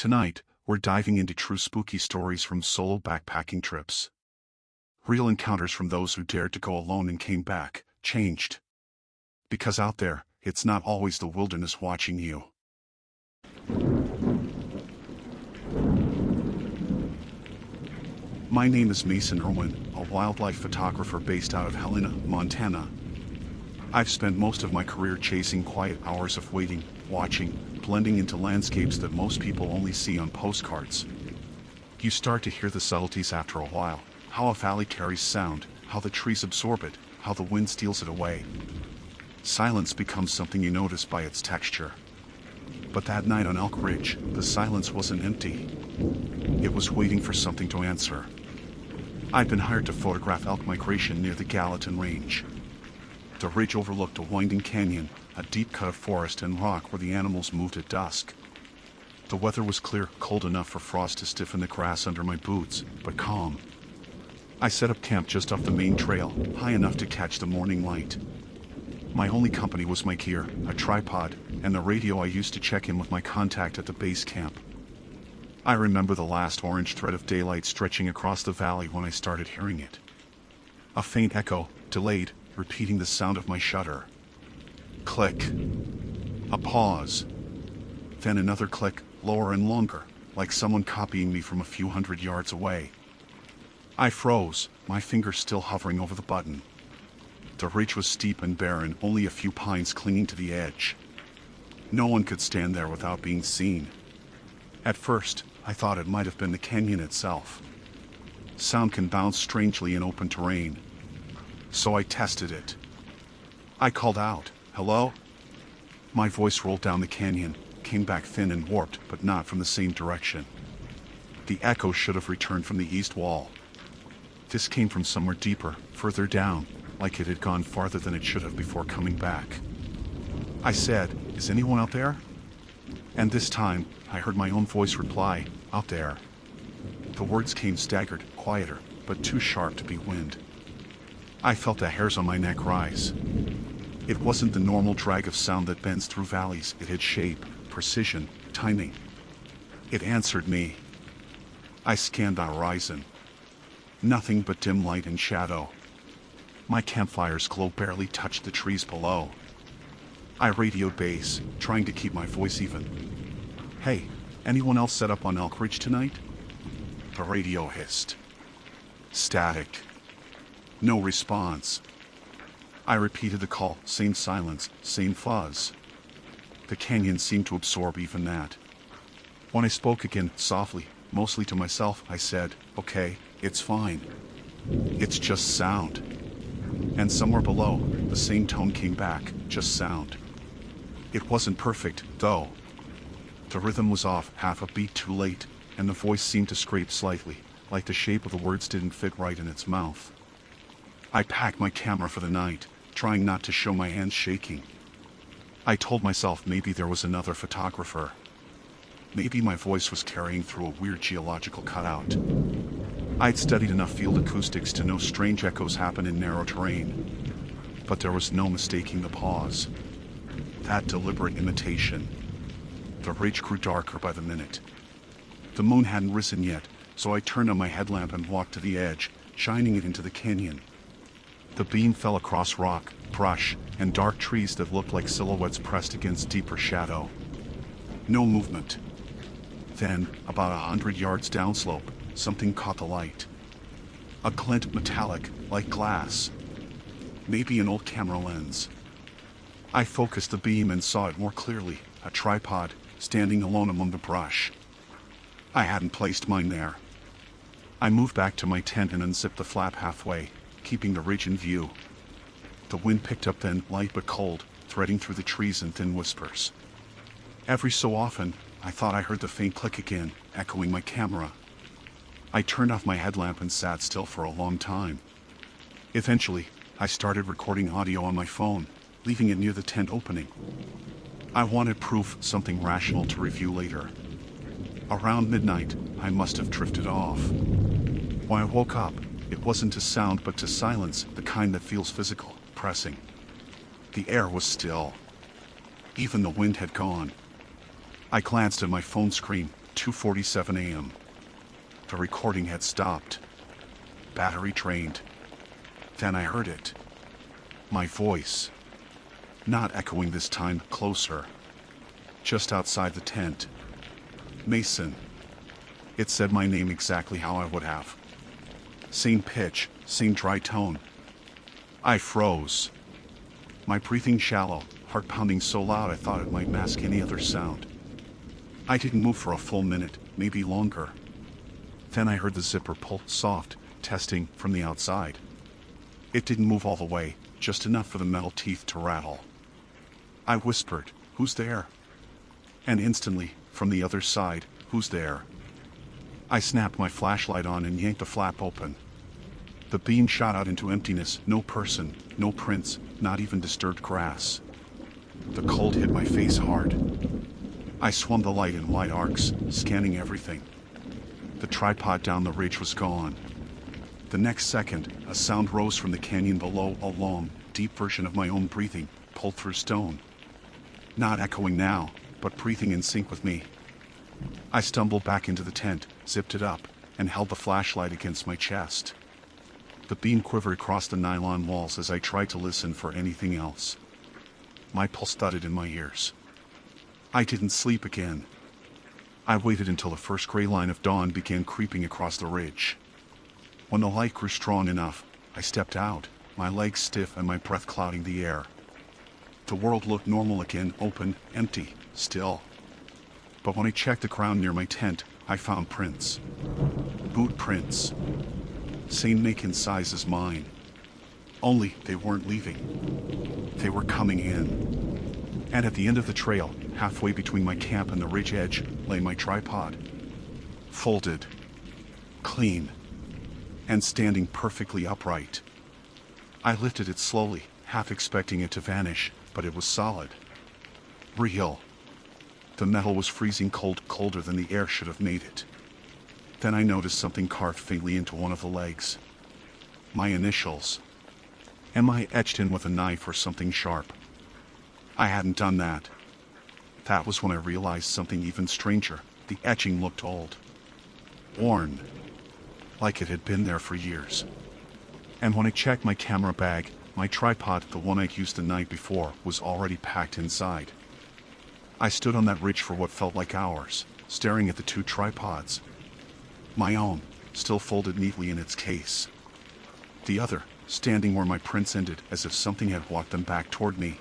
Tonight, we're diving into true spooky stories from solo backpacking trips. Real encounters from those who dared to go alone and came back, changed. Because out there, it's not always the wilderness watching you. My name is Mason Irwin, a wildlife photographer based out of Helena, Montana. I've spent most of my career chasing quiet hours of waiting, watching, blending into landscapes that most people only see on postcards. You start to hear the subtleties after a while, how a valley carries sound, how the trees absorb it, how the wind steals it away. Silence becomes something you notice by its texture. But that night on Elk Ridge, the silence wasn't empty. It was waiting for something to answer. I'd been hired to photograph elk migration near the Gallatin Range. The ridge overlooked a winding canyon, a deep cut of forest and rock where the animals moved at dusk. The weather was clear, cold enough for frost to stiffen the grass under my boots, but calm. I set up camp just off the main trail, high enough to catch the morning light. My only company was my gear, a tripod, and the radio I used to check in with my contact at the base camp. I remember the last orange thread of daylight stretching across the valley when I started hearing it. A faint echo, delayed, repeating the sound of my shutter. Click. A pause. Then another click, lower and longer, like someone copying me from a few hundred yards away. I froze, my fingers still hovering over the button. The ridge was steep and barren, only a few pines clinging to the edge. No one could stand there without being seen. At first, I thought it might have been the canyon itself. Sound can bounce strangely in open terrain. So I tested it. I called out, "Hello?" My voice rolled down the canyon, came back thin and warped, but not from the same direction. The echo should have returned from the east wall. This came from somewhere deeper, further down, like it had gone farther than it should have before coming back. I said, "Is anyone out there?" And this time, I heard my own voice reply, "Out there." The words came staggered, quieter, but too sharp to be wind. I felt the hairs on my neck rise. It wasn't the normal drag of sound that bends through valleys. It had shape, precision, timing. It answered me. I scanned the horizon. Nothing but dim light and shadow. My campfire's glow barely touched the trees below. I radioed base, trying to keep my voice even. "Hey, anyone else set up on Elk Ridge tonight?" The radio hissed. Static. No response. I repeated the call, same silence, same fuzz. The canyon seemed to absorb even that. When I spoke again, softly, mostly to myself, I said, "Okay, it's fine. It's just sound." And somewhere below, the same tone came back, just sound. It wasn't perfect, though. The rhythm was off, half a beat too late, and the voice seemed to scrape slightly, like the shape of the words didn't fit right in its mouth. I packed my camera for the night, trying not to show my hands shaking. I told myself maybe there was another photographer. Maybe my voice was carrying through a weird geological cutout. I'd studied enough field acoustics to know strange echoes happen in narrow terrain. But there was no mistaking the pause. That deliberate imitation. The ridge grew darker by the minute. The moon hadn't risen yet, so I turned on my headlamp and walked to the edge, shining it into the canyon. The beam fell across rock, brush, and dark trees that looked like silhouettes pressed against deeper shadow. No movement. Then, about 100 yards downslope, something caught the light. A glint metallic, like glass. Maybe an old camera lens. I focused the beam and saw it more clearly, a tripod, standing alone among the brush. I hadn't placed mine there. I moved back to my tent and unzipped the flap halfway, keeping the ridge in view. The wind picked up then, light but cold, threading through the trees in thin whispers. Every so often, I thought I heard the faint click again, echoing my camera. I turned off my headlamp and sat still for a long time. Eventually, I started recording audio on my phone, leaving it near the tent opening. I wanted proof, something rational to review later. Around midnight, I must have drifted off. When I woke up, it wasn't to sound but to silence, the kind that feels physical, pressing. The air was still. Even the wind had gone. I glanced at my phone screen, 2:47 a.m. The recording had stopped. Battery drained. Then I heard it. My voice. Not echoing this time, closer. Just outside the tent. Mason. It said my name exactly how I would have. Same pitch, same dry tone. I froze. My breathing shallow, heart pounding so loud I thought it might mask any other sound. I didn't move for a full minute, maybe longer. Then I heard the zipper pull soft, testing from the outside. It didn't move all the way, just enough for the metal teeth to rattle. I whispered, "Who's there?" And instantly, from the other side, "Who's there?" I snapped my flashlight on and yanked the flap open. The beam shot out into emptiness, no person, no prints, not even disturbed grass. The cold hit my face hard. I swung the light in wide arcs, scanning everything. The tripod down the ridge was gone. The next second, a sound rose from the canyon below, a long, deep version of my own breathing, pulled through stone. Not echoing now, but breathing in sync with me. I stumbled back into the tent, zipped it up, and held the flashlight against my chest. The beam quivered across the nylon walls as I tried to listen for anything else. My pulse thudded in my ears. I didn't sleep again. I waited until the first gray line of dawn began creeping across the ridge. When the light grew strong enough, I stepped out, my legs stiff and my breath clouding the air. The world looked normal again, open, empty, still. But when I checked the ground near my tent, I found prints. Boot prints. Same make and size as mine. Only they weren't leaving. They were coming in. And at the end of the trail, halfway between my camp and the ridge edge, lay my tripod. Folded. Clean. And standing perfectly upright. I lifted it slowly, half expecting it to vanish, but it was solid. Real. The metal was freezing cold, colder than the air should have made it. Then I noticed something carved faintly into one of the legs. My initials. Am I etched in with a knife or something sharp? I hadn't done that. That was when I realized something even stranger. The etching looked old. Worn. Like it had been there for years. And when I checked my camera bag, my tripod, the one I'd used the night before, was already packed inside. I stood on that ridge for what felt like hours, staring at the two tripods. My own, still folded neatly in its case. The other, standing where my prints ended, as if something had walked them back toward me.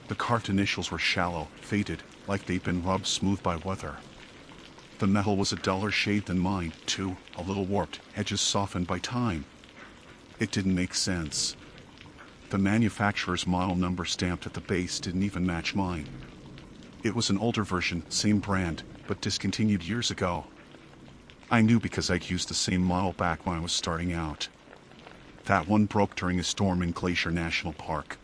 The carved initials were shallow, faded, like they'd been rubbed smooth by weather. The metal was a duller shade than mine, too, a little warped, edges softened by time. It didn't make sense. The manufacturer's model number stamped at the base didn't even match mine. It was an older version, same brand, but discontinued years ago. I knew because I'd used the same model back when I was starting out. That one broke during a storm in Glacier National Park.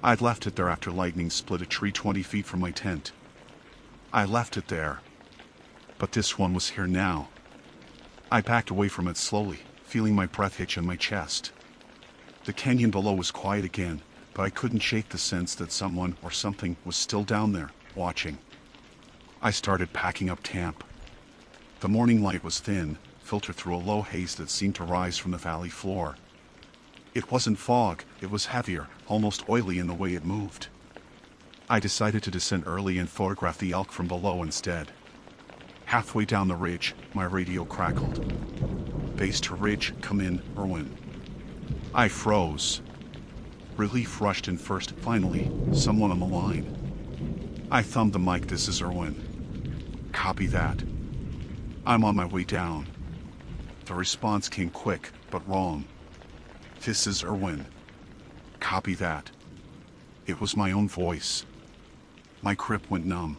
I'd left it there after lightning split a tree 20 feet from my tent. I left it there. But this one was here now. I backed away from it slowly, feeling my breath hitch in my chest. The canyon below was quiet again, but I couldn't shake the sense that someone or something was still down there, watching. I started packing up camp. The morning light was thin, filtered through a low haze that seemed to rise from the valley floor. It wasn't fog, it was heavier, almost oily in the way it moved. I decided to descend early and photograph the elk from below instead. Halfway down the ridge, my radio crackled. Base to ridge, come in, Irwin. I froze. Relief rushed in first, finally, someone on the line. I thumbed the mic, this is Irwin. Copy that. I'm on my way down. The response came quick, but wrong. This is Irwin. Copy that. It was my own voice. My grip went numb.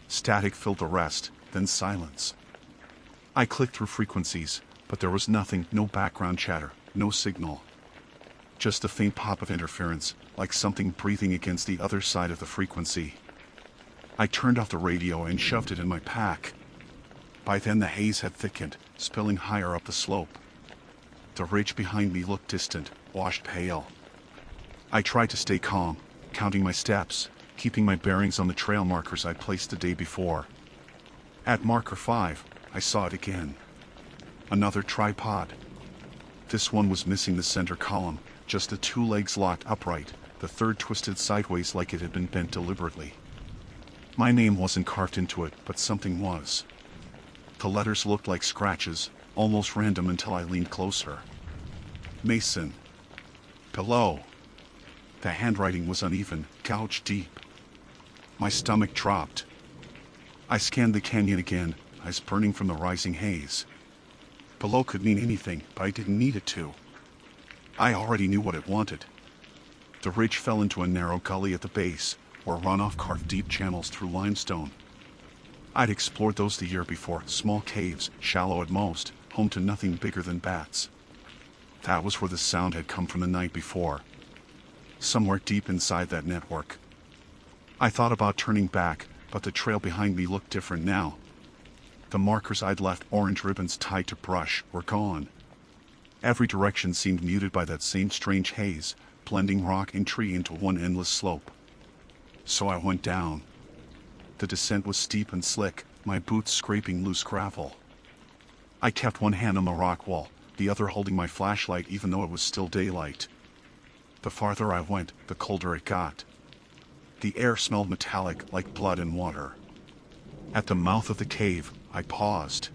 Static filled the rest, then silence. I clicked through frequencies, but there was nothing, no background chatter, no signal. Just a faint pop of interference, like something breathing against the other side of the frequency. I turned off the radio and shoved it in my pack. By then the haze had thickened, spilling higher up the slope. The ridge behind me looked distant, washed pale. I tried to stay calm, counting my steps, keeping my bearings on the trail markers I'd placed the day before. At marker 5, I saw it again. Another tripod. This one was missing the center column, just the two legs locked upright, the third twisted sideways like it had been bent deliberately. My name wasn't carved into it, but something was. The letters looked like scratches, almost random until I leaned closer. Mason. Below. The handwriting was uneven, gouged deep. My stomach dropped. I scanned the canyon again, eyes burning from the rising haze. Below could mean anything, but I didn't need it to. I already knew what it wanted. The ridge fell into a narrow gully at the base, where runoff carved deep channels through limestone. I'd explored those the year before, small caves, shallow at most, home to nothing bigger than bats. That was where the sound had come from the night before. Somewhere deep inside that network. I thought about turning back, but the trail behind me looked different now. The markers I'd left, orange ribbons tied to brush, were gone. Every direction seemed muted by that same strange haze, blending rock and tree into one endless slope. So I went down. The descent was steep and slick, my boots scraping loose gravel. I kept one hand on the rock wall, the other holding my flashlight even though it was still daylight. The farther I went, the colder it got. The air smelled metallic, like blood and water. At the mouth of the cave, I paused.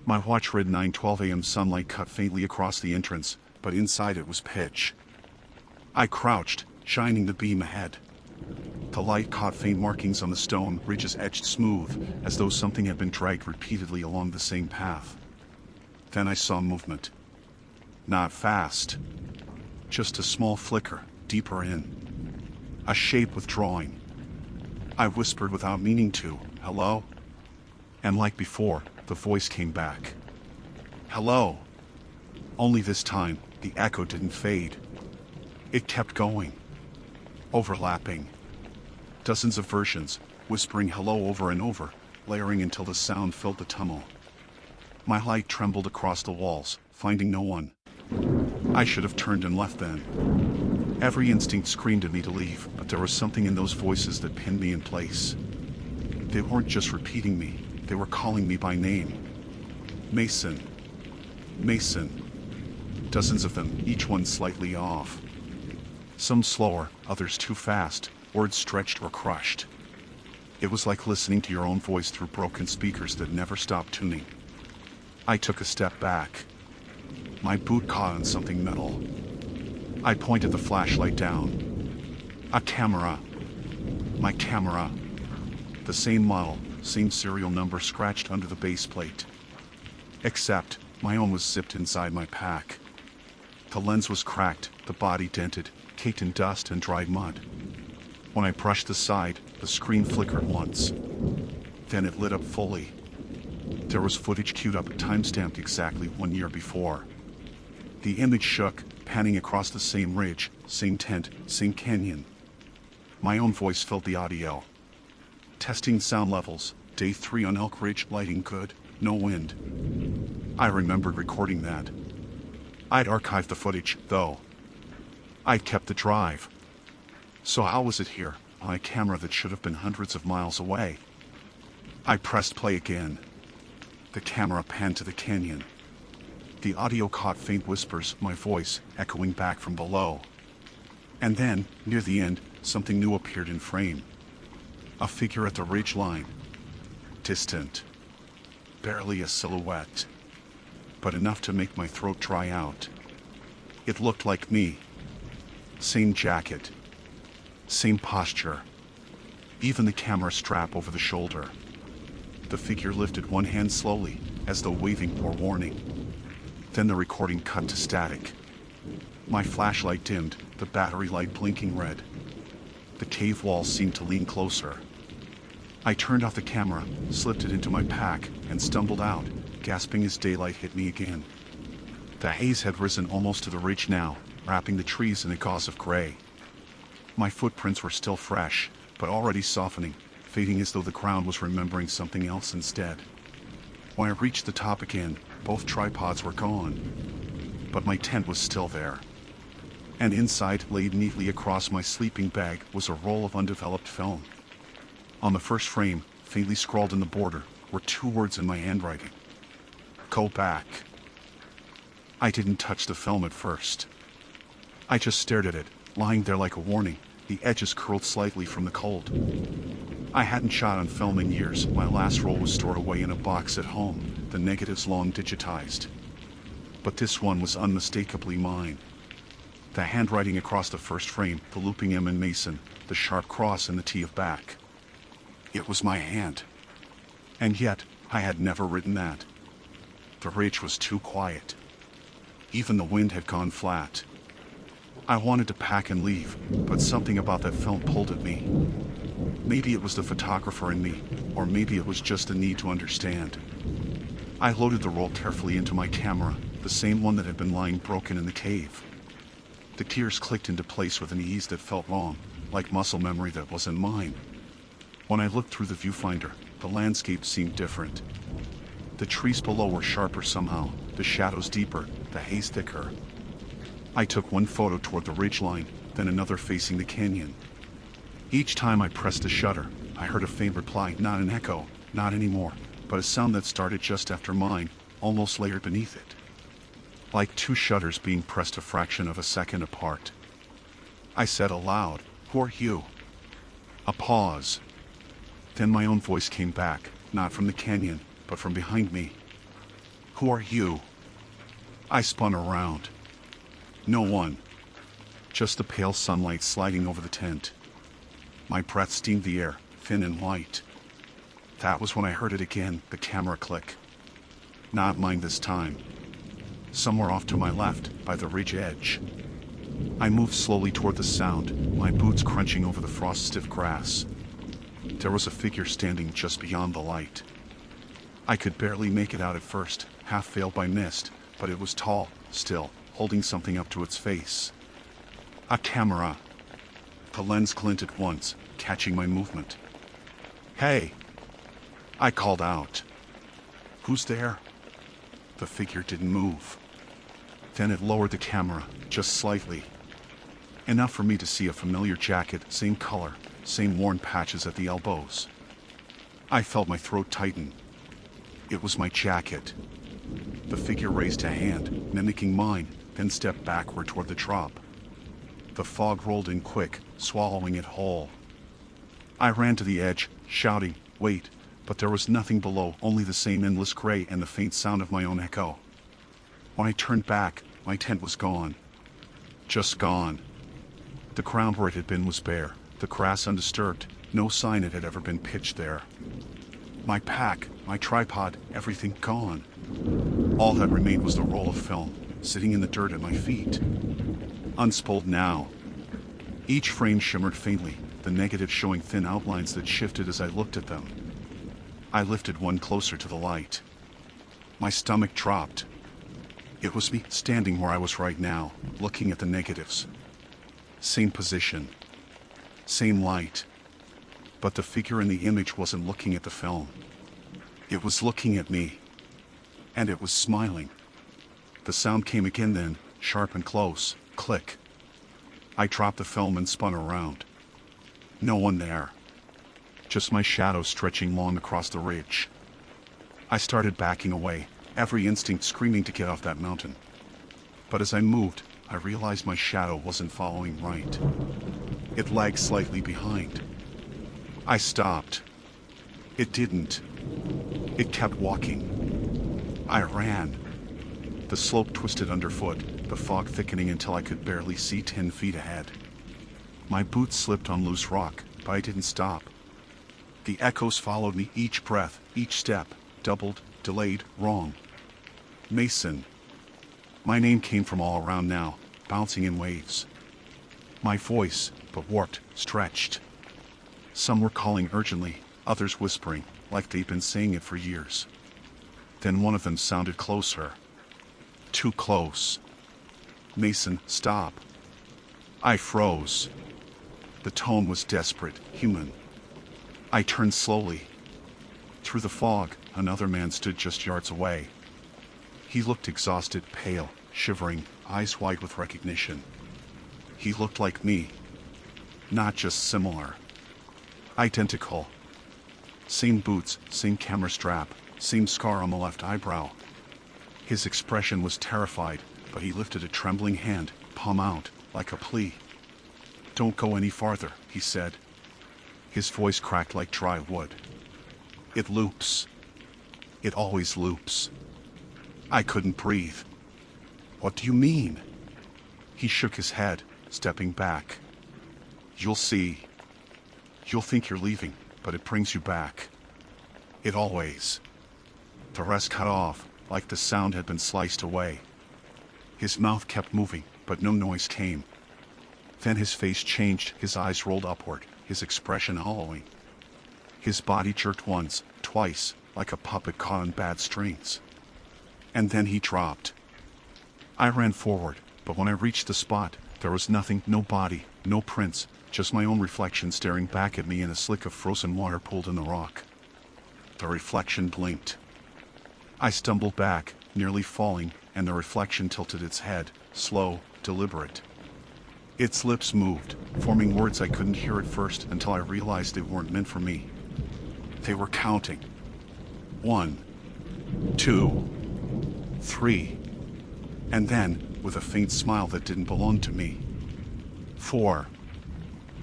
My watch read 9:12 a.m. Sunlight cut faintly across the entrance, but inside it was pitch. I crouched, shining the beam ahead. The light caught faint markings on the stone, ridges etched smooth, as though something had been dragged repeatedly along the same path. Then I saw movement. Not fast. Just a small flicker, deeper in. A shape withdrawing. I whispered without meaning to, "Hello?" And like before, the voice came back. "Hello." Only this time, the echo didn't fade. It kept going. Overlapping. Dozens of versions, whispering hello over and over, layering until the sound filled the tunnel. My light trembled across the walls, finding no one. I should have turned and left then. Every instinct screamed at me to leave, but there was something in those voices that pinned me in place. They weren't just repeating me, they were calling me by name. Mason. Mason. Dozens of them, each one slightly off. Some slower, others too fast, words stretched or crushed. It was like listening to your own voice through broken speakers that never stopped tuning. I took a step back. My boot caught on something metal. I pointed the flashlight down. A camera. My camera. The same model, same serial number scratched under the base plate. Except, my own was zipped inside my pack. The lens was cracked, the body dented, caked in dust and dried mud. When I brushed the side, the screen flickered once. Then it lit up fully. There was footage queued up, time-stamped exactly 1 year before. The image shook, panning across the same ridge, same tent, same canyon. My own voice filled the audio. Testing sound levels, day 3 on Elk Ridge, lighting good, no wind. I remembered recording that. I'd archived the footage, though. I'd kept the drive. So how was it here, on a camera that should have been hundreds of miles away? I pressed play again. The camera panned to the canyon. The audio caught faint whispers, my voice echoing back from below. And then, near the end, something new appeared in frame. A figure at the ridge line. Distant. Barely a silhouette. But enough to make my throat dry out. It looked like me. Same jacket. Same posture. Even the camera strap over the shoulder. The figure lifted one hand slowly, as though waving or warning. Then the recording cut to static. My flashlight dimmed, the battery light blinking red. The cave walls seemed to lean closer. I turned off the camera, slipped it into my pack, and stumbled out, gasping as daylight hit me again. The haze had risen almost to the ridge now, wrapping the trees in a gauze of gray. My footprints were still fresh, but already softening, fading as though the ground was remembering something else instead. When I reached the top again, both tripods were gone. But my tent was still there. And inside, laid neatly across my sleeping bag, was a roll of undeveloped film. On the first frame, faintly scrawled in the border, were 2 words in my handwriting. Go back. I didn't touch the film at first. I just stared at it, lying there like a warning, the edges curled slightly from the cold. I hadn't shot on film in years. My last roll was stored away in a box at home, the negatives long digitized. But this one was unmistakably mine. The handwriting across the first frame, the looping M in Mason, the sharp cross and the T of back. It was my hand. And yet, I had never written that. The ridge was too quiet. Even the wind had gone flat. I wanted to pack and leave, but something about that film pulled at me. Maybe it was the photographer in me, or maybe it was just the need to understand. I loaded the roll carefully into my camera, the same one that had been lying broken in the cave. The gears clicked into place with an ease that felt wrong, like muscle memory that wasn't mine. When I looked through the viewfinder, the landscape seemed different. The trees below were sharper somehow, the shadows deeper, the haze thicker. I took one photo toward the ridgeline, then another facing the canyon. Each time I pressed the shutter, I heard a faint reply, not an echo, not anymore, but a sound that started just after mine, almost layered beneath it. Like 2 shutters being pressed a fraction of a second apart. I said aloud, "Who are you?" A pause. Then my own voice came back, not from the canyon, but from behind me. "Who are you?" I spun around. No one. Just the pale sunlight sliding over the tent. My breath steamed the air, thin and white. That was when I heard it again, the camera click. Not mine this time. Somewhere off to my left, by the ridge edge. I moved slowly toward the sound, my boots crunching over the frost-stiff grass. There was a figure standing just beyond the light. I could barely make it out at first, half veiled by mist, but it was tall, still, holding something up to its face. A camera. The lens glinted once, catching my movement. "Hey!" I called out. "Who's there?" The figure didn't move. Then it lowered the camera, just slightly. Enough for me to see a familiar jacket, same color, same worn patches at the elbows. I felt my throat tighten. It was my jacket. The figure raised a hand, mimicking mine, then stepped backward toward the drop. The fog rolled in quick, swallowing it whole. I ran to the edge, shouting, "Wait," but there was nothing below, only the same endless gray and the faint sound of my own echo. When I turned back, my tent was gone. Just gone. The ground where it had been was bare, the grass undisturbed, no sign it had ever been pitched there. My pack, my tripod, everything gone. All that remained was the roll of film, sitting in the dirt at my feet. Unspooled now. Each frame shimmered faintly, the negatives showing thin outlines that shifted as I looked at them. I lifted one closer to the light. My stomach dropped. It was me standing where I was right now, looking at the negatives. Same position. Same light. But the figure in the image wasn't looking at the film. It was looking at me. And it was smiling. The sound came again then, sharp and close, click. I dropped the film and spun around. No one there. Just my shadow stretching long across the ridge. I started backing away, every instinct screaming to get off that mountain. But as I moved, I realized my shadow wasn't following right. It lagged slightly behind. I stopped. It didn't. It kept walking. I ran. The slope twisted underfoot, the fog thickening until I could barely see 10 feet ahead. My boots slipped on loose rock, but I didn't stop. The echoes followed me, each breath, each step, doubled, delayed, wrong. Mason. My name came from all around now, bouncing in waves. My voice, but warped, stretched. Some were calling urgently, others whispering, like they'd been saying it for years. Then one of them sounded closer. Too close. "Mason, stop." I froze. The tone was desperate, human. I turned slowly. Through the fog, another man stood just yards away. He looked exhausted, pale, shivering, eyes wide with recognition. He looked like me. Not just similar. Identical. Same boots, same camera strap, same scar on the left eyebrow. His expression was terrified, but he lifted a trembling hand, palm out, like a plea. "Don't go any farther," he said. His voice cracked like dry wood. "It loops. It always loops." I couldn't breathe. "What do you mean?" He shook his head, stepping back. "You'll see. You'll think you're leaving, but it brings you back. It always." The rest cut off, like the sound had been sliced away. His mouth kept moving, but no noise came. Then his face changed, his eyes rolled upward, his expression hollowing. His body jerked once, twice, like a puppet caught on bad strings. And then he dropped. I ran forward, but when I reached the spot, there was nothing, no body, no prints, just my own reflection staring back at me in a slick of frozen water pooled in the rock. The reflection blinked. I stumbled back, nearly falling, and the reflection tilted its head, slow, deliberate. Its lips moved, forming words I couldn't hear at first until I realized they weren't meant for me. They were counting. 1, 2, 3. And then, with a faint smile that didn't belong to me, 4.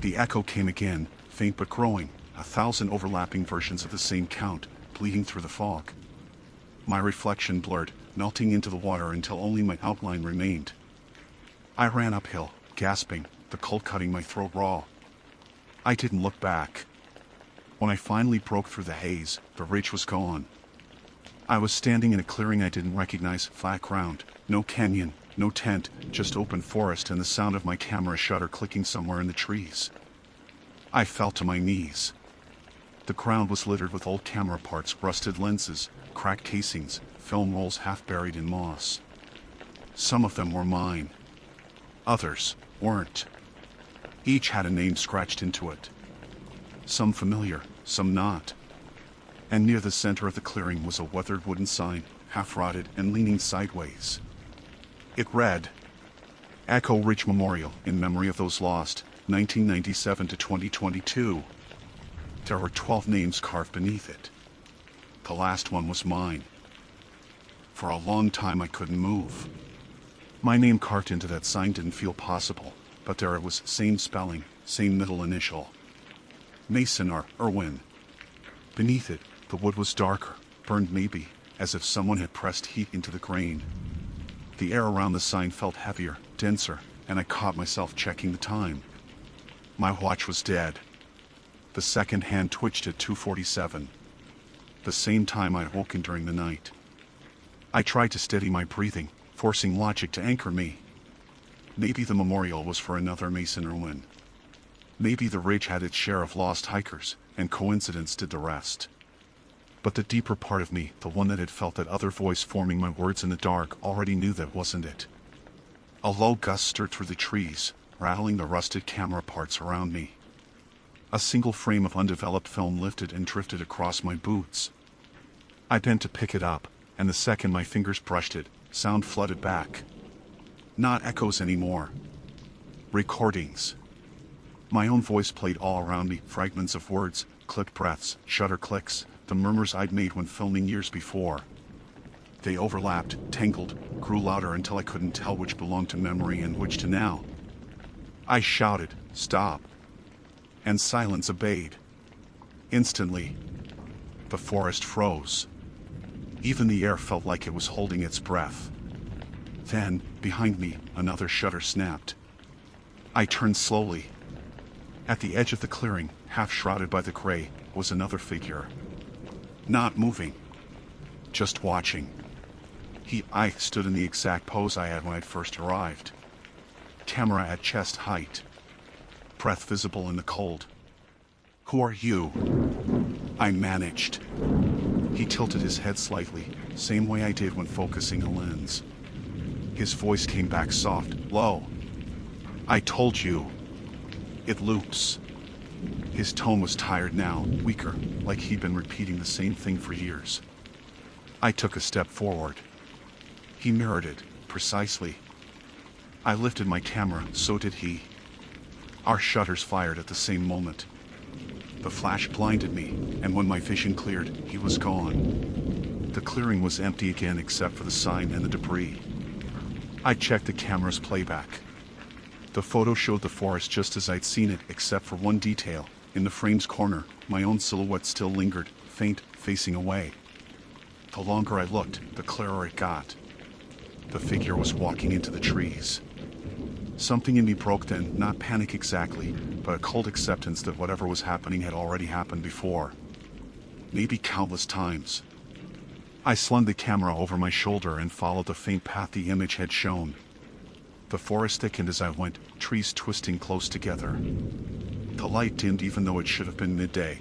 The echo came again, faint but growing, 1,000 overlapping versions of the same count, bleeding through the fog. My reflection blurred, melting into the water until only my outline remained. I ran uphill, gasping, the cold cutting my throat raw. I didn't look back. When I finally broke through the haze, the ridge was gone. I was standing in a clearing I didn't recognize, flat ground, no canyon, no tent, just open forest and the sound of my camera shutter clicking somewhere in the trees. I fell to my knees. The ground was littered with old camera parts, rusted lenses, cracked casings, film rolls half buried in moss. Some of them were mine. Others weren't. Each had a name scratched into it. Some familiar, some not. And near the center of the clearing was a weathered wooden sign, half rotted and leaning sideways. It read, "Echo Ridge Memorial in memory of those lost, 1997 to 2022. There were 12 names carved beneath it. The last one was mine. For a long time I couldn't move. My name carved into that sign didn't feel possible, but there it was, same spelling, same middle initial. Mason or Irwin. Beneath it, the wood was darker, burned maybe, as if someone had pressed heat into the grain. The air around the sign felt heavier, denser, and I caught myself checking the time. My watch was dead. The second hand twitched at 2:47. The same time I'd woken during the night. I tried to steady my breathing, forcing logic to anchor me. Maybe the memorial was for another Mason Irwin. Maybe the ridge had its share of lost hikers, and coincidence did the rest. But the deeper part of me, the one that had felt that other voice forming my words in the dark, already knew that wasn't it. A low gust stirred through the trees, rattling the rusted camera parts around me. A single frame of undeveloped film lifted and drifted across my boots. I bent to pick it up, and the second my fingers brushed it, sound flooded back. Not echoes anymore. Recordings. My own voice played all around me, fragments of words, clipped breaths, shutter clicks, the murmurs I'd made when filming years before. They overlapped, tangled, grew louder until I couldn't tell which belonged to memory and which to now. I shouted, "Stop!" And silence obeyed. Instantly, the forest froze. Even the air felt like it was holding its breath. Then, behind me, another shutter snapped. I turned slowly. At the edge of the clearing, half shrouded by the gray, was another figure. Not moving. Just watching. I stood in the exact pose I had when I'd first arrived. Camera at chest height. Breath visible in the cold. "Who are you?" I managed. He tilted his head slightly, same way I did when focusing a lens. His voice came back soft, low. "I told you. It loops." His tone was tired now, weaker, like he'd been repeating the same thing for years. I took a step forward. He mirrored it, precisely. I lifted my camera, so did he. Our shutters fired at the same moment. The flash blinded me, and when my vision cleared, he was gone. The clearing was empty again except for the sign and the debris. I checked the camera's playback. The photo showed the forest just as I'd seen it, except for one detail. In the frame's corner, my own silhouette still lingered, faint, facing away. The longer I looked, the clearer it got. The figure was walking into the trees. Something in me broke then, not panic exactly, but a cold acceptance that whatever was happening had already happened before. Maybe countless times. I slung the camera over my shoulder and followed the faint path the image had shown. The forest thickened as I went, trees twisting close together. The light dimmed even though it should have been midday.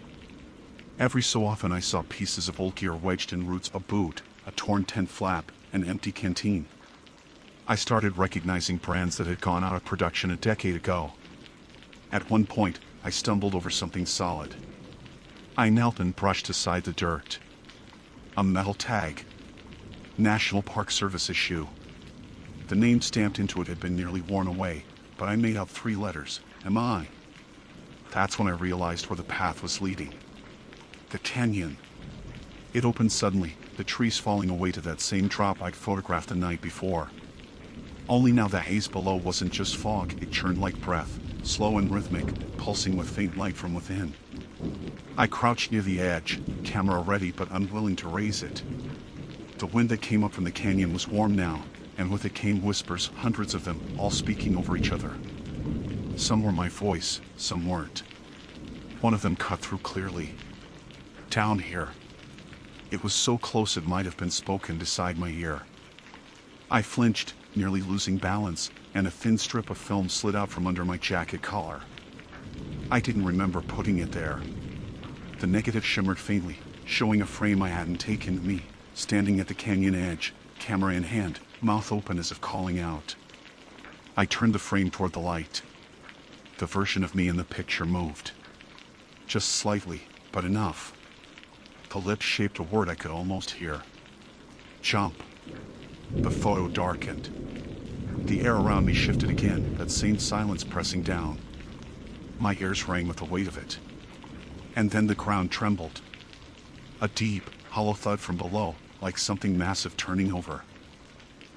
Every so often I saw pieces of old gear wedged in roots, a boot, a torn tent flap, an empty canteen. I started recognizing brands that had gone out of production a decade ago. At one point, I stumbled over something solid. I knelt and brushed aside the dirt. A metal tag. National Park Service issue. The name stamped into it had been nearly worn away, but I made out 3 letters, MI. That's when I realized where the path was leading. The canyon. It opened suddenly, the trees falling away to that same drop I'd photographed the night before. Only now the haze below wasn't just fog, it churned like breath, slow and rhythmic, pulsing with faint light from within. I crouched near the edge, camera ready but unwilling to raise it. The wind that came up from the canyon was warm now, and with it came whispers, hundreds of them, all speaking over each other. Some were my voice, some weren't. One of them cut through clearly. Down here. It was so close it might have been spoken beside my ear. I flinched, nearly losing balance, and a thin strip of film slid out from under my jacket collar. I didn't remember putting it there. The negative shimmered faintly, showing a frame I hadn't taken, me, standing at the canyon edge, camera in hand, mouth open as if calling out. I turned the frame toward the light. The version of me in the picture moved. Just slightly, but enough. The lips shaped a word I could almost hear. Jump. The photo darkened. The air around me shifted again, that same silence pressing down. My ears rang with the weight of it. And then the ground trembled. A deep, hollow thud from below, like something massive turning over.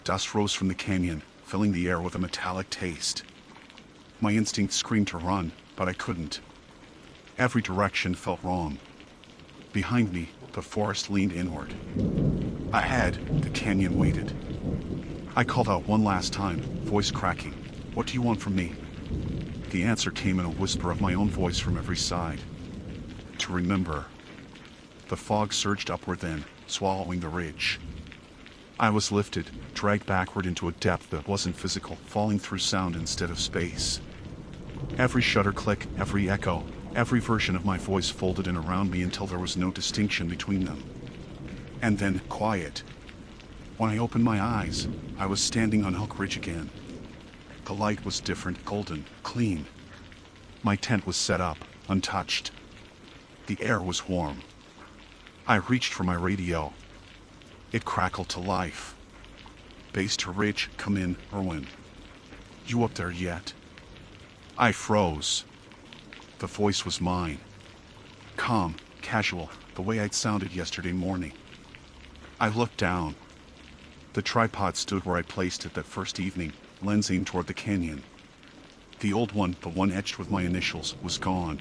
Dust rose from the canyon, filling the air with a metallic taste. My instinct screamed to run, but I couldn't. Every direction felt wrong. Behind me, the forest leaned inward. Ahead, the canyon waited. I called out one last time, voice cracking. What do you want from me? The answer came in a whisper of my own voice from every side. To remember. The fog surged upward then, swallowing the ridge. I was lifted, dragged backward into a depth that wasn't physical, falling through sound instead of space. Every shutter click, every echo, every version of my voice folded in around me until there was no distinction between them. And then, quiet. When I opened my eyes, I was standing on Elk Ridge again. The light was different, golden, clean. My tent was set up, untouched. The air was warm. I reached for my radio. It crackled to life. Base to ridge, come in, Irwin. You up there yet? I froze. The voice was mine. Calm, casual, the way I'd sounded yesterday morning. I looked down. The tripod stood where I placed it that first evening, lens aimed toward the canyon. The old one, the one etched with my initials, was gone.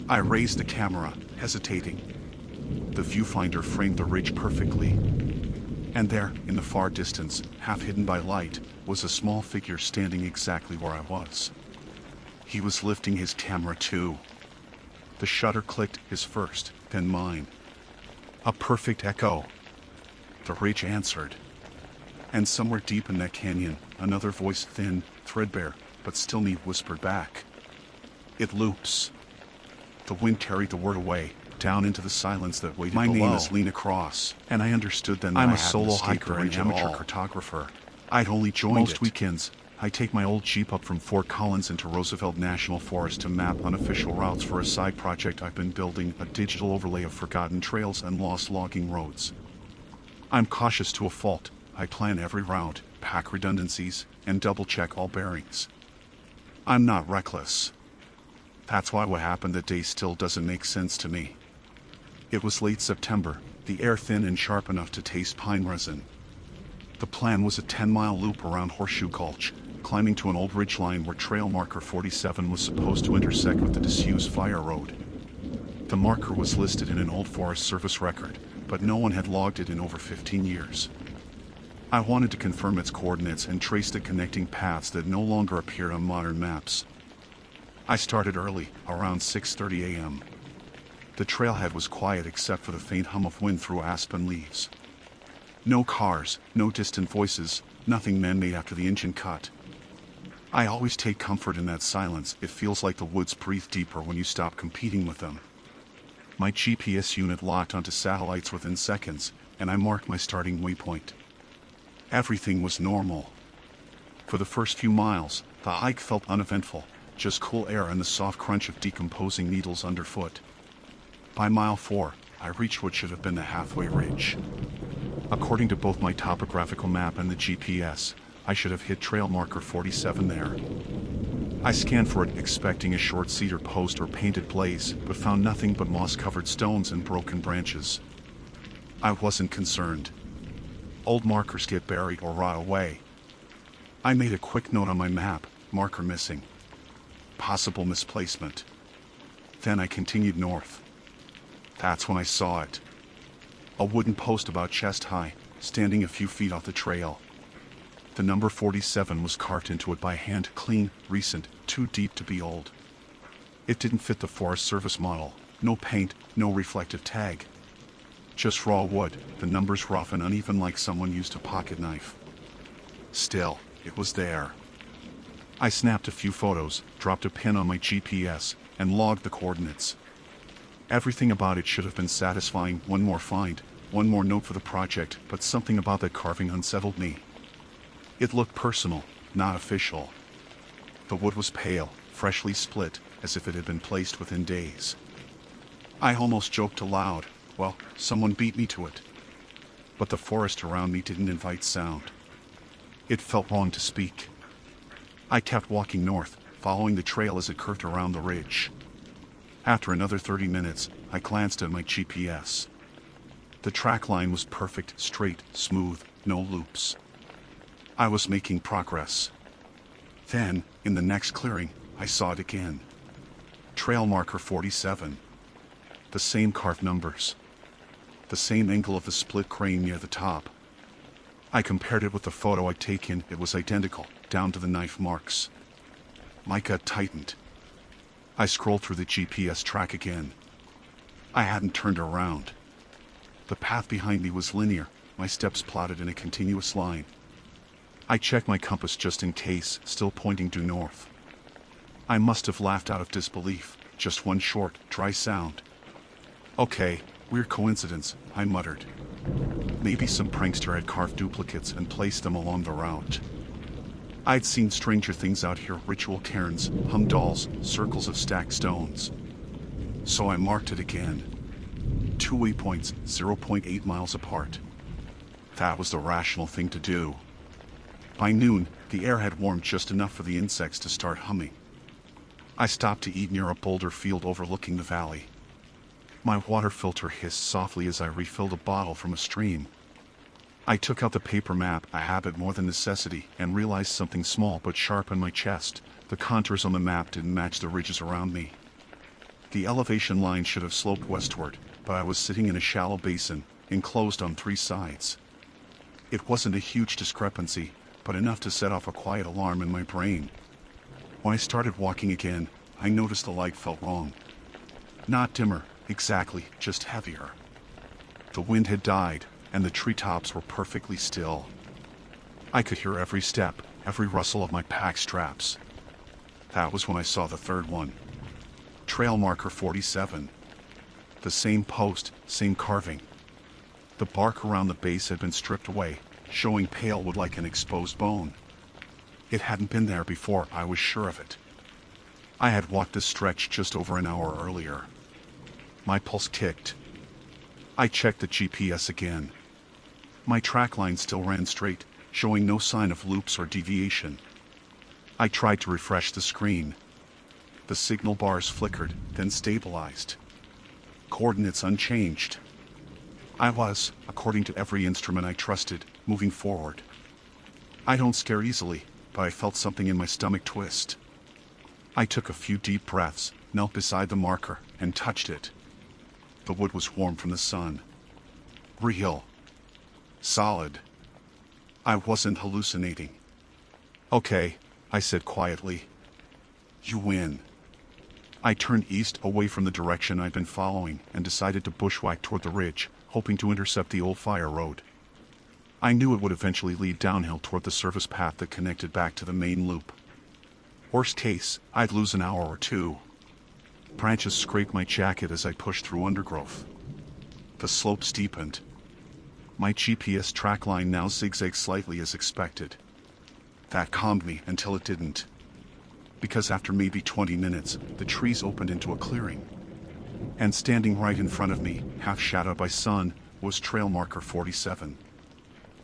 I raised the camera, hesitating. The viewfinder framed the ridge perfectly. And there, in the far distance, half hidden by light, was a small figure standing exactly where I was. He was lifting his camera too. The shutter clicked, his first, then mine. A perfect echo. The ridge answered. And somewhere deep in that canyon, another voice, thin, threadbare, but still me, whispered back. It loops. The wind carried the word away, down into the silence that waited below. My name is Lena Cross, and I understood then that I'm a solo hiker and amateur cartographer. I'd only joined most weekends. I take my old Jeep up from Fort Collins into Roosevelt National Forest to map unofficial routes for a side project I've been building, a digital overlay of forgotten trails and lost logging roads. I'm cautious to a fault. I plan every route, pack redundancies, and double-check all bearings. I'm not reckless. That's why what happened that day still doesn't make sense to me. It was late September, the air thin and sharp enough to taste pine resin. The plan was a 10-mile loop around Horseshoe Gulch, climbing to an old ridgeline where trail marker 47 was supposed to intersect with the disused fire road. The marker was listed in an old Forest Service record, but no one had logged it in over 15 years. I wanted to confirm its coordinates and trace the connecting paths that no longer appeared on modern maps. I started early, around 6:30 a.m. The trailhead was quiet except for the faint hum of wind through aspen leaves. No cars, no distant voices, nothing man-made after the engine cut. I always take comfort in that silence. It feels like the woods breathe deeper when you stop competing with them. My GPS unit locked onto satellites within seconds, and I marked my starting waypoint. Everything was normal. For the first few miles, the hike felt uneventful, just cool air and the soft crunch of decomposing needles underfoot. By mile 4, I reached what should have been the halfway ridge. According to both my topographical map and the GPS, I should have hit trail marker 47 there. I scanned for it, expecting a short cedar post or painted blaze, but found nothing but moss-covered stones and broken branches. I wasn't concerned. Old markers get buried or rot away. I made a quick note on my map, marker missing. Possible misplacement. Then I continued north. That's when I saw it. A wooden post about chest high, standing a few feet off the trail. The number 47 was carved into it by hand, clean, recent, too deep to be old. It didn't fit the Forest Service model. No paint, no reflective tag. Just raw wood, the numbers rough and uneven like someone used a pocket knife. Still, it was there. I snapped a few photos, dropped a pin on my GPS, and logged the coordinates. Everything about it should have been satisfying. One more find, one more note for the project, but something about that carving unsettled me. It looked personal, not official. The wood was pale, freshly split, as if it had been placed within days. I almost joked aloud, well, someone beat me to it. But the forest around me didn't invite sound. It felt wrong to speak. I kept walking north, following the trail as it curved around the ridge. After another 30 minutes, I glanced at my GPS. The track line was perfect, straight, smooth, no loops. I was making progress. Then, in the next clearing, I saw it again. Trail marker 47. The same carved numbers. The same angle of the split crane near the top. I compared it with the photo I'd taken. It was identical, down to the knife marks. My gut tightened. I scrolled through the GPS track again. I hadn't turned around. The path behind me was linear, my steps plotted in a continuous line. I checked my compass just in case, still pointing due north. I must have laughed out of disbelief, just one short, dry sound. Okay, weird coincidence, I muttered. Maybe some prankster had carved duplicates and placed them along the route. I'd seen stranger things out here, ritual cairns, hung dolls, circles of stacked stones. So I marked it again. 2 waypoints, 0.8 miles apart. That was the rational thing to do. By noon, the air had warmed just enough for the insects to start humming. I stopped to eat near a boulder field overlooking the valley. My water filter hissed softly as I refilled a bottle from a stream. I took out the paper map, a habit more than necessity, and realized something small but sharp in my chest. The contours on the map didn't match the ridges around me. The elevation line should have sloped westward, but I was sitting in a shallow basin, enclosed on 3 sides. It wasn't a huge discrepancy, but enough to set off a quiet alarm in my brain. When I started walking again, I noticed the light felt wrong. Not dimmer, exactly, just heavier. The wind had died, and the treetops were perfectly still. I could hear every step, every rustle of my pack straps. That was when I saw the third one. Trail marker 47. The same post, same carving. The bark around the base had been stripped away, showing pale wood like an exposed bone. It hadn't been there before, I was sure of it. I had walked this stretch just over an hour earlier. My pulse kicked. I checked the GPS again. My track line still ran straight, showing no sign of loops or deviation. I tried to refresh the screen. The signal bars flickered, then stabilized. Coordinates unchanged. I was, according to every instrument I trusted, moving forward. I don't scare easily, but I felt something in my stomach twist. I took a few deep breaths, knelt beside the marker, and touched it. The wood was warm from the sun. Real. Solid. I wasn't hallucinating. "Okay," I said quietly. "You win." I turned east away from the direction I'd been following and decided to bushwhack toward the ridge, hoping to intercept the old fire road. I knew it would eventually lead downhill toward the surface path that connected back to the main loop. Worst case, I'd lose an hour or two. Branches scraped my jacket as I pushed through undergrowth. The slope steepened. My GPS track line now zigzagged slightly as expected. That calmed me until it didn't. Because after maybe 20 minutes, the trees opened into a clearing. And standing right in front of me, half shadowed by sun, was trail marker 47.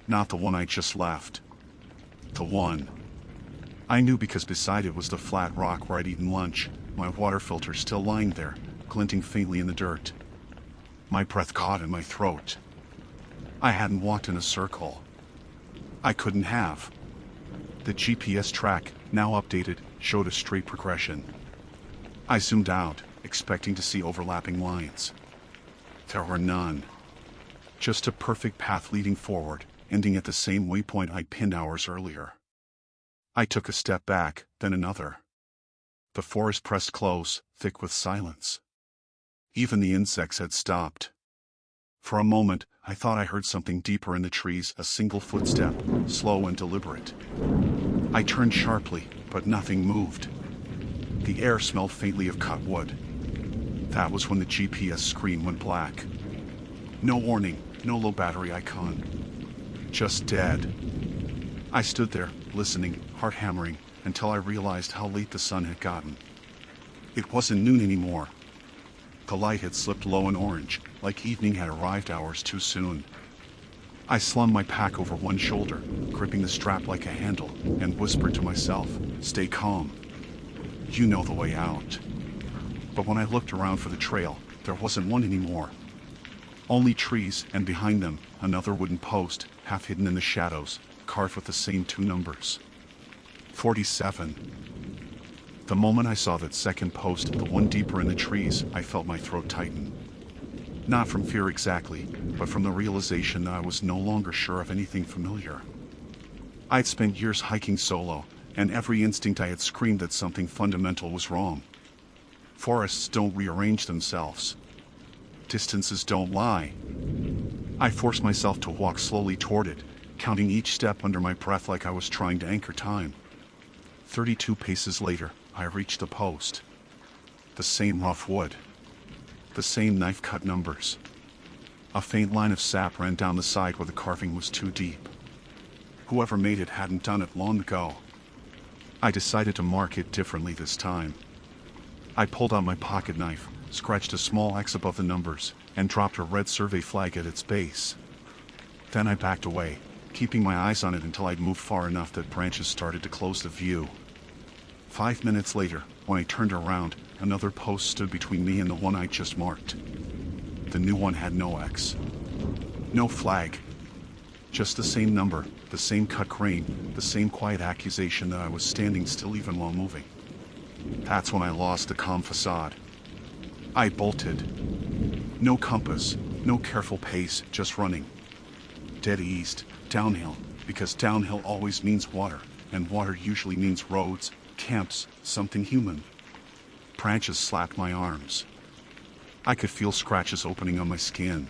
Not the one I just left. The one. I knew because beside it was the flat rock where I'd eaten lunch, my water filter still lying there, glinting faintly in the dirt. My breath caught in my throat. I hadn't walked in a circle. I couldn't have. The GPS track, now updated, showed a straight progression. I zoomed out, expecting to see overlapping lines. There were none. Just a perfect path leading forward, ending at the same waypoint I'd pinned hours earlier. I took a step back, then another. The forest pressed close, thick with silence. Even the insects had stopped. For a moment, I thought I heard something deeper in the trees, a single footstep, slow and deliberate. I turned sharply, but nothing moved. The air smelled faintly of cut wood. That was when the GPS screen went black. No warning, no low battery icon. Just dead. I stood there, listening, heart hammering, until I realized how late the sun had gotten. It wasn't noon anymore. The light had slipped low and orange, like evening had arrived hours too soon. I slung my pack over one shoulder, gripping the strap like a handle, and whispered to myself, "Stay calm. You know the way out." But when I looked around for the trail, there wasn't one anymore. Only trees, and behind them, another wooden post, half hidden in the shadows, carved with the same two numbers. 47. The moment I saw that second post, the one deeper in the trees, I felt my throat tighten. Not from fear exactly, but from the realization that I was no longer sure of anything familiar. I'd spent years hiking solo, and every instinct I had screamed that something fundamental was wrong. Forests don't rearrange themselves. Distances don't lie. I forced myself to walk slowly toward it, counting each step under my breath like I was trying to anchor time. 32 paces later, I reached the post. The same rough wood. The same knife-cut numbers. A faint line of sap ran down the side where the carving was too deep. Whoever made it hadn't done it long ago. I decided to mark it differently this time. I pulled out my pocket knife, scratched a small X above the numbers, and dropped a red survey flag at its base. Then I backed away, keeping my eyes on it until I'd moved far enough that branches started to close the view. 5 minutes later, when I turned around, another post stood between me and the one I just marked. The new one had no X. No flag. Just the same number, the same cut grain, the same quiet accusation that I was standing still even while moving. That's when I lost the calm facade. I bolted. No compass, no careful pace, just running. Dead east, downhill, because downhill always means water, and water usually means roads, camps, something human. Branches slapped my arms. I could feel scratches opening on my skin.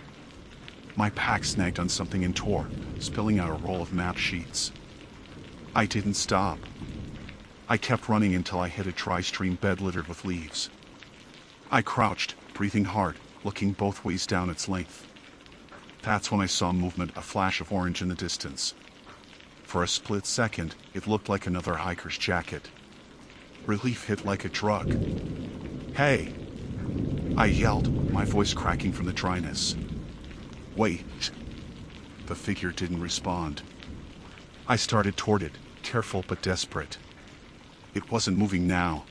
My pack snagged on something and tore, spilling out a roll of map sheets. I didn't stop. I kept running until I hit a dry stream bed littered with leaves. I crouched, breathing hard, looking both ways down its length. That's when I saw movement, a flash of orange in the distance. For a split second, it looked like another hiker's jacket. Relief hit like a drug. "Hey!" I yelled, my voice cracking from the dryness. "Wait!" The figure didn't respond. I started toward it, careful but desperate. It wasn't moving now.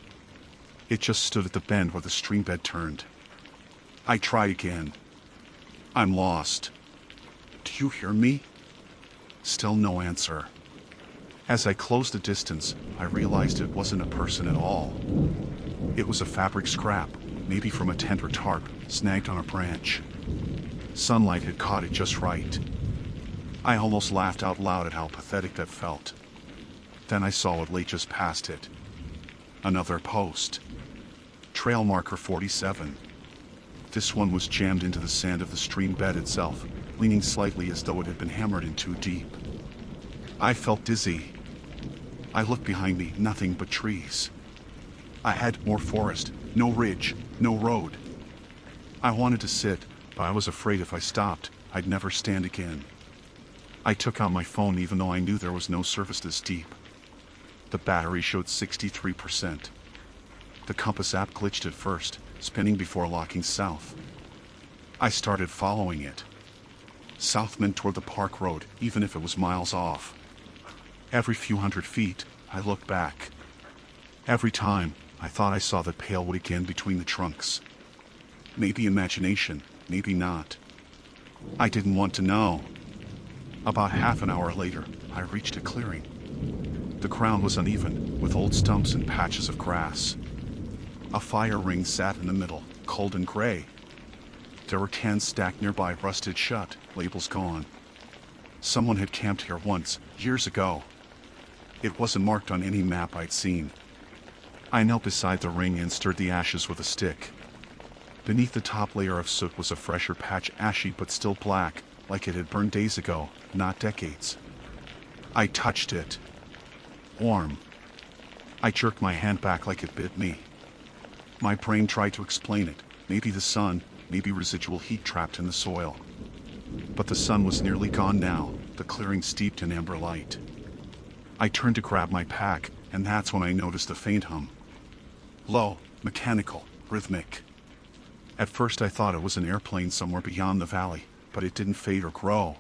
It just stood at the bend where the stream bed turned. I tried again. I'm lost. Do you hear me? Still no answer. As I closed the distance, I realized it wasn't a person at all. It was a fabric scrap, maybe from a tent or tarp, snagged on a branch. Sunlight had caught it just right. I almost laughed out loud at how pathetic that felt. Then I saw what lay just past it. Another post. Trail marker 47. This one was jammed into the sand of the stream bed itself, leaning slightly as though it had been hammered in too deep. I felt dizzy. I looked behind me, nothing but trees. I had more forest, no ridge, no road. I wanted to sit, but I was afraid if I stopped, I'd never stand again. I took out my phone even though I knew there was no surface this deep. The battery showed 63%. The compass app glitched at first, spinning before locking south. I started following it. South meant toward the park road, even if it was miles off. Every few hundred feet, I looked back. Every time, I thought I saw that pale wood again between the trunks. Maybe imagination, maybe not. I didn't want to know. About half an hour later, I reached a clearing. The ground was uneven, with old stumps and patches of grass. A fire ring sat in the middle, cold and gray. There were cans stacked nearby, rusted shut, labels gone. Someone had camped here once, years ago. It wasn't marked on any map I'd seen. I knelt beside the ring and stirred the ashes with a stick. Beneath the top layer of soot was a fresher patch, ashy but still black, like it had burned days ago, not decades. I touched it. Warm. I jerked my hand back like it bit me. My brain tried to explain it. Maybe the sun, maybe residual heat trapped in the soil. But the sun was nearly gone now, the clearing steeped in amber light. I turned to grab my pack, and that's when I noticed the faint hum. Low, mechanical, rhythmic. At first I thought it was an airplane somewhere beyond the valley, but it didn't fade or grow.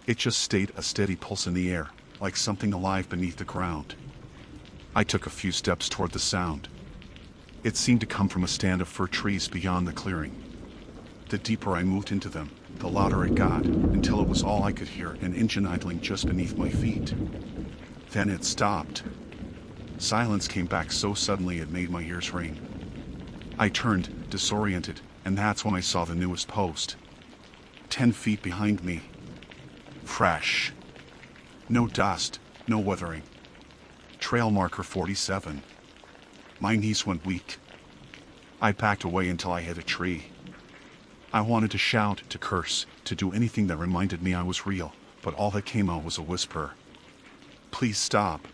It just stayed a steady pulse in the air, like something alive beneath the ground. I took a few steps toward the sound. It seemed to come from a stand of fir trees beyond the clearing. The deeper I moved into them, the louder it got, until it was all I could hear, an engine idling just beneath my feet. Then it stopped. Silence came back so suddenly it made my ears ring. I turned, disoriented, and that's when I saw the newest post. 10 feet behind me. Fresh. No dust, no weathering. Trail marker 47. My knees went weak. I backed away until I hit a tree. I wanted to shout, to curse, to do anything that reminded me I was real, but all that came out was a whisper. Please stop.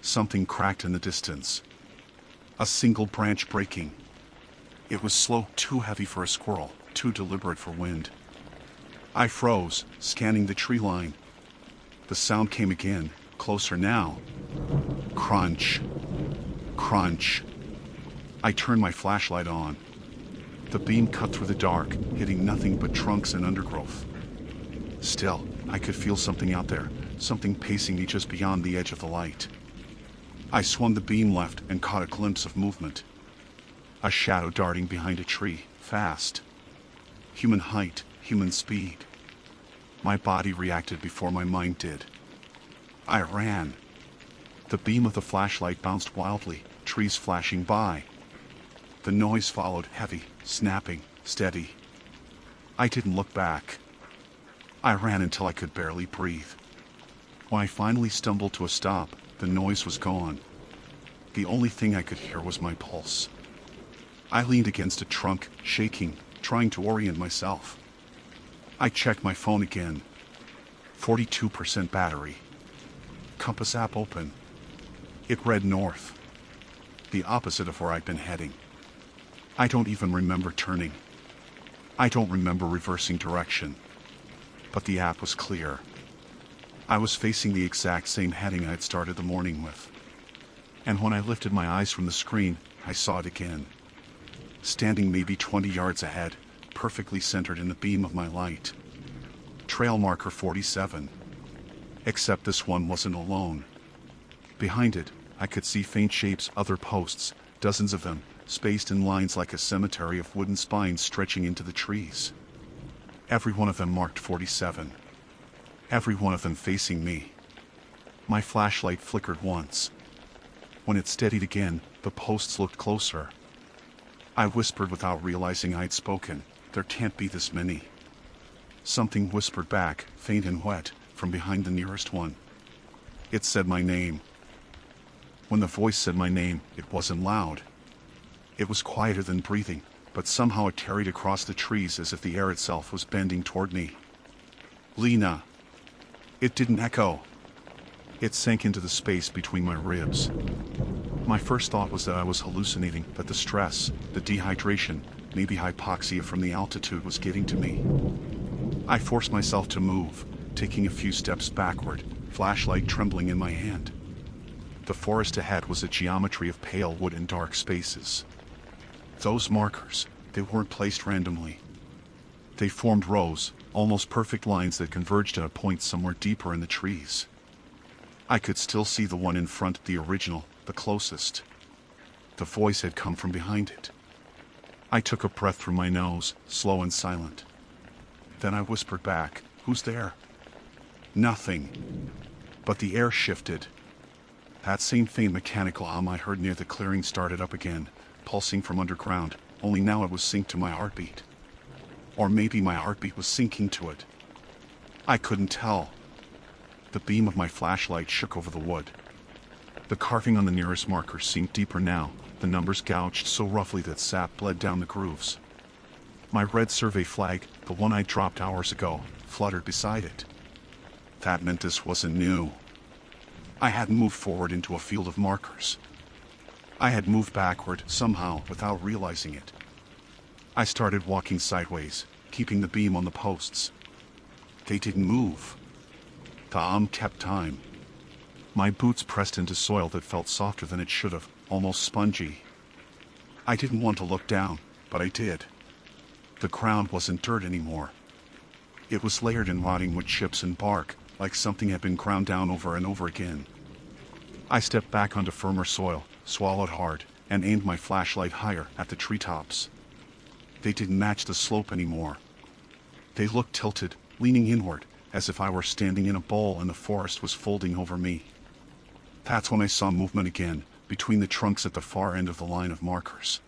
Something cracked in the distance. A single branch breaking. It was slow, too heavy for a squirrel, too deliberate for wind. I froze, scanning the tree line. The sound came again, closer now. Crunch. Crunch. I turned my flashlight on. The beam cut through the dark, hitting nothing but trunks and undergrowth. Still, I could feel something out there, something pacing me just beyond the edge of the light. I swung the beam left and caught a glimpse of movement. A shadow darting behind a tree, fast. Human height, human speed. My body reacted before my mind did. I ran. The beam of the flashlight bounced wildly, trees flashing by. The noise followed, heavy, snapping, steady. I didn't look back. I ran until I could barely breathe. When I finally stumbled to a stop, the noise was gone. The only thing I could hear was my pulse. I leaned against a trunk, shaking, trying to orient myself. I checked my phone again. 42% battery. Compass app open. It read north. The opposite of where I'd been heading. I don't even remember turning. I don't remember reversing direction. But the app was clear. I was facing the exact same heading I'd started the morning with. And when I lifted my eyes from the screen, I saw it again. Standing maybe 20 yards ahead, perfectly centered in the beam of my light. Trail marker 47. Except this one wasn't alone. Behind it, I could see faint shapes, other posts, dozens of them, spaced in lines like a cemetery of wooden spines stretching into the trees. Every one of them marked 47. Every one of them facing me. My flashlight flickered once. When it steadied again, the posts looked closer. I whispered without realizing I'd spoken, "There can't be this many." Something whispered back, faint and wet, from behind the nearest one. It said my name. When the voice said my name, it wasn't loud. It was quieter than breathing, but somehow it carried across the trees as if the air itself was bending toward me. Lena. It didn't echo. It sank into the space between my ribs. My first thought was that I was hallucinating, that the stress, the dehydration, maybe hypoxia from the altitude was getting to me. I forced myself to move, taking a few steps backward, flashlight trembling in my hand. The forest ahead was a geometry of pale wood and dark spaces. Those markers, they weren't placed randomly. They formed rows, almost perfect lines that converged at a point somewhere deeper in the trees. I could still see the one in front, the original, the closest. The voice had come from behind it. I took a breath through my nose, slow and silent. Then I whispered back, "Who's there?" Nothing. But the air shifted. That same faint mechanical hum I heard near the clearing started up again, pulsing from underground, only now it was synced to my heartbeat. Or maybe my heartbeat was syncing to it. I couldn't tell. The beam of my flashlight shook over the wood. The carving on the nearest marker seemed deeper now, the numbers gouged so roughly that sap bled down the grooves. My red survey flag, the one I dropped hours ago, fluttered beside it. That meant this wasn't new. I hadn't moved forward into a field of markers. I had moved backward, somehow, without realizing it. I started walking sideways, keeping the beam on the posts. They didn't move. The hum kept time. My boots pressed into soil that felt softer than it should have, almost spongy. I didn't want to look down, but I did. The ground wasn't dirt anymore. It was layered in rotting wood chips and bark, like something had been ground down over and over again. I stepped back onto firmer soil, swallowed hard, and aimed my flashlight higher at the treetops. They didn't match the slope anymore. They looked tilted, leaning inward, as if I were standing in a bowl and the forest was folding over me. That's when I saw movement again, between the trunks at the far end of the line of markers.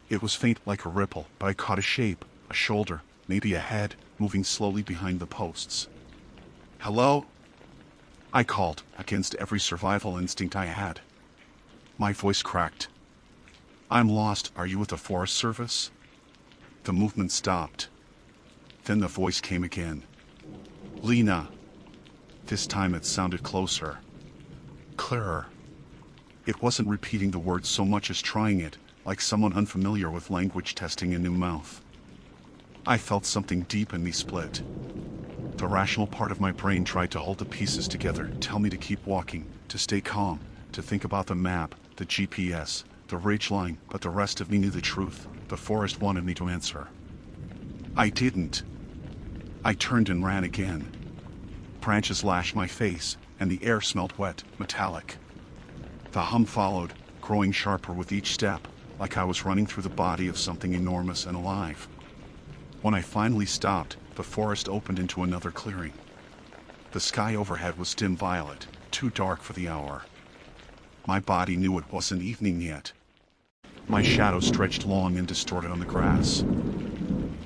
It was faint like a ripple, but I caught a shape, a shoulder, maybe a head, moving slowly behind the posts. "Hello?" I called, against every survival instinct I had. My voice cracked. "I'm lost. Are you with the Forest Service?" The movement stopped. Then the voice came again. "Lena." This time it sounded closer. Clearer. It wasn't repeating the words so much as trying it, like someone unfamiliar with language testing a new mouth. I felt something deep in me split. The rational part of my brain tried to hold the pieces together, tell me to keep walking, to stay calm, to think about the map, the GPS, the ridgeline, but the rest of me knew the truth. The forest wanted me to answer. I didn't. I turned and ran again. Branches lashed my face, and the air smelled wet, metallic. The hum followed, growing sharper with each step, like I was running through the body of something enormous and alive. When I finally stopped, the forest opened into another clearing. The sky overhead was dim violet, too dark for the hour. My body knew it wasn't evening yet. My shadow stretched long and distorted on the grass.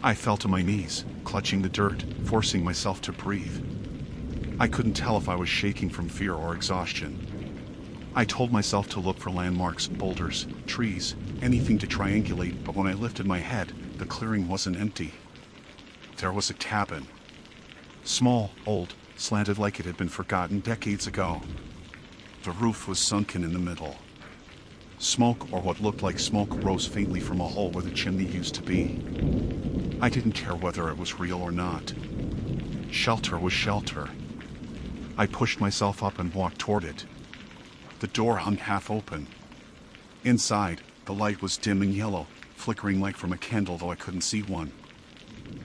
I fell to my knees, clutching the dirt, forcing myself to breathe. I couldn't tell if I was shaking from fear or exhaustion. I told myself to look for landmarks, boulders, trees, anything to triangulate, but when I lifted my head, the clearing wasn't empty. There was a cabin. Small, old, slanted like it had been forgotten decades ago. The roof was sunken in the middle. Smoke, or what looked like smoke, rose faintly from a hole where the chimney used to be. I didn't care whether it was real or not. Shelter was shelter. I pushed myself up and walked toward it. The door hung half open. Inside, the light was dim and yellow, flickering like from a candle, though I couldn't see one.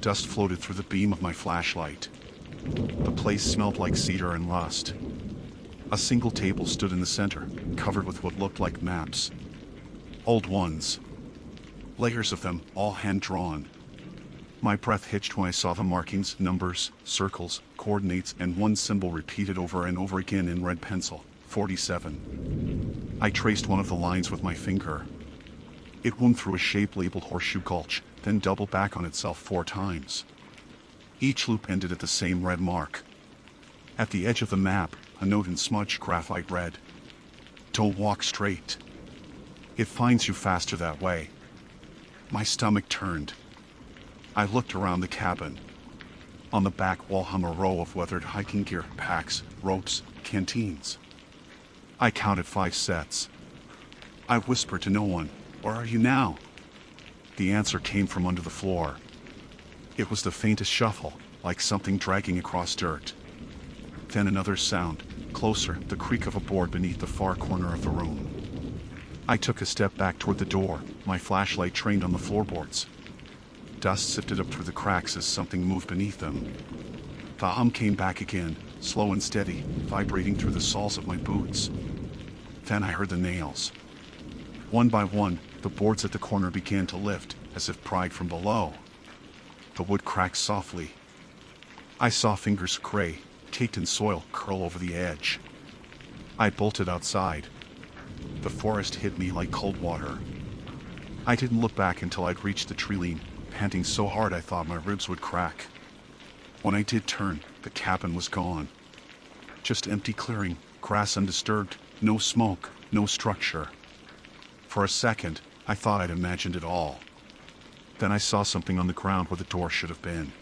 Dust floated through the beam of my flashlight. The place smelled like cedar and rust. A single table stood in the center, covered with what looked like maps. Old ones. Layers of them, all hand-drawn. My breath hitched when I saw the markings, numbers, circles, coordinates, and one symbol repeated over and over again in red pencil. 47. I traced one of the lines with my finger. It wound through a shape labeled Horseshoe Gulch, then doubled back on itself 4 times. Each loop ended at the same red mark. At the edge of the map, a note in smudged graphite read, "Don't walk straight. It finds you faster that way." My stomach turned. I looked around the cabin. On the back wall hung a row of weathered hiking gear, packs, ropes, canteens. I counted 5 sets. I whispered to no one, "Where are you now?" The answer came from under the floor. It was the faintest shuffle, like something dragging across dirt. Then another sound, closer, the creak of a board beneath the far corner of the room. I took a step back toward the door, my flashlight trained on the floorboards. Dust sifted up through the cracks as something moved beneath them. The hum came back again, slow and steady, vibrating through the soles of my boots. Then I heard the nails. One by one, the boards at the corner began to lift, as if pried from below. The wood cracked softly. I saw fingers gray, caked in soil, curl over the edge. I bolted outside. The forest hit me like cold water. I didn't look back until I'd reached the tree line, panting so hard I thought my ribs would crack. When I did turn, the cabin was gone. Just empty clearing, grass undisturbed, no smoke, no structure. For a second, I thought I'd imagined it all. Then I saw something on the ground where the door should have been.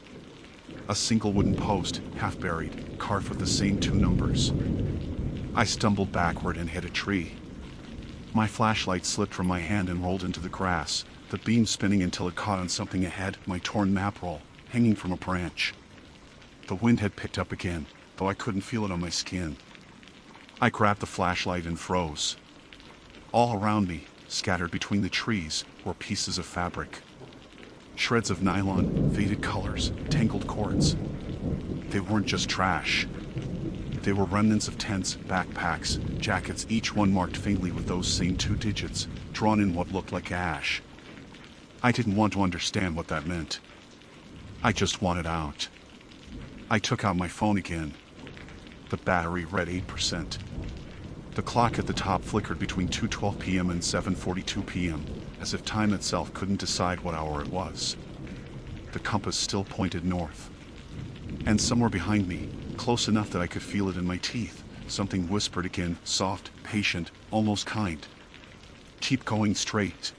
A single wooden post, half buried, carved with the same 2 numbers. I stumbled backward and hit a tree. My flashlight slipped from my hand and rolled into the grass, the beam spinning until it caught on something ahead, my torn map roll, hanging from a branch. The wind had picked up again, though I couldn't feel it on my skin. I grabbed the flashlight and froze. All around me, scattered between the trees, were pieces of fabric. Shreds of nylon, faded colors, tangled cords. They weren't just trash. They were remnants of tents, backpacks, jackets, each one marked faintly with those same 2 digits, drawn in what looked like ash. I didn't want to understand what that meant. I just wanted out. I took out my phone again. The battery read 8%. The clock at the top flickered between 2:12 p.m. and 7:42 p.m., as if time itself couldn't decide what hour it was. The compass still pointed north. And somewhere behind me, close enough that I could feel it in my teeth, something whispered again, soft, patient, almost kind. "Keep going straight."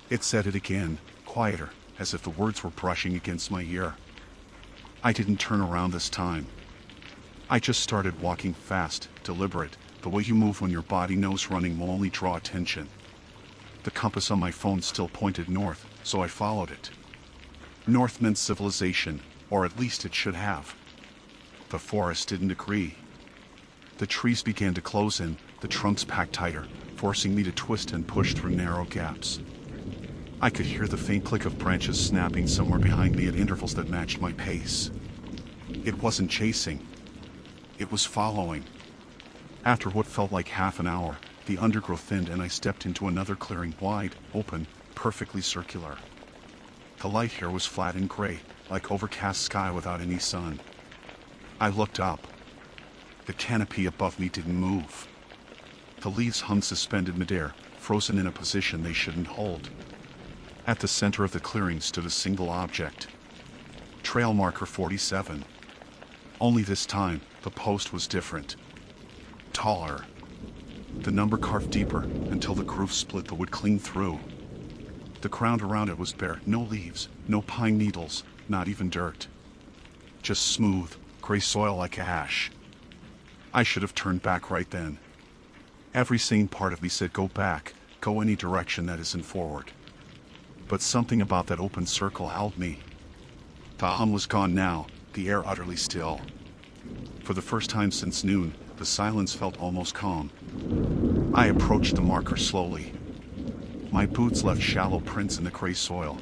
It said it again, quieter, as if the words were brushing against my ear. I didn't turn around this time. I just started walking fast, deliberate, the way you move when your body knows running will only draw attention. The compass on my phone still pointed north, so I followed it. North meant civilization, or at least it should have. The forest didn't agree. The trees began to close in, the trunks packed tighter, forcing me to twist and push through narrow gaps. I could hear the faint click of branches snapping somewhere behind me at intervals that matched my pace. It wasn't chasing. It was following. After what felt like half an hour, the undergrowth thinned and I stepped into another clearing, wide, open, perfectly circular. The light here was flat and gray, like overcast sky without any sun. I looked up. The canopy above me didn't move. The leaves hung suspended midair, frozen in a position they shouldn't hold. At the center of the clearing stood a single object. Trail marker 47. Only this time, the post was different. Taller. The number carved deeper, until the groove split the wood clean through. The ground around it was bare, no leaves, no pine needles, not even dirt. Just smooth, gray soil like ash. I should have turned back right then. Every sane part of me said go back, go any direction that isn't forward. But something about that open circle held me. The hum was gone now, the air utterly still. For the first time since noon, the silence felt almost calm. I approached the marker slowly. My boots left shallow prints in the gray soil.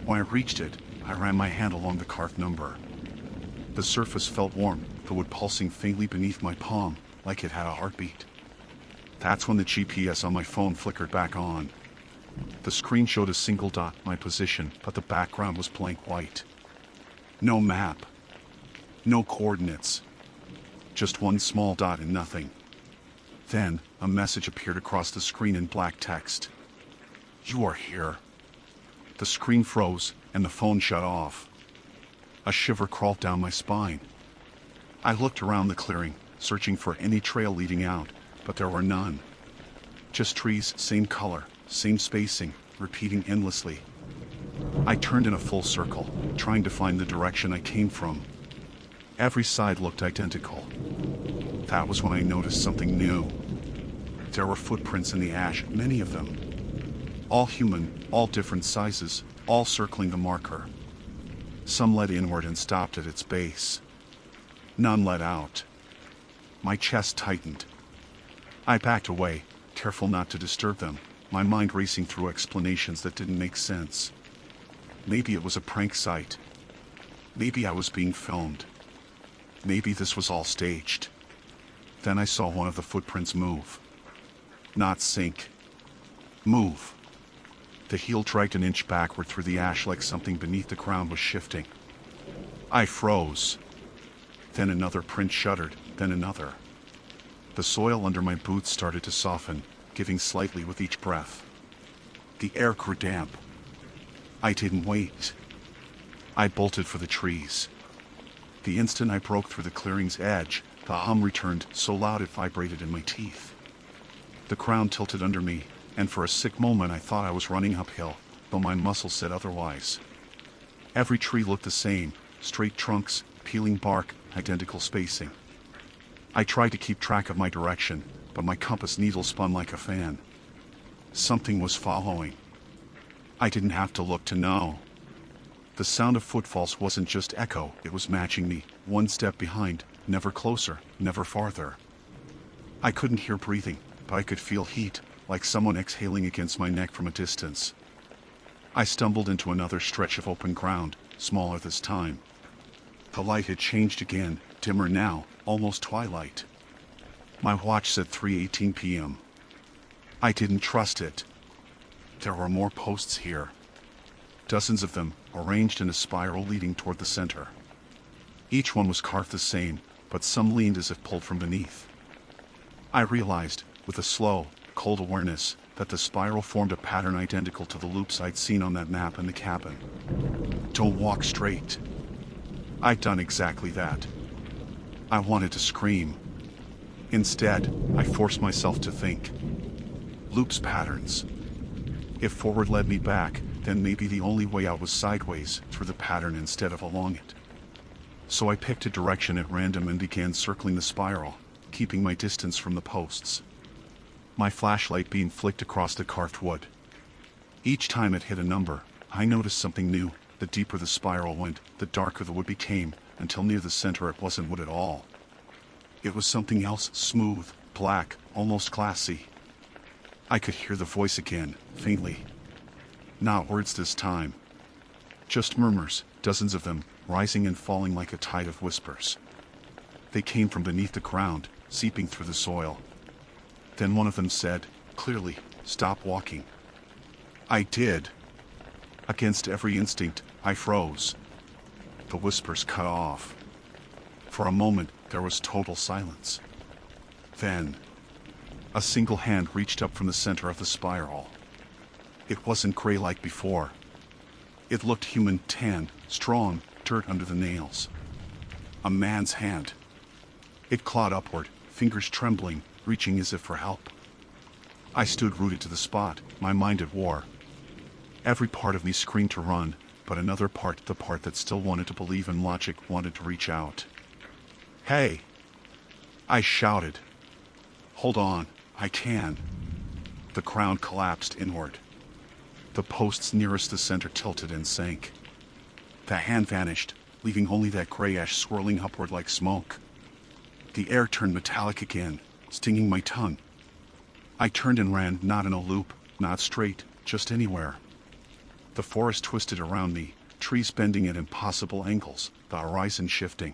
When I reached it, I ran my hand along the carved number. The surface felt warm, the wood pulsing faintly beneath my palm, like it had a heartbeat. That's when the GPS on my phone flickered back on. The screen showed a single dot, my position, but the background was blank white. No map. No coordinates. Just one small dot and nothing. Then, a message appeared across the screen in black text. "You are here." The screen froze, and the phone shut off. A shiver crawled down my spine. I looked around the clearing, searching for any trail leading out, but there were none. Just trees, same color, same spacing, repeating endlessly. I turned in a full circle, trying to find the direction I came from. Every side looked identical. That was when I noticed something new. There were footprints in the ash, many of them. All human, all different sizes, all circling the marker. Some led inward and stopped at its base. None led out. My chest tightened. I backed away, careful not to disturb them, my mind racing through explanations that didn't make sense. Maybe it was a prank site. Maybe I was being filmed. Maybe this was all staged. Then I saw one of the footprints move. Not sink. Move. The heel dragged an inch backward through the ash like something beneath the ground was shifting. I froze. Then another print shuddered, then another. The soil under my boots started to soften, giving slightly with each breath. The air grew damp. I didn't wait. I bolted for the trees. The instant I broke through the clearing's edge, the hum returned so loud it vibrated in my teeth. The ground tilted under me, and for a sick moment I thought I was running uphill, though my muscles said otherwise. Every tree looked the same, straight trunks, peeling bark, identical spacing. I tried to keep track of my direction, but my compass needle spun like a fan. Something was following. I didn't have to look to know. The sound of footfalls wasn't just echo, it was matching me, one step behind, never closer, never farther. I couldn't hear breathing, but I could feel heat, like someone exhaling against my neck from a distance. I stumbled into another stretch of open ground, smaller this time. The light had changed again, dimmer now, almost twilight. My watch said 3:18 p.m. I didn't trust it. There were more posts here. Dozens of them, arranged in a spiral leading toward the center. Each one was carved the same, but some leaned as if pulled from beneath. I realized, with a slow, cold awareness, that the spiral formed a pattern identical to the loops I'd seen on that map in the cabin. Don't walk straight. I'd done exactly that. I wanted to scream. Instead, I forced myself to think. Loops patterns. If forward led me back, then maybe the only way out was sideways, through the pattern instead of along it. So I picked a direction at random and began circling the spiral, keeping my distance from the posts. My flashlight beam flicked across the carved wood. Each time it hit a number, I noticed something new. The deeper the spiral went, the darker the wood became, until near the center it wasn't wood at all. It was something else, smooth, black, almost glassy. I could hear the voice again, faintly. Not words this time. Just murmurs, dozens of them, rising and falling like a tide of whispers. They came from beneath the ground, seeping through the soil. Then one of them said, clearly, "Stop walking." I did. Against every instinct, I froze. The whispers cut off. For a moment, there was total silence. Then, a single hand reached up from the center of the spiral. It wasn't gray like before. It looked human, tan, strong, dirt under the nails. A man's hand. It clawed upward, fingers trembling, reaching as if for help. I stood rooted to the spot, my mind at war. Every part of me screamed to run, but another part, the part that still wanted to believe in logic, wanted to reach out. "Hey!" I shouted. "Hold on, I can." The ground collapsed inward. The posts nearest the center tilted and sank. The hand vanished, leaving only that gray ash swirling upward like smoke. The air turned metallic again, stinging my tongue. I turned and ran, not in a loop, not straight, just anywhere. The forest twisted around me, trees bending at impossible angles, the horizon shifting.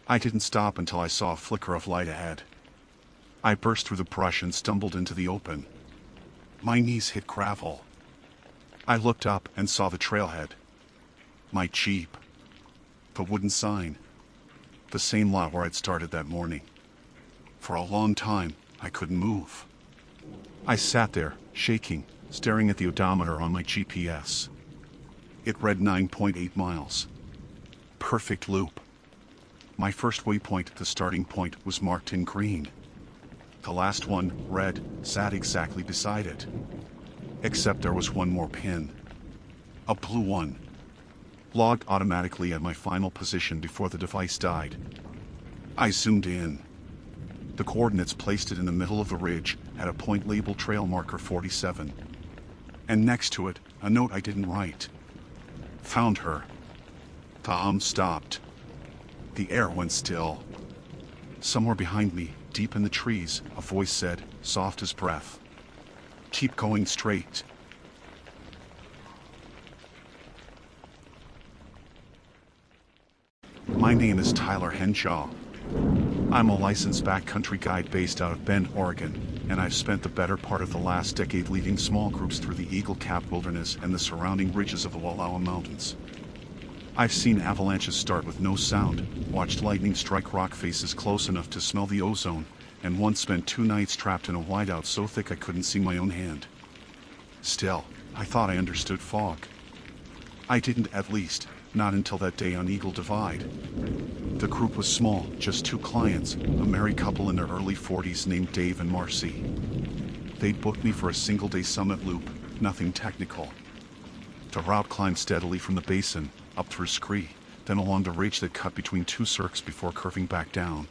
I didn't stop until I saw a flicker of light ahead. I burst through the brush and stumbled into the open. My knees hit gravel. I looked up and saw the trailhead. My Jeep. The wooden sign. The same lot where I'd started that morning. For a long time, I couldn't move. I sat there, shaking, staring at the odometer on my GPS. It read 9.8 miles. Perfect loop. My first waypoint, the starting point, was marked in green. The last one, red, sat exactly beside it. Except there was one more pin. A blue one. Logged automatically at my final position before the device died. I zoomed in. The coordinates placed it in the middle of the ridge at a point labeled trail marker 47. And next to it, a note I didn't write. Found her. The stopped. The air went still. Somewhere behind me, deep in the trees, a voice said, soft as breath, "Keep going straight." My name is Tyler Henshaw. I'm a licensed backcountry guide based out of Bend, Oregon, and I've spent the better part of the last decade leading small groups through the Eagle Cap Wilderness and the surrounding ridges of the Wallowa Mountains. I've seen avalanches start with no sound, watched lightning strike rock faces close enough to smell the ozone, and once spent 2 nights trapped in a whiteout so thick I couldn't see my own hand. Still, I thought I understood fog. I didn't, at least, not until that day on Eagle Divide. The group was small, just 2 clients, a married couple in their early 40s named Dave and Marcy. They'd booked me for a single-day summit loop, nothing technical. The route climbed steadily from the basin, up through Scree, then along the ridge that cut between 2 cirques before curving back down.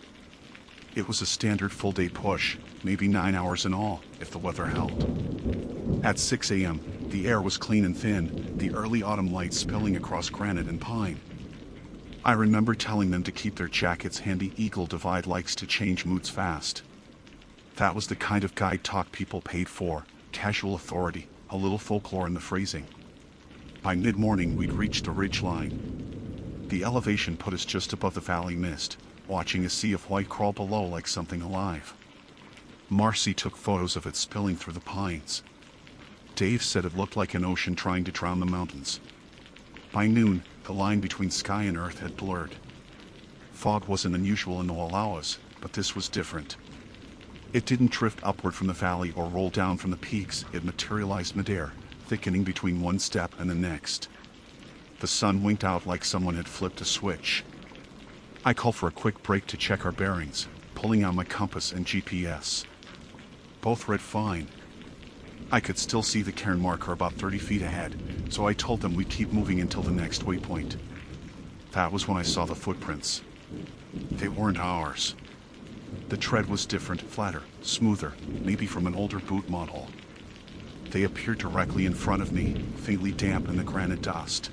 It was a standard full-day push, maybe 9 hours in all, if the weather held. At 6 a.m., the air was clean and thin, the early autumn light spilling across granite and pine. I remember telling them to keep their jackets handy. Eagle Divide likes to change moods fast. That was the kind of guide talk people paid for, casual authority, a little folklore in the phrasing. By mid-morning, we'd reached the ridge line. The elevation put us just above the valley mist, watching a sea of white crawl below like something alive. Marcy took photos of it spilling through the pines. Dave said it looked like an ocean trying to drown the mountains. By noon, the line between sky and earth had blurred. Fog wasn't unusual in the Wallowas, but this was different. It didn't drift upward from the valley or roll down from the peaks, it materialized midair, thickening between one step and the next. The sun winked out like someone had flipped a switch. I called for a quick break to check our bearings, pulling out my compass and GPS. Both read fine. I could still see the cairn marker about 30 feet ahead, so I told them we'd keep moving until the next waypoint. That was when I saw the footprints. They weren't ours. The tread was different, flatter, smoother, maybe from an older boot model. They appeared directly in front of me, faintly damp in the granite dust.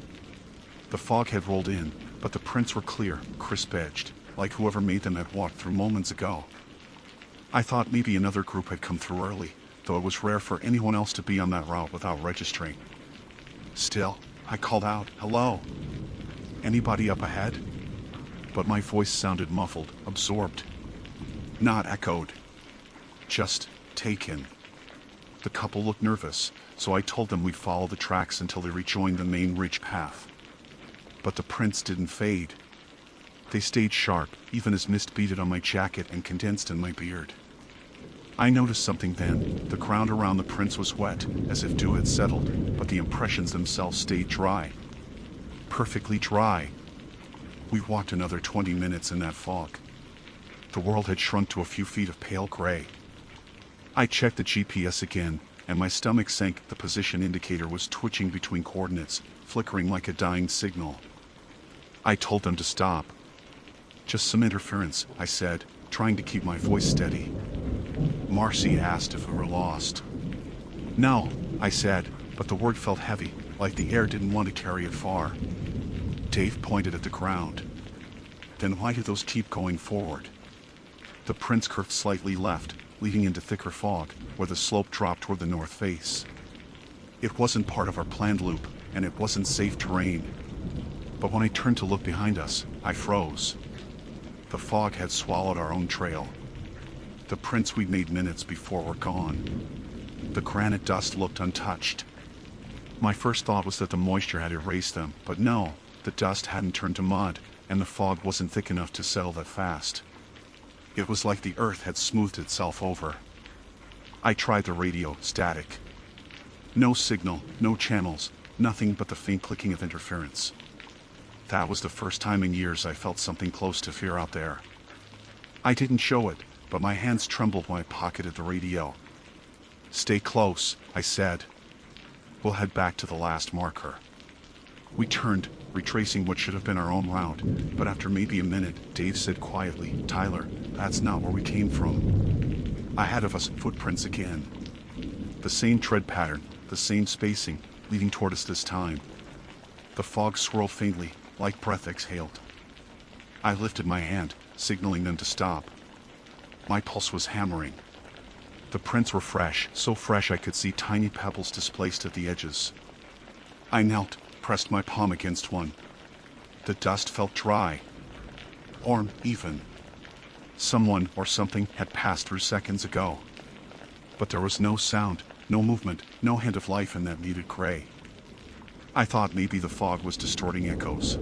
The fog had rolled in, but the prints were clear, crisp-edged, like whoever made them had walked through moments ago. I thought maybe another group had come through early, though it was rare for anyone else to be on that route without registering. Still, I called out, "Hello? Anybody up ahead?" But my voice sounded muffled, absorbed. Not echoed. Just taken. The couple looked nervous, so I told them we'd follow the tracks until they rejoined the main ridge path. But the prints didn't fade. They stayed sharp, even as mist beaded on my jacket and condensed in my beard. I noticed something then. The ground around the prints was wet, as if dew had settled, but the impressions themselves stayed dry. Perfectly dry. We walked another 20 minutes in that fog. The world had shrunk to a few feet of pale gray. I checked the GPS again, and my stomach sank. The position indicator was twitching between coordinates, flickering like a dying signal. I told them to stop. "Just some interference," I said, trying to keep my voice steady. Marcy asked if we were lost. "No," I said, but the word felt heavy, like the air didn't want to carry it far. Dave pointed at the ground. "Then why do those keep going forward?" The prints curved slightly left, leading into thicker fog, where the slope dropped toward the north face. It wasn't part of our planned loop, and it wasn't safe terrain. But when I turned to look behind us, I froze. The fog had swallowed our own trail. The prints we'd made minutes before were gone. The granite dust looked untouched. My first thought was that the moisture had erased them, but no, the dust hadn't turned to mud, and the fog wasn't thick enough to settle that fast. It was like the earth had smoothed itself over. I tried the radio, static. No signal, no channels, nothing but the faint clicking of interference. That was the first time in years I felt something close to fear out there. I didn't show it, but my hands trembled when I pocketed the radio. "Stay close," I said. "We'll head back to the last marker." We turned, retracing what should have been our own route, but after maybe a minute, Dave said quietly, "Tyler, that's not where we came from." Ahead of us, footprints again. The same tread pattern, the same spacing, leading toward us this time. The fog swirled faintly, like breath exhaled. I lifted my hand, signaling them to stop. My pulse was hammering. The prints were fresh, so fresh I could see tiny pebbles displaced at the edges. I knelt, pressed my palm against one. The dust felt dry. Warm, even. Someone or something had passed through seconds ago. But there was no sound, no movement, no hint of life in that muted gray. I thought maybe the fog was distorting echoes.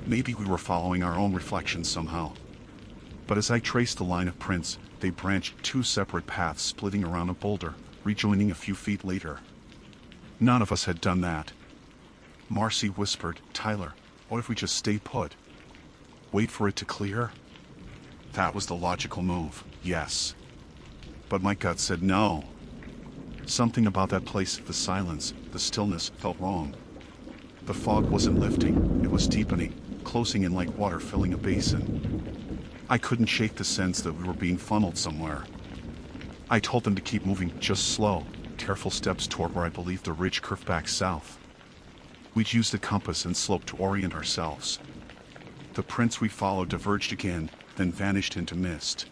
Maybe we were following our own reflections somehow. But as I traced the line of prints, they branched two separate paths splitting around a boulder, rejoining a few feet later. None of us had done that. Marcy whispered, "Tyler, what if we just stay put? Wait for it to clear?" That was the logical move, yes. But my gut said no. Something about that place, the silence, the stillness, felt wrong. The fog wasn't lifting, it was deepening, closing in like water filling a basin. I couldn't shake the sense that we were being funneled somewhere. I told them to keep moving, just slow, careful steps toward where I believed the ridge curved back south. We'd use the compass and slope to orient ourselves. The prints we followed diverged again, then vanished into mist.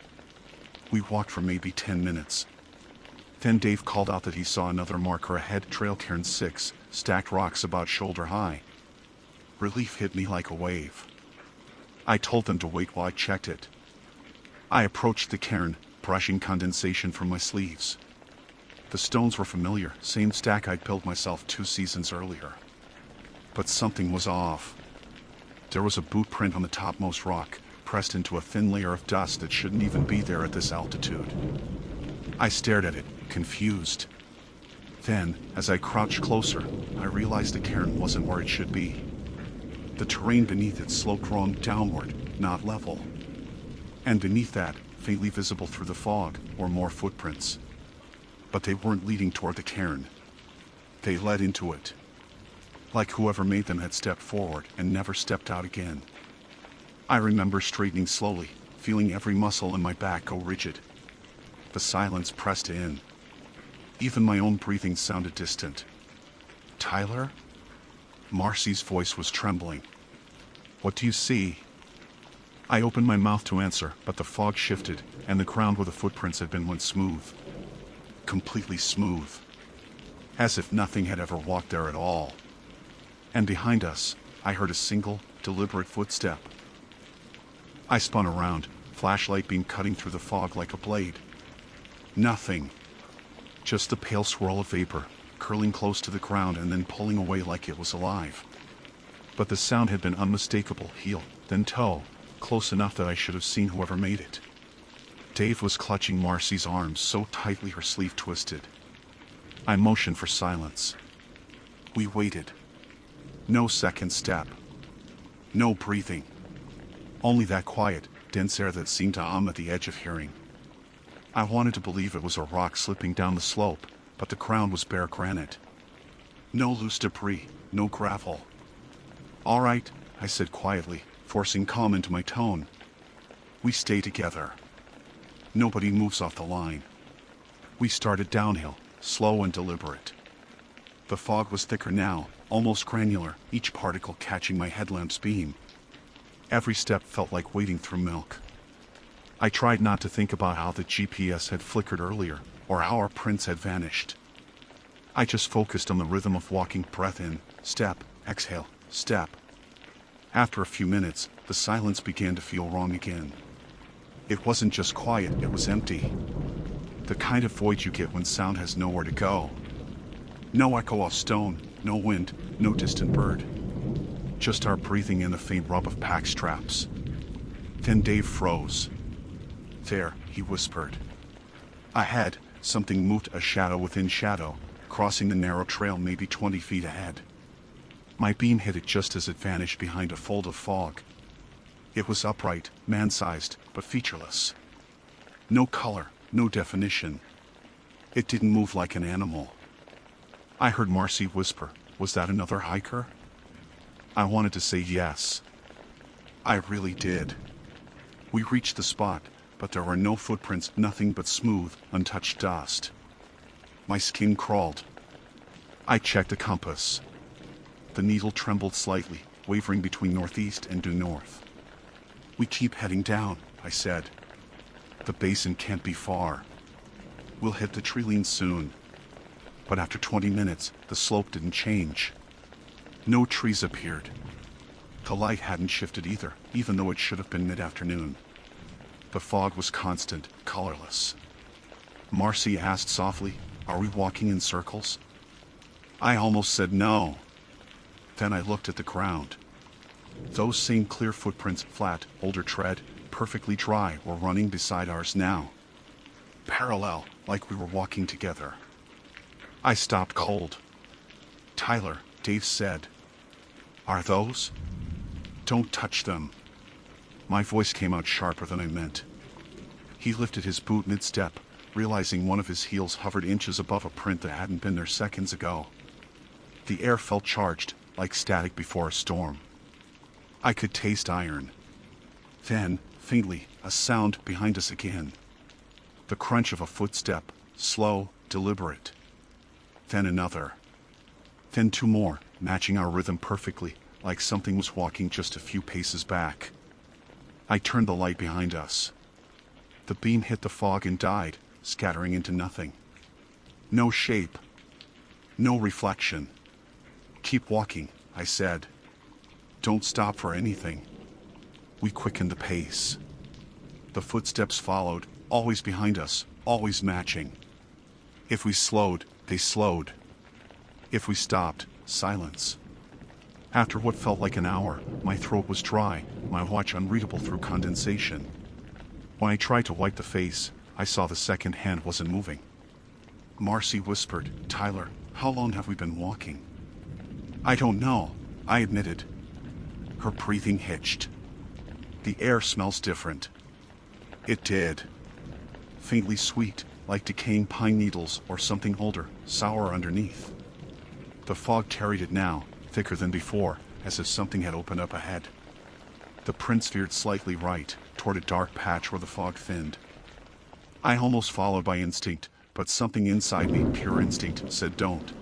We walked for maybe 10 minutes. Then Dave called out that he saw another marker ahead, trail cairn 6, stacked rocks about shoulder high. Relief hit me like a wave. I told them to wait while I checked it. I approached the cairn, brushing condensation from my sleeves. The stones were familiar, same stack I'd built myself 2 seasons earlier. But something was off. There was a boot print on the topmost rock, pressed into a thin layer of dust that shouldn't even be there at this altitude. I stared at it, confused. Then, as I crouched closer, I realized the cairn wasn't where it should be. The terrain beneath it sloped wrong downward, not level. And beneath that, faintly visible through the fog, were more footprints. But they weren't leading toward the cairn. They led into it. Like whoever made them had stepped forward and never stepped out again. I remember straightening slowly, feeling every muscle in my back go rigid. The silence pressed in. Even my own breathing sounded distant. "Tyler?" Marcy's voice was trembling. "What do you see?" I opened my mouth to answer, but the fog shifted, and the ground where the footprints had been went smooth. Completely smooth. As if nothing had ever walked there at all. And behind us, I heard a single, deliberate footstep. I spun around, flashlight beam cutting through the fog like a blade. Nothing. Just the pale swirl of vapor, curling close to the ground and then pulling away like it was alive. But the sound had been unmistakable, heel, then toe, close enough that I should have seen whoever made it. Dave was clutching Marcy's arms so tightly her sleeve twisted. I motioned for silence. We waited. No second step. No breathing. Only that quiet, dense air that seemed to hum at the edge of hearing. I wanted to believe it was a rock slipping down the slope, but the ground was bare granite. No loose debris, no gravel. "All right," I said quietly, forcing calm into my tone. "We stay together. Nobody moves off the line." We started downhill, slow and deliberate. The fog was thicker now, almost granular, each particle catching my headlamp's beam. Every step felt like wading through milk. I tried not to think about how the GPS had flickered earlier, or how our prints had vanished. I just focused on the rhythm of walking, breath in, step, exhale, step. After a few minutes, the silence began to feel wrong again. It wasn't just quiet, it was empty. The kind of void you get when sound has nowhere to go. No echo of stone, no wind, no distant bird. Just our breathing and the faint rub of pack straps. Then Dave froze. "There," he whispered. Ahead, something moved, a shadow within shadow, crossing the narrow trail maybe 20 feet ahead. My beam hit it just as it vanished behind a fold of fog. It was upright, man-sized, but featureless. No color, no definition. It didn't move like an animal. I heard Marcy whisper, "Was that another hiker?" I wanted to say yes. I really did. We reached the spot, but there were no footprints, nothing but smooth, untouched dust. My skin crawled. I checked the compass. The needle trembled slightly, wavering between northeast and due north. "We keep heading down," I said. "The basin can't be far. We'll hit the treeline soon." But after 20 minutes, the slope didn't change. No trees appeared. The light hadn't shifted either, even though it should have been mid-afternoon. The fog was constant, colorless. Marcy asked softly, "Are we walking in circles?" I almost said no. Then I looked at the ground. Those same clear footprints, flat, older tread, perfectly dry, were running beside ours now. Parallel, like we were walking together. I stopped cold. "Tyler," Dave said. "Are those?" "Don't touch them." My voice came out sharper than I meant. He lifted his boot mid-step, realizing one of his heels hovered inches above a print that hadn't been there seconds ago. The air felt charged, like static before a storm. I could taste iron. Then, faintly, a sound behind us again. The crunch of a footstep, slow, deliberate. Then another. Then two more, matching our rhythm perfectly, like something was walking just a few paces back. I turned the light behind us. The beam hit the fog and died, scattering into nothing. No shape. No reflection. "Keep walking," I said. "Don't stop for anything." We quickened the pace. The footsteps followed, always behind us, always matching. If we slowed, they slowed. If we stopped, silence. After what felt like an hour, my throat was dry, my watch unreadable through condensation. When I tried to wipe the face, I saw the second hand wasn't moving. Marcy whispered, "Tyler, how long have we been walking?" "I don't know," I admitted. Her breathing hitched. "The air smells different." It did. Faintly sweet, like decaying pine needles or something older, sour underneath. The fog carried it now, thicker than before, as if something had opened up ahead. The prints veered slightly right, toward a dark patch where the fog thinned. I almost followed by instinct, but something inside me, pure instinct, said don't.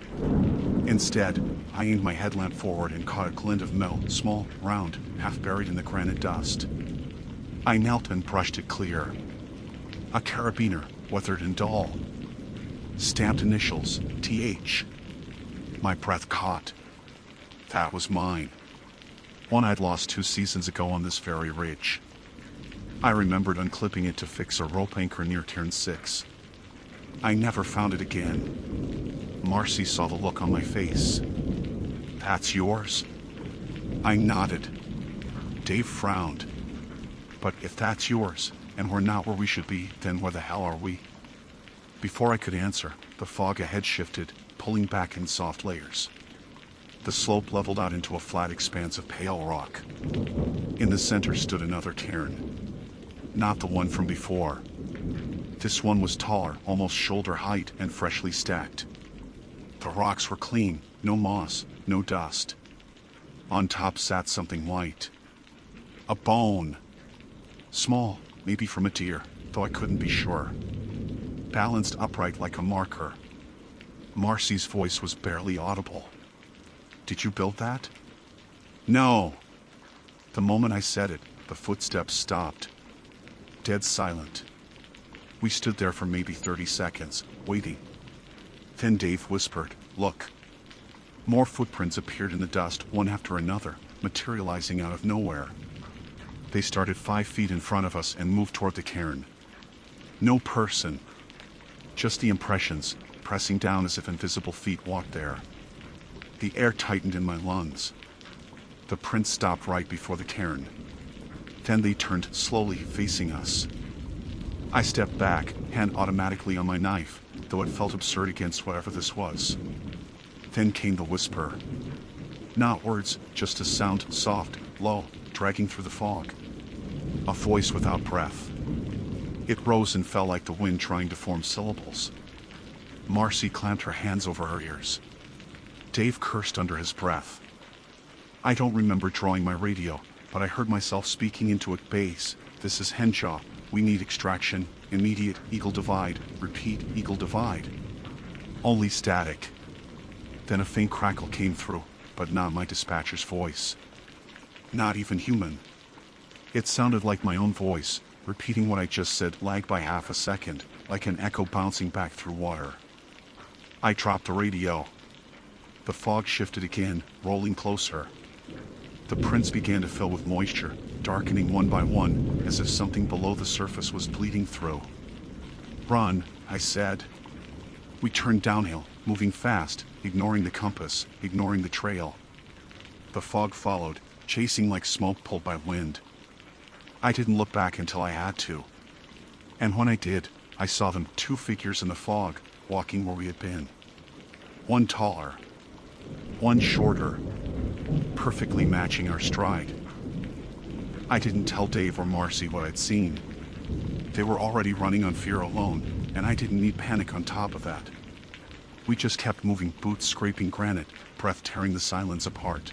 Instead, I aimed my headlamp forward and caught a glint of metal, small, round, half buried in the granite dust. I knelt and brushed it clear. A carabiner, weathered and dull. Stamped initials, TH. My breath caught. That was mine. One I'd lost 2 seasons ago on this very ridge. I remembered unclipping it to fix a rope anchor near Turn 6. I never found it again. Marcy saw the look on my face. "That's yours?" I nodded. Dave frowned. "But if that's yours, and we're not where we should be, then where the hell are we?" Before I could answer, the fog ahead shifted, pulling back in soft layers. The slope leveled out into a flat expanse of pale rock. In the center stood another cairn. Not the one from before. This one was taller, almost shoulder height, and freshly stacked. The rocks were clean, no moss, no dust. On top sat something white. A bone. Small, maybe from a deer, though I couldn't be sure. Balanced upright like a marker. Marcy's voice was barely audible. "Did you build that?" "No." The moment I said it, the footsteps stopped. Dead silent. We stood there for maybe 30 seconds, waiting. Then Dave whispered, "Look." More footprints appeared in the dust, one after another, materializing out of nowhere. They started 5 feet in front of us and moved toward the cairn. No person. Just the impressions, pressing down as if invisible feet walked there. The air tightened in my lungs. The prints stopped right before the cairn. Then they turned slowly, facing us. I stepped back, hand automatically on my knife, though it felt absurd against whatever this was. Then came the whisper. Not words, just a sound, soft, low, dragging through the fog. A voice without breath. It rose and fell like the wind trying to form syllables. Marcy clamped her hands over her ears. Dave cursed under his breath. I don't remember drawing my radio, but I heard myself speaking into it. Bass, this is Henshaw. We need extraction, immediate, Eagle Divide, repeat, Eagle Divide. Only static. Then a faint crackle came through, but not my dispatcher's voice. Not even human. It sounded like my own voice, repeating what I just said, lagged by half a second, like an echo bouncing back through water. I dropped the radio. The fog shifted again, rolling closer. The prints began to fill with moisture, darkening one by one, as if something below the surface was bleeding through. Run, I said. We turned downhill, moving fast, ignoring the compass, ignoring the trail. The fog followed, chasing like smoke pulled by wind. I didn't look back until I had to. And when I did, I saw them, 2 figures in the fog, walking where we had been. One taller, one shorter, perfectly matching our stride. I didn't tell Dave or Marcy what I'd seen. They were already running on fear alone, and I didn't need panic on top of that. We just kept moving, boots scraping granite, breath tearing the silence apart.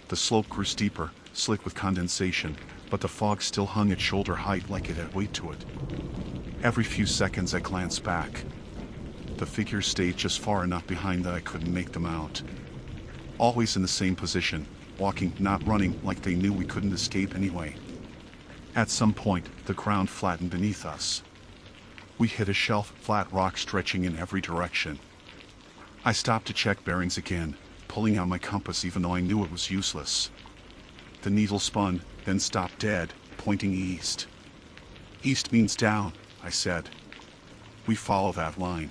The slope grew steeper, slick with condensation, but the fog still hung at shoulder height like it had weight to it. Every few seconds I glanced back. The figures stayed just far enough behind that I couldn't make them out. Always in the same position, walking, not running, like they knew we couldn't escape anyway. At some point, the ground flattened beneath us. We hit a shelf, flat rock stretching in every direction. I stopped to check bearings again, pulling out my compass even though I knew it was useless. The needle spun, then stopped dead, pointing east. East means down, I said. We follow that line.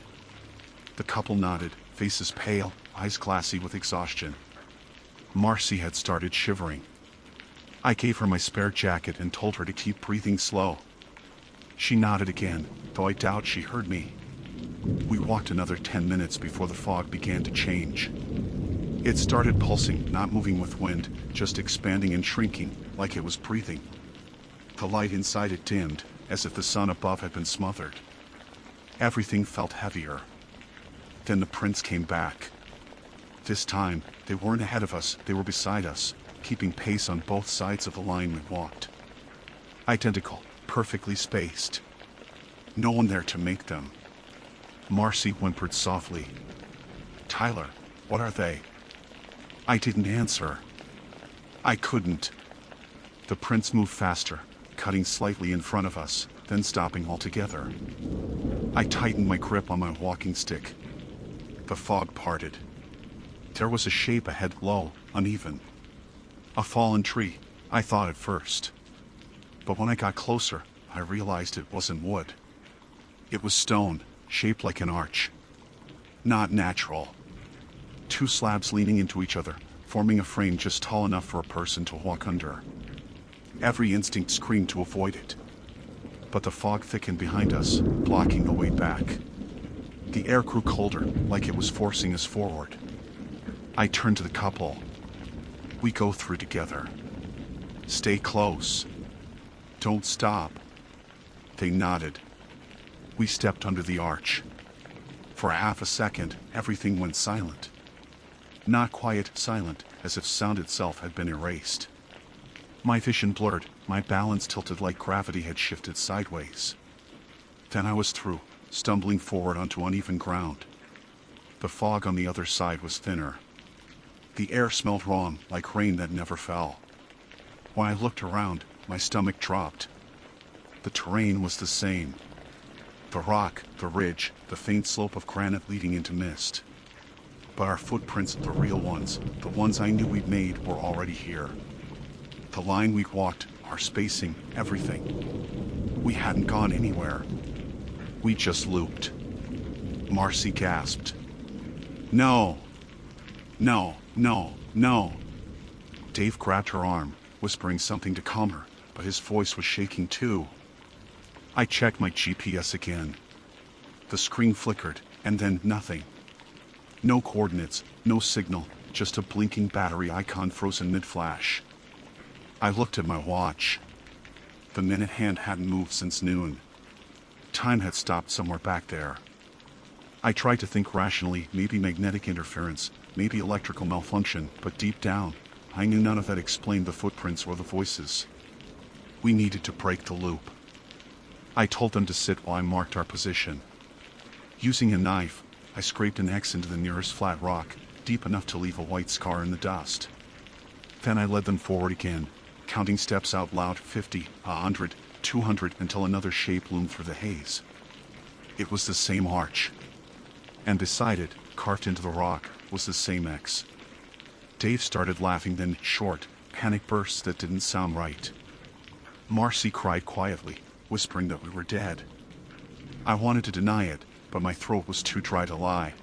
The couple nodded, faces pale, eyes glassy with exhaustion. Marcy had started shivering. I gave her my spare jacket and told her to keep breathing slow. She nodded again, though I doubt she heard me. We walked another 10 minutes before the fog began to change. It started pulsing, not moving with wind, just expanding and shrinking, like it was breathing. The light inside it dimmed, as if the sun above had been smothered. Everything felt heavier. Then the prints came back. This time, they weren't ahead of us, they were beside us, keeping pace on both sides of the line we walked. Identical, perfectly spaced. No one there to make them. Marcy whimpered softly. Tyler, what are they? I didn't answer. I couldn't. The prints moved faster, cutting slightly in front of us, then stopping altogether. I tightened my grip on my walking stick. The fog parted. There was a shape ahead, low, uneven. A fallen tree, I thought at first. But when I got closer, I realized it wasn't wood. It was stone, shaped like an arch. Not natural. 2 slabs leaning into each other, forming a frame just tall enough for a person to walk under. Every instinct screamed to avoid it. But the fog thickened behind us, blocking the way back. The air grew colder, like it was forcing us forward. I turned to the couple. We go through together. Stay close. Don't stop. They nodded. We stepped under the arch. For half a second, everything went silent. Not quiet, silent, as if sound itself had been erased. My vision blurred, my balance tilted like gravity had shifted sideways. Then I was through, stumbling forward onto uneven ground. The fog on the other side was thinner. The air smelled wrong, like rain that never fell. When I looked around, my stomach dropped. The terrain was the same. The rock, the ridge, the faint slope of granite leading into mist. But our footprints, the real ones, the ones I knew we'd made, were already here. The line we'd walked, our spacing, everything. We hadn't gone anywhere. We just looped. Marcy gasped. No. No, no, no. Dave grabbed her arm, whispering something to calm her, but his voice was shaking too. I checked my GPS again. The screen flickered, and then nothing. No coordinates, no signal, just a blinking battery icon frozen mid-flash. I looked at my watch. The minute hand hadn't moved since noon. Time had stopped somewhere back there. I tried to think rationally, maybe magnetic interference, maybe electrical malfunction, but deep down, I knew none of that explained the footprints or the voices. We needed to break the loop. I told them to sit while I marked our position. Using a knife, I scraped an X into the nearest flat rock, deep enough to leave a white scar in the dust. Then I led them forward again, counting steps out loud, 50, 100, 200, until another shape loomed through the haze. It was the same arch. And beside it, carved into the rock, was the same X. Dave started laughing, then short, panic bursts that didn't sound right. Marcy cried quietly, whispering that we were dead. I wanted to deny it, but my throat was too dry to lie.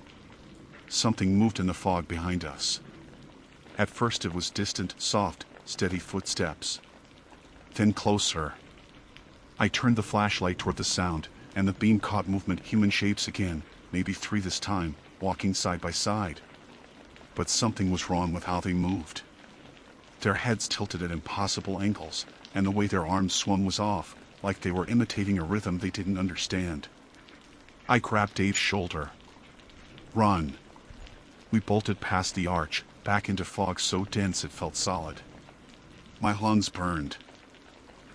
Something moved in the fog behind us. At first it was distant, soft, steady footsteps. Then closer. I turned the flashlight toward the sound, and the beam caught movement, human shapes again, maybe 3 this time, walking side by side. But something was wrong with how they moved. Their heads tilted at impossible angles, and the way their arms swung was off, like they were imitating a rhythm they didn't understand. I grabbed Dave's shoulder. Run. We bolted past the arch, back into fog so dense it felt solid. My lungs burned.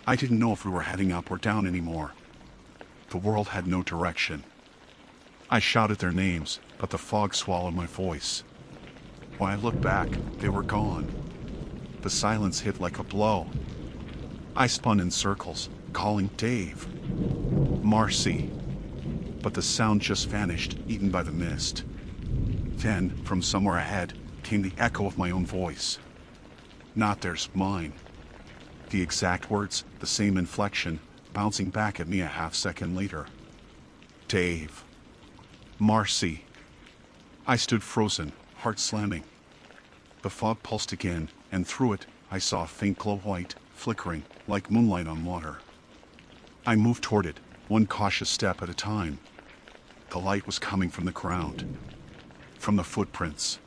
I didn't know if we were heading up or down anymore. The world had no direction. I shouted their names, but the fog swallowed my voice. When I looked back, they were gone. The silence hit like a blow. I spun in circles, calling Dave. Marcy. But the sound just vanished, eaten by the mist. Then, from somewhere ahead, came the echo of my own voice. Not theirs, mine. The exact words, the same inflection, bouncing back at me a half-second later. Dave. Marcy. I stood frozen, heart slamming. The fog pulsed again, and through it, I saw a faint glow, white, flickering, like moonlight on water. I moved toward it, one cautious step at a time. The light was coming from the ground. From the footprints.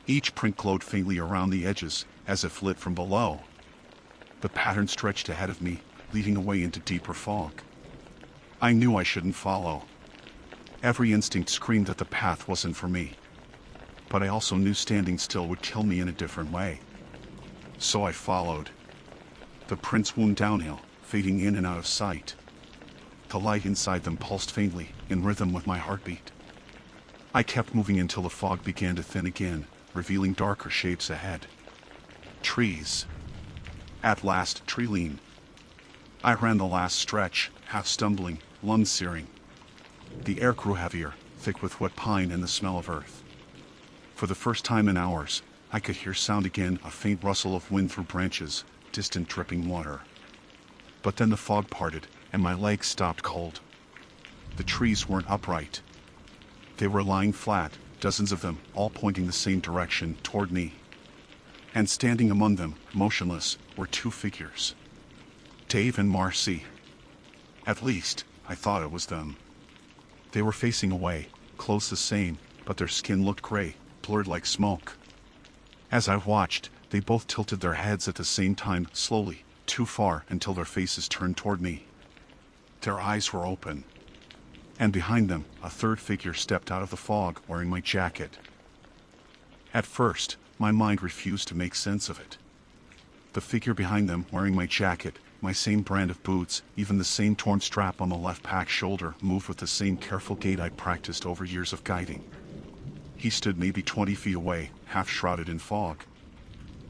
Each print glowed faintly around the edges, as if lit from below. The pattern stretched ahead of me, leading away into deeper fog. I knew I shouldn't follow. Every instinct screamed that the path wasn't for me. But I also knew standing still would kill me in a different way. So I followed. The prints wound downhill, fading in and out of sight. The light inside them pulsed faintly, in rhythm with my heartbeat. I kept moving until the fog began to thin again, revealing darker shapes ahead. Trees. At last, tree lean. I ran the last stretch, half stumbling, lungs searing. The air grew heavier, thick with wet pine and the smell of earth. For the first time in hours, I could hear sound again, a faint rustle of wind through branches, distant dripping water. But then the fog parted, and my legs stopped cold. The trees weren't upright. They were lying flat, dozens of them, all pointing the same direction, toward me. And standing among them, motionless, were 2 figures. Dave and Marcy. At least, I thought it was them. They were facing away, clothes the same, but their skin looked gray, blurred like smoke. As I watched, they both tilted their heads at the same time, slowly, too far until their faces turned toward me. Their eyes were open. And behind them, a third figure stepped out of the fog, wearing my jacket. At first, my mind refused to make sense of it. The figure behind them, wearing my jacket, my same brand of boots, even the same torn strap on the left pack shoulder, moved with the same careful gait I'd practiced over years of guiding. He stood maybe 20 feet away, half shrouded in fog.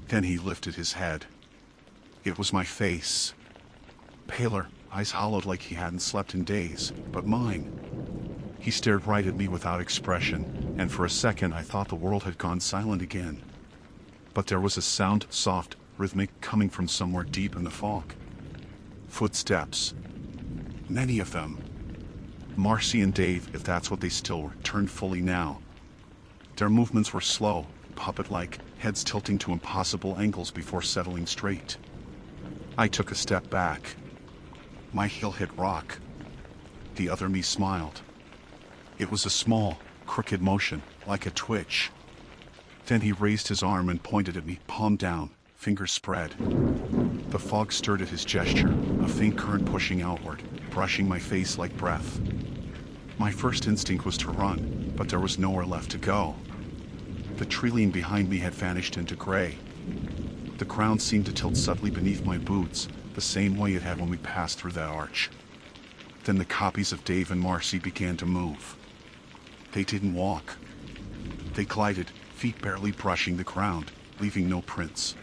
Then he lifted his head. It was my face. Paler, eyes hollowed like he hadn't slept in days, but mine. He stared right at me without expression, and for a second I thought the world had gone silent again. But there was a sound, soft, rhythmic, coming from somewhere deep in the fog. Footsteps. Many of them. Marcy and Dave, if that's what they still were, turned fully now. Their movements were slow, puppet-like, heads tilting to impossible angles before settling straight. I took a step back. My heel hit rock. The other me smiled. It was a small, crooked motion, like a twitch. Then he raised his arm and pointed at me, palm down, fingers spread. The fog stirred at his gesture, a faint current pushing outward, brushing my face like breath. My first instinct was to run, but there was nowhere left to go. The tree line behind me had vanished into gray. The ground seemed to tilt subtly beneath my boots, the same way it had when we passed through that arch. Then the copies of Dave and Marcy began to move. They didn't walk. They glided, feet barely brushing the ground, leaving no prints.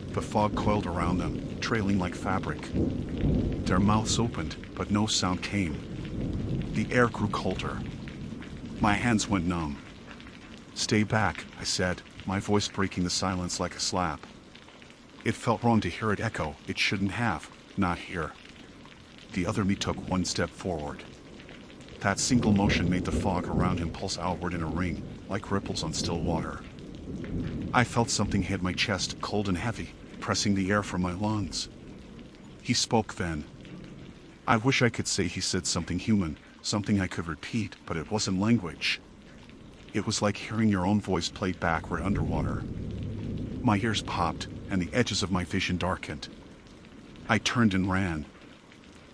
The fog coiled around them, trailing like fabric. Their mouths opened, but no sound came. The air grew colder. My hands went numb. "Stay back," I said, my voice breaking the silence like a slap. It felt wrong to hear it echo. It shouldn't have, not here. The other me took one step forward. That single motion made the fog around him pulse outward in a ring, like ripples on still water. I felt something hit my chest, cold and heavy, pressing the air from my lungs. He spoke then. I wish I could say he said something human, something I could repeat, but it wasn't language. It was like hearing your own voice played backward underwater. My ears popped, and the edges of my vision darkened. I turned and ran.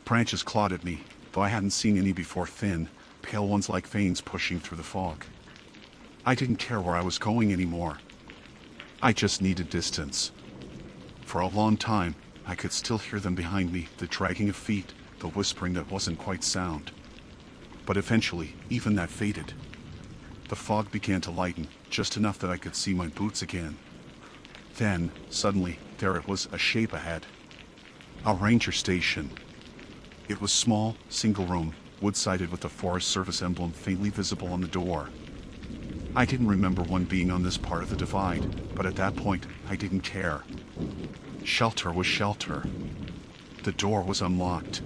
Branches clawed at me, though I hadn't seen any before, thin, pale ones like veins pushing through the fog. I didn't care where I was going anymore. I just needed distance. For a long time, I could still hear them behind me, the dragging of feet, the whispering that wasn't quite sound. But eventually, even that faded. The fog began to lighten, just enough that I could see my boots again. Then, suddenly, there it was, a shape ahead. A ranger station. It was small, single room, wood-sided with the Forest Service emblem faintly visible on the door. I didn't remember one being on this part of the divide, but at that point, I didn't care. Shelter was shelter. The door was unlocked.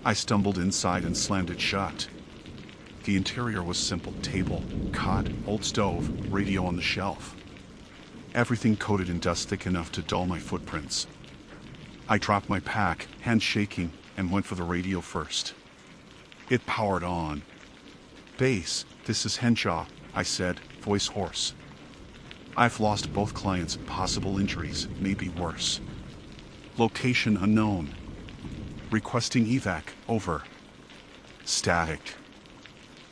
I stumbled inside and slammed it shut. The interior was simple: table, cot, old stove, radio on the shelf. Everything coated in dust thick enough to dull my footprints. I dropped my pack, hands shaking, and went for the radio first. It powered on. "Base, this is Henshaw," I said, voice hoarse. "I've lost both clients, possible injuries, maybe worse. Location unknown. Requesting evac, over." Static.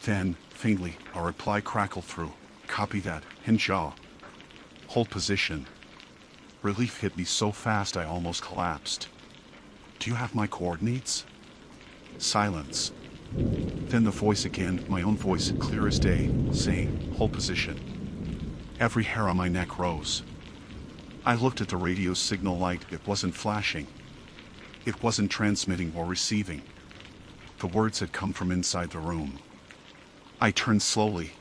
Then, faintly, a reply crackled through. "Copy that, Henshaw. Hold position." Relief hit me so fast I almost collapsed. "Do you have my coordinates?" Silence. Then the voice again, my own voice, clear as day, saying, "Hold position." Every hair on my neck rose. I looked at the radio's signal light. It wasn't flashing. It wasn't transmitting or receiving. The words had come from inside the room. I turned slowly.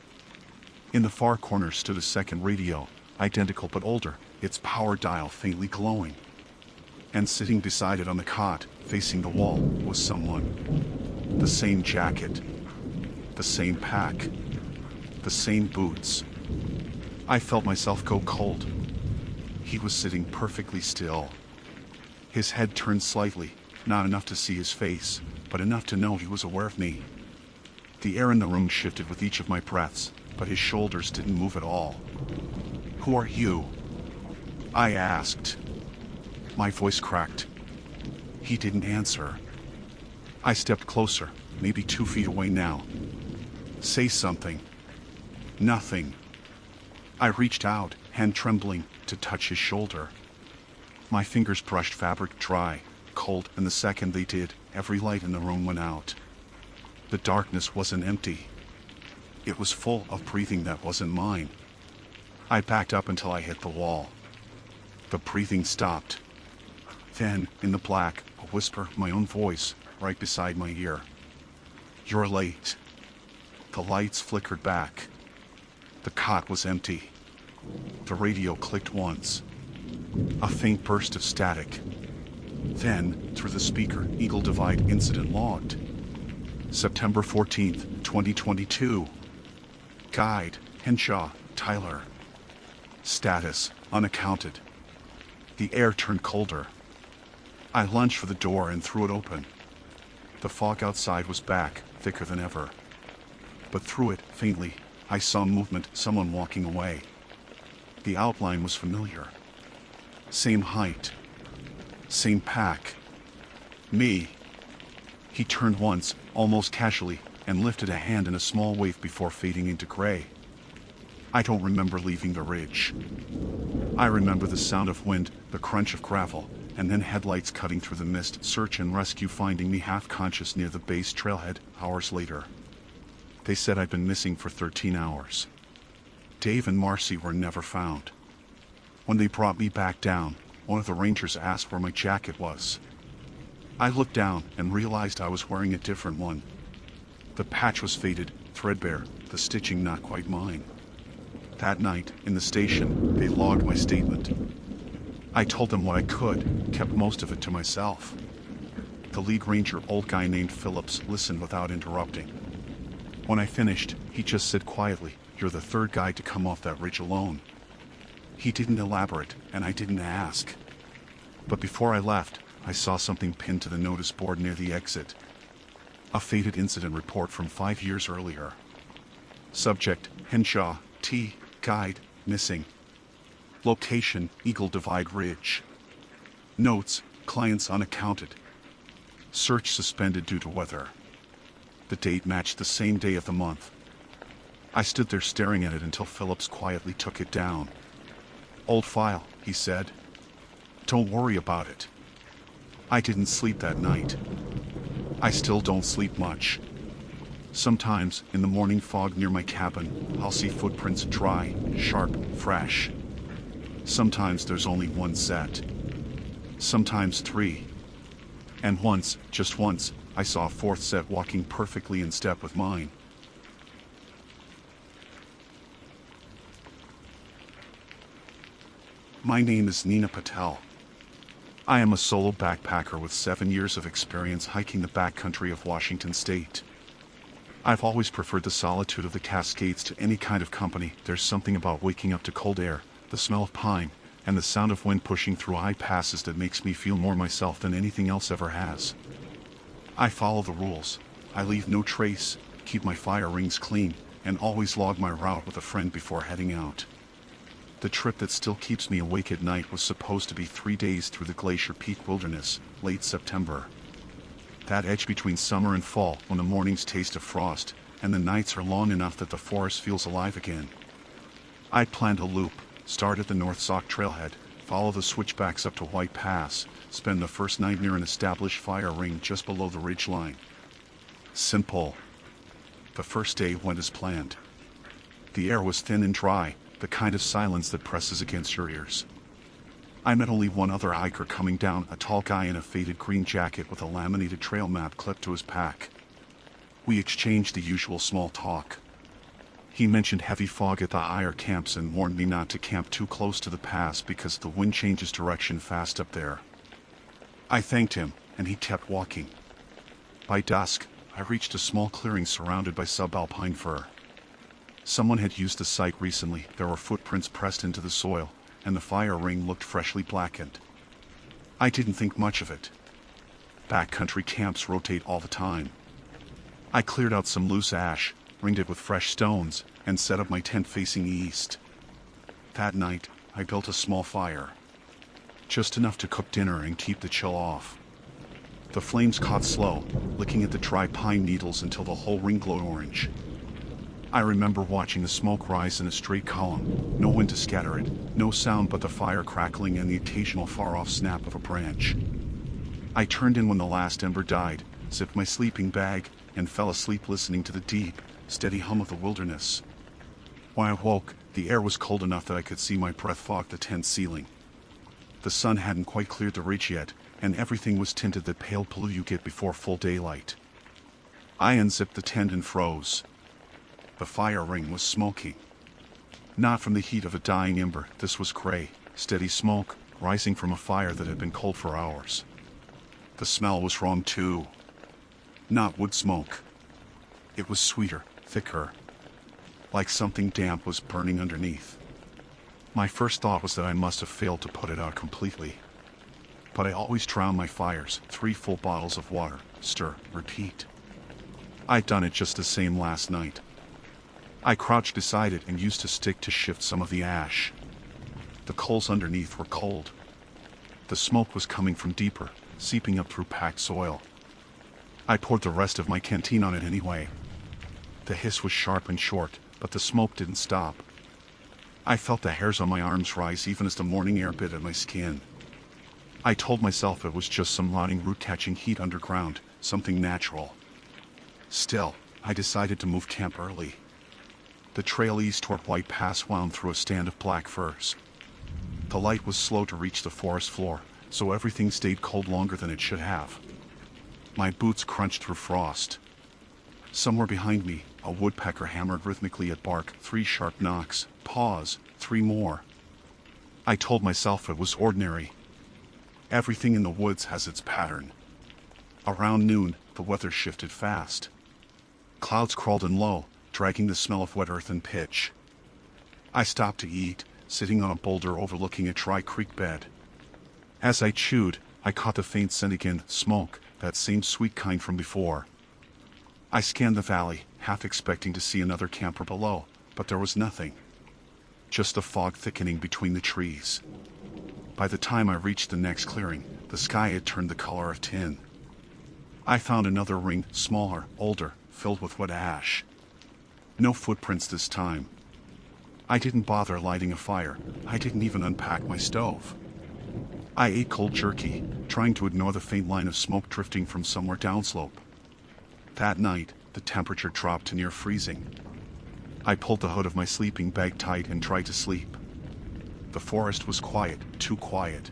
In the far corner stood a second radio, identical but older, its power dial faintly glowing. And sitting beside it on the cot, facing the wall, was someone. The same jacket. The same pack. The same boots. I felt myself go cold. He was sitting perfectly still. His head turned slightly, not enough to see his face, but enough to know he was aware of me. The air in the room shifted with each of my breaths, but his shoulders didn't move at all. "Who are you?" I asked. My voice cracked. He didn't answer. I stepped closer, maybe 2 feet away now. "Say something." Nothing. I reached out, hand trembling, to touch his shoulder. My fingers brushed fabric dry, cold, and the second they did, every light in the room went out. The darkness wasn't empty. It was full of breathing that wasn't mine. I backed up until I hit the wall. The breathing stopped. Then, in the black, a whisper, my own voice, right beside my ear. "You're late." The lights flickered back. The cot was empty. The radio clicked once. A faint burst of static. Then, through the speaker, Eagle Divide incident logged. September 14th, 2022. Guide, Henshaw, Tyler. Status, unaccounted. The air turned colder. I lunged for the door and threw it open. The fog outside was back, thicker than ever. But through it, faintly, I saw movement, someone walking away. The outline was familiar. Same height. Same pack. Me. He turned once, almost casually, and lifted a hand in a small wave before fading into gray. I don't remember leaving the ridge. I remember the sound of wind, the crunch of gravel, and then headlights cutting through the mist, search and rescue finding me half-conscious near the base trailhead, hours later. They said I'd been missing for 13 hours. Dave and Marcy were never found. When they brought me back down, one of the rangers asked where my jacket was. I looked down and realized I was wearing a different one. The patch was faded, threadbare, the stitching not quite mine. That night, in the station, they logged my statement. I told them what I could, kept most of it to myself. The lead ranger, old guy named Phillips, listened without interrupting. When I finished, he just said quietly, "You're the third guy to come off that ridge alone." He didn't elaborate, and I didn't ask. But before I left, I saw something pinned to the notice board near the exit. A faded incident report from 5 years earlier. Subject, Henshaw, T, guide, missing. Location, Eagle Divide Ridge. Notes, clients unaccounted. Search suspended due to weather. The date matched the same day of the month. I stood there staring at it until Phillips quietly took it down. "Old file," he said. "Don't worry about it." I didn't sleep that night. I still don't sleep much. Sometimes, in the morning fog near my cabin, I'll see footprints, dry, sharp, fresh. Sometimes there's only one set. Sometimes 3. And once, just once, I saw a 4th set walking perfectly in step with mine. My name is Nina Patel. I am a solo backpacker with 7 years of experience hiking the backcountry of Washington State. I've always preferred the solitude of the Cascades to any kind of company. There's something about waking up to cold air, the smell of pine, and the sound of wind pushing through high passes that makes me feel more myself than anything else ever has. I follow the rules. I leave no trace, keep my fire rings clean, and always log my route with a friend before heading out. The trip that still keeps me awake at night was supposed to be 3 days through the Glacier Peak Wilderness, late September. That edge between summer and fall, when the mornings taste of frost, and the nights are long enough that the forest feels alive again. I planned a loop, start at the North Sauk Trailhead, follow the switchbacks up to White Pass, spend the first night near an established fire ring just below the ridge line. Simple. The first day went as planned. The air was thin and dry, the kind of silence that presses against your ears. I met only one other hiker coming down, a tall guy in a faded green jacket with a laminated trail map clipped to his pack. We exchanged the usual small talk. He mentioned heavy fog at the higher camps and warned me not to camp too close to the pass because the wind changes direction fast up there. I thanked him, and he kept walking. By dusk, I reached a small clearing surrounded by subalpine fir. Someone had used the site recently. There were footprints pressed into the soil, and the fire ring looked freshly blackened. I didn't think much of it. Backcountry camps rotate all the time. I cleared out some loose ash, ringed it with fresh stones, and set up my tent facing east. That night, I built a small fire. Just enough to cook dinner and keep the chill off. The flames caught slow, licking at the dry pine needles until the whole ring glowed orange. I remember watching the smoke rise in a straight column, no wind to scatter it, no sound but the fire crackling and the occasional far-off snap of a branch. I turned in when the last ember died, zipped my sleeping bag, and fell asleep listening to the deep, steady hum of the wilderness. When I woke, the air was cold enough that I could see my breath fog the tent ceiling. The sun hadn't quite cleared the ridge yet, and everything was tinted that pale blue you get before full daylight. I unzipped the tent and froze. The fire ring was smoking. Not from the heat of a dying ember, this was gray, steady smoke, rising from a fire that had been cold for hours. The smell was wrong too. Not wood smoke. It was sweeter, thicker, like something damp was burning underneath. My first thought was that I must have failed to put it out completely. But I always drown my fires, 3 full bottles of water, stir, repeat. I'd done it just the same last night. I crouched beside it and used a stick to shift some of the ash. The coals underneath were cold. The smoke was coming from deeper, seeping up through packed soil. I poured the rest of my canteen on it anyway. The hiss was sharp and short, but the smoke didn't stop. I felt the hairs on my arms rise even as the morning air bit at my skin. I told myself it was just some rotting root catching heat underground, something natural. Still, I decided to move camp early. The trail east toward White Pass wound through a stand of black firs. The light was slow to reach the forest floor, so everything stayed cold longer than it should have. My boots crunched through frost. Somewhere behind me, a woodpecker hammered rhythmically at bark, 3 sharp knocks, pause, 3 more. I told myself it was ordinary. Everything in the woods has its pattern. Around noon, the weather shifted fast. Clouds crawled in low, dragging the smell of wet earth and pitch. I stopped to eat, sitting on a boulder overlooking a dry creek bed. As I chewed, I caught the faint scent again, smoke, that same sweet kind from before. I scanned the valley, half expecting to see another camper below, but there was nothing. Just the fog thickening between the trees. By the time I reached the next clearing, the sky had turned the color of tin. I found another ring, smaller, older, filled with wet ash. No footprints this time. I didn't bother lighting a fire. I didn't even unpack my stove. I ate cold jerky, trying to ignore the faint line of smoke drifting from somewhere downslope. That night, the temperature dropped to near freezing. I pulled the hood of my sleeping bag tight and tried to sleep. The forest was quiet, too quiet.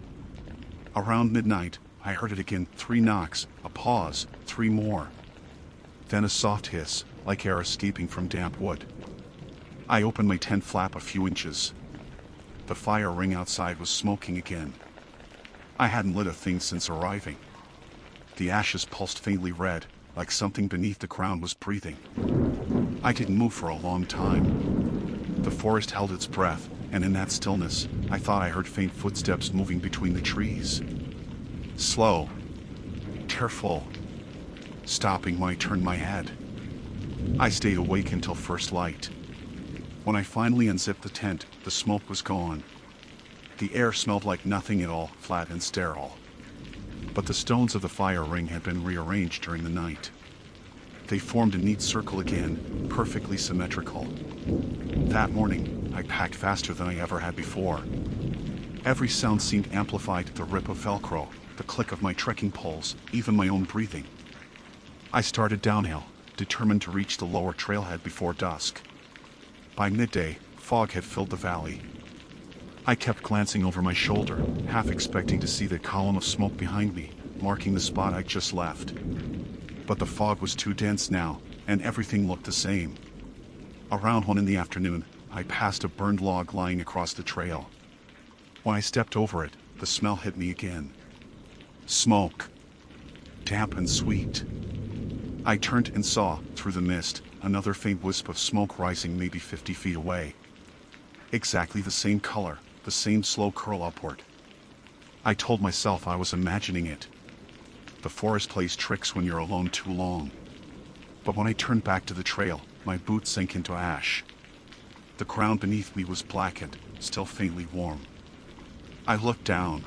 Around midnight, I heard it again, 3 knocks, a pause, 3 more. Then a soft hiss, like air escaping from damp wood. I opened my tent flap a few inches. The fire ring outside was smoking again. I hadn't lit a thing since arriving. The ashes pulsed faintly red, like something beneath the ground was breathing. I didn't move for a long time. The forest held its breath, and in that stillness, I thought I heard faint footsteps moving between the trees. Slow. Careful. Stopping when I turned my head. I stayed awake until first light. When I finally unzipped the tent, the smoke was gone. The air smelled like nothing at all, flat and sterile. But the stones of the fire ring had been rearranged during the night. They formed a neat circle again, perfectly symmetrical. That morning, I packed faster than I ever had before. Every sound seemed amplified, the rip of Velcro, the click of my trekking poles, even my own breathing. I started downhill, determined to reach the lower trailhead before dusk. By midday, fog had filled the valley. I kept glancing over my shoulder, half expecting to see the column of smoke behind me, marking the spot I'd just left. But the fog was too dense now, and everything looked the same. Around 1 in the afternoon, I passed a burned log lying across the trail. When I stepped over it, the smell hit me again. Smoke. Damp and sweet. I turned and saw, through the mist, another faint wisp of smoke rising maybe 50 feet away. Exactly the same color, the same slow curl upward. I told myself I was imagining it. The forest plays tricks when you're alone too long. But when I turned back to the trail, my boots sank into ash. The ground beneath me was blackened, still faintly warm. I looked down.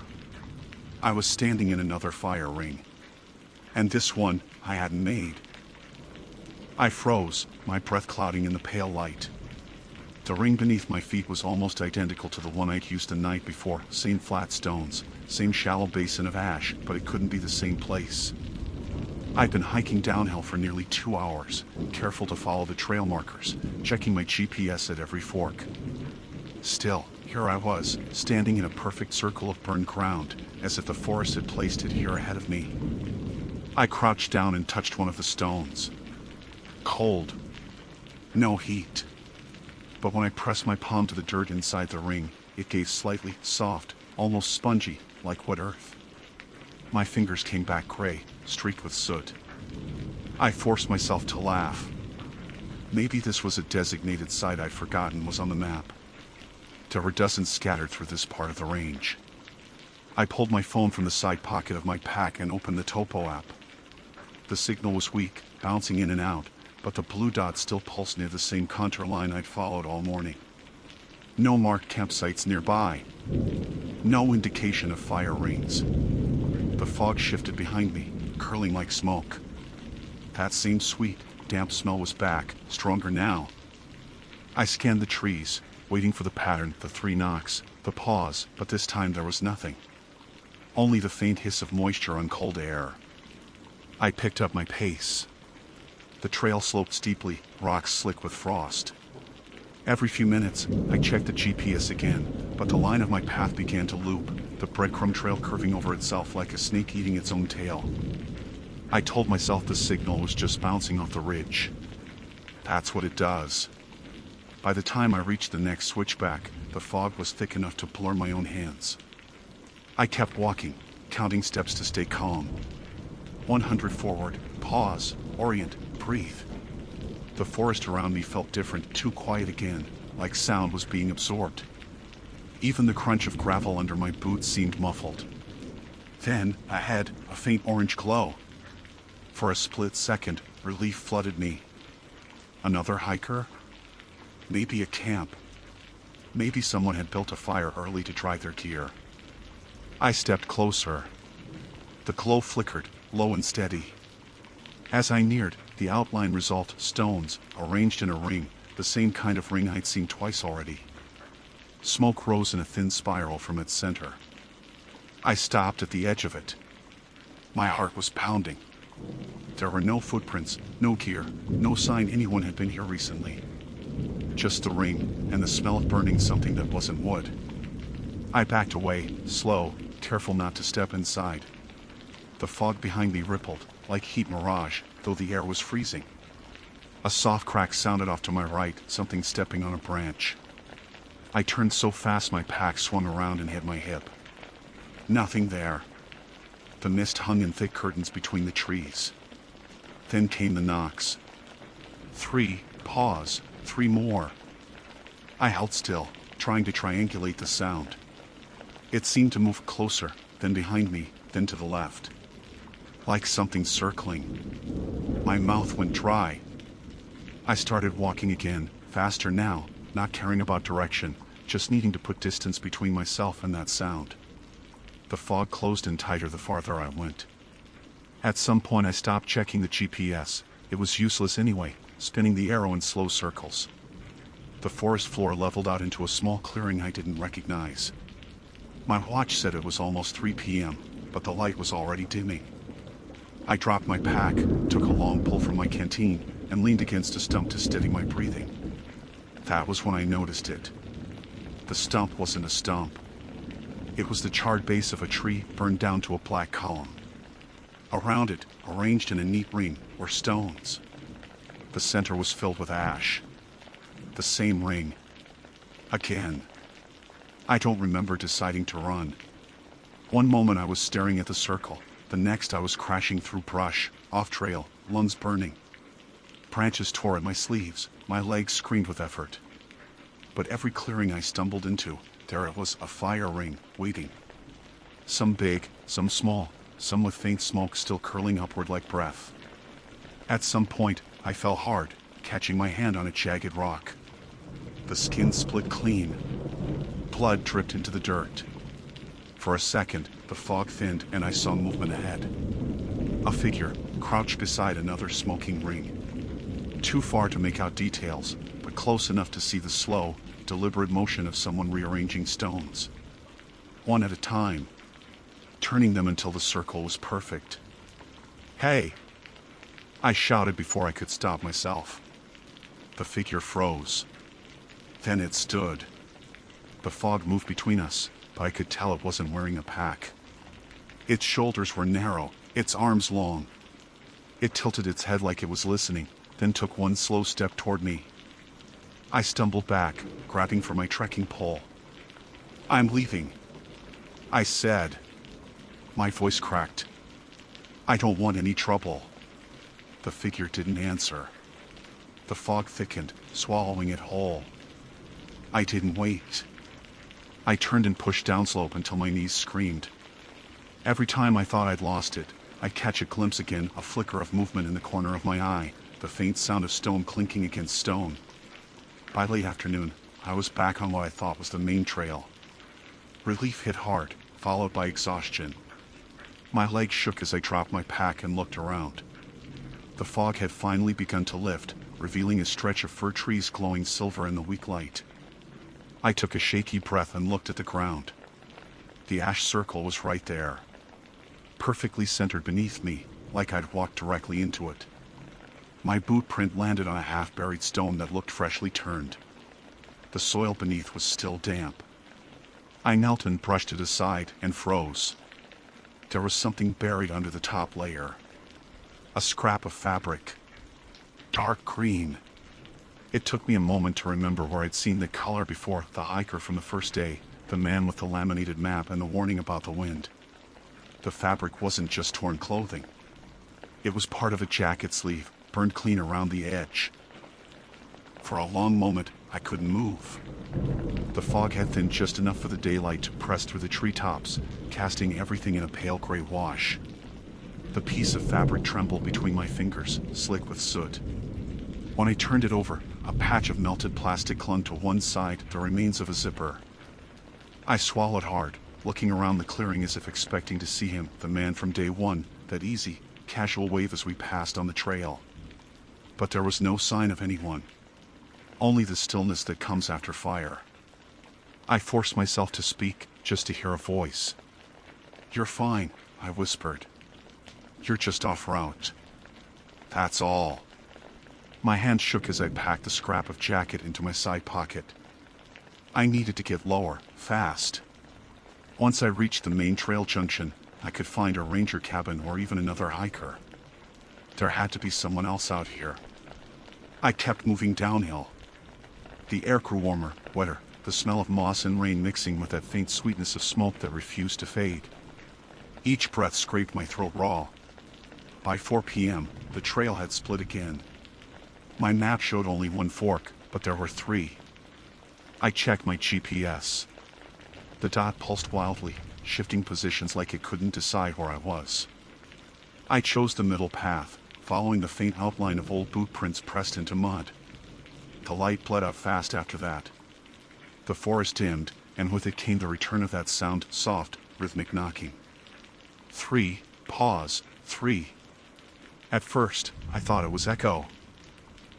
I was standing in another fire ring. And this one I hadn't made. I froze, my breath clouding in the pale light. The ring beneath my feet was almost identical to the one I'd used the night before, same flat stones, same shallow basin of ash, but it couldn't be the same place. I'd been hiking downhill for nearly 2 hours, careful to follow the trail markers, checking my GPS at every fork. Still, here I was, standing in a perfect circle of burned ground, as if the forest had placed it here ahead of me. I crouched down and touched one of the stones. Cold. No heat. But when I pressed my palm to the dirt inside the ring, it gave slightly, soft, almost spongy, like wet earth. My fingers came back gray, streaked with soot. I forced myself to laugh. Maybe this was a designated site I'd forgotten was on the map. There were dozens scattered through this part of the range. I pulled my phone from the side pocket of my pack and opened the Topo app. The signal was weak, bouncing in and out, but the blue dot still pulsed near the same contour line I'd followed all morning. No marked campsites nearby. No indication of fire rings. The fog shifted behind me, curling like smoke. That same sweet, damp smell was back, stronger now. I scanned the trees, waiting for the pattern, the 3 knocks, the pause, but this time there was nothing. Only the faint hiss of moisture on cold air. I picked up my pace. The trail sloped steeply, rocks slick with frost. Every few minutes, I checked the GPS again, but the line of my path began to loop, the breadcrumb trail curving over itself like a snake eating its own tail. I told myself the signal was just bouncing off the ridge. That's what it does. By the time I reached the next switchback, the fog was thick enough to blur my own hands. I kept walking, counting steps to stay calm. 100 forward, pause, orient, breathe. The forest around me felt different, too quiet again, like sound was being absorbed. Even the crunch of gravel under my boots seemed muffled. Then, ahead, a faint orange glow. For a split second, relief flooded me. Another hiker? Maybe a camp. Maybe someone had built a fire early to dry their gear. I stepped closer. The glow flickered, low and steady. As I neared, the outline resolved stones, arranged in a ring, the same kind of ring I'd seen twice already. Smoke rose in a thin spiral from its center. I stopped at the edge of it. My heart was pounding. There were no footprints, no gear, no sign anyone had been here recently. Just the ring, and the smell of burning something that wasn't wood. I backed away, slow, careful not to step inside. The fog behind me rippled, like heat mirage, though the air was freezing. A soft crack sounded off to my right, something stepping on a branch. I turned so fast my pack swung around and hit my hip. Nothing there. The mist hung in thick curtains between the trees. Then came the knocks. 3, pause, 3 more. I held still, trying to triangulate the sound. It seemed to move closer, then behind me, then to the left. Like something circling. My mouth went dry. I started walking again, faster now, not caring about direction, just needing to put distance between myself and that sound. The fog closed in tighter the farther I went. At some point I stopped checking the GPS. It was useless anyway, spinning the arrow in slow circles. The forest floor leveled out into a small clearing I didn't recognize. My watch said it was almost 3 p.m., but the light was already dimming. I dropped my pack, took a long pull from my canteen, and leaned against a stump to steady my breathing. That was when I noticed it. The stump wasn't a stump. It was the charred base of a tree burned down to a black column. Around it, arranged in a neat ring, were stones. The center was filled with ash. The same ring. Again. I don't remember deciding to run. One moment I was staring at the circle, the next I was crashing through brush, off trail, lungs burning. Branches tore at my sleeves, my legs screamed with effort. But every clearing I stumbled into, there it was, a fire ring, waiting. Some big, some small, some with faint smoke still curling upward like breath. At some point, I fell hard, catching my hand on a jagged rock. The skin split clean. Blood dripped into the dirt. For a second, the fog thinned and I saw movement ahead. A figure, crouched beside another smoking ring. Too far to make out details, but close enough to see the slow, deliberate motion of someone rearranging stones. One at a time, turning them until the circle was perfect. "Hey!" I shouted before I could stop myself. The figure froze. Then it stood. The fog moved between us, but I could tell it wasn't wearing a pack. Its shoulders were narrow, its arms long. It tilted its head like it was listening, then took one slow step toward me. I stumbled back, grabbing for my trekking pole. "I'm leaving." I said. My voice cracked. I don't want any trouble. The figure didn't answer. The fog thickened, swallowing it whole. I didn't wait. I turned and pushed downslope until my knees screamed. Every time I thought I'd lost it, I'd catch a glimpse again, a flicker of movement in the corner of my eye, the faint sound of stone clinking against stone. By late afternoon, I was back on what I thought was the main trail. Relief hit hard, followed by exhaustion. My legs shook as I dropped my pack and looked around. The fog had finally begun to lift, revealing a stretch of fir trees glowing silver in the weak light. I took a shaky breath and looked at the ground. The ash circle was right there, perfectly centered beneath me, like I'd walked directly into it. My boot print landed on a half-buried stone that looked freshly turned. The soil beneath was still damp. I knelt and brushed it aside and froze. There was something buried under the top layer. A scrap of fabric. Dark green. It took me a moment to remember where I'd seen the color before: the hiker from the first day, the man with the laminated map and the warning about the wind. The fabric wasn't just torn clothing. It was part of a jacket sleeve, burned clean around the edge. For a long moment, I couldn't move. The fog had thinned just enough for the daylight to press through the treetops, casting everything in a pale gray wash. The piece of fabric trembled between my fingers, slick with soot. When I turned it over, a patch of melted plastic clung to one side, the remains of a zipper. I swallowed hard, looking around the clearing as if expecting to see him, the man from day one, that easy, casual wave as we passed on the trail. But there was no sign of anyone. Only the stillness that comes after fire. I forced myself to speak, just to hear a voice. "You're fine," I whispered. "You're just off route. That's all." My hand shook as I packed the scrap of jacket into my side pocket. I needed to get lower, fast. Once I reached the main trail junction, I could find a ranger cabin or even another hiker. There had to be someone else out here. I kept moving downhill. The air grew warmer, wetter, the smell of moss and rain mixing with that faint sweetness of smoke that refused to fade. Each breath scraped my throat raw. By 4 p.m., the trail had split again. My map showed only one fork, but there were three. I checked my GPS. The dot pulsed wildly, shifting positions like it couldn't decide where I was. I chose the middle path, following the faint outline of old boot prints pressed into mud. The light bled out fast after that. The forest dimmed, and with it came the return of that sound, soft, rhythmic knocking. 3, pause, 3. At first, I thought it was echo.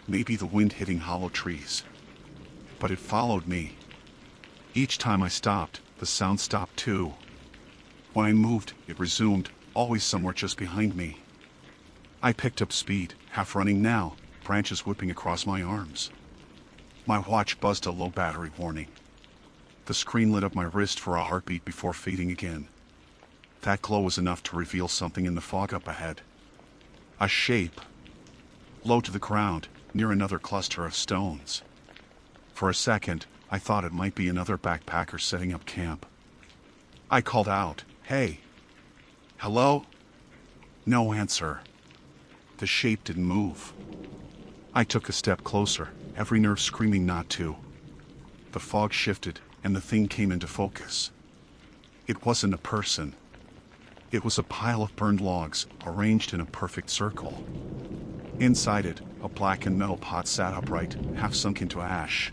Maybe the wind hitting hollow trees. But it followed me. Each time I stopped, the sound stopped too. When I moved, it resumed, always somewhere just behind me. I picked up speed, half running now, branches whipping across my arms. My watch buzzed a low battery warning. The screen lit up my wrist for a heartbeat before fading again. That glow was enough to reveal something in the fog up ahead. A shape. Low to the ground, near another cluster of stones. For a second, I thought it might be another backpacker setting up camp. I called out, "Hey! Hello?" No answer. The shape didn't move. I took a step closer, every nerve screaming not to. The fog shifted, and the thing came into focus. It wasn't a person. It was a pile of burned logs, arranged in a perfect circle. Inside it, a blackened metal pot sat upright, half sunk into ash.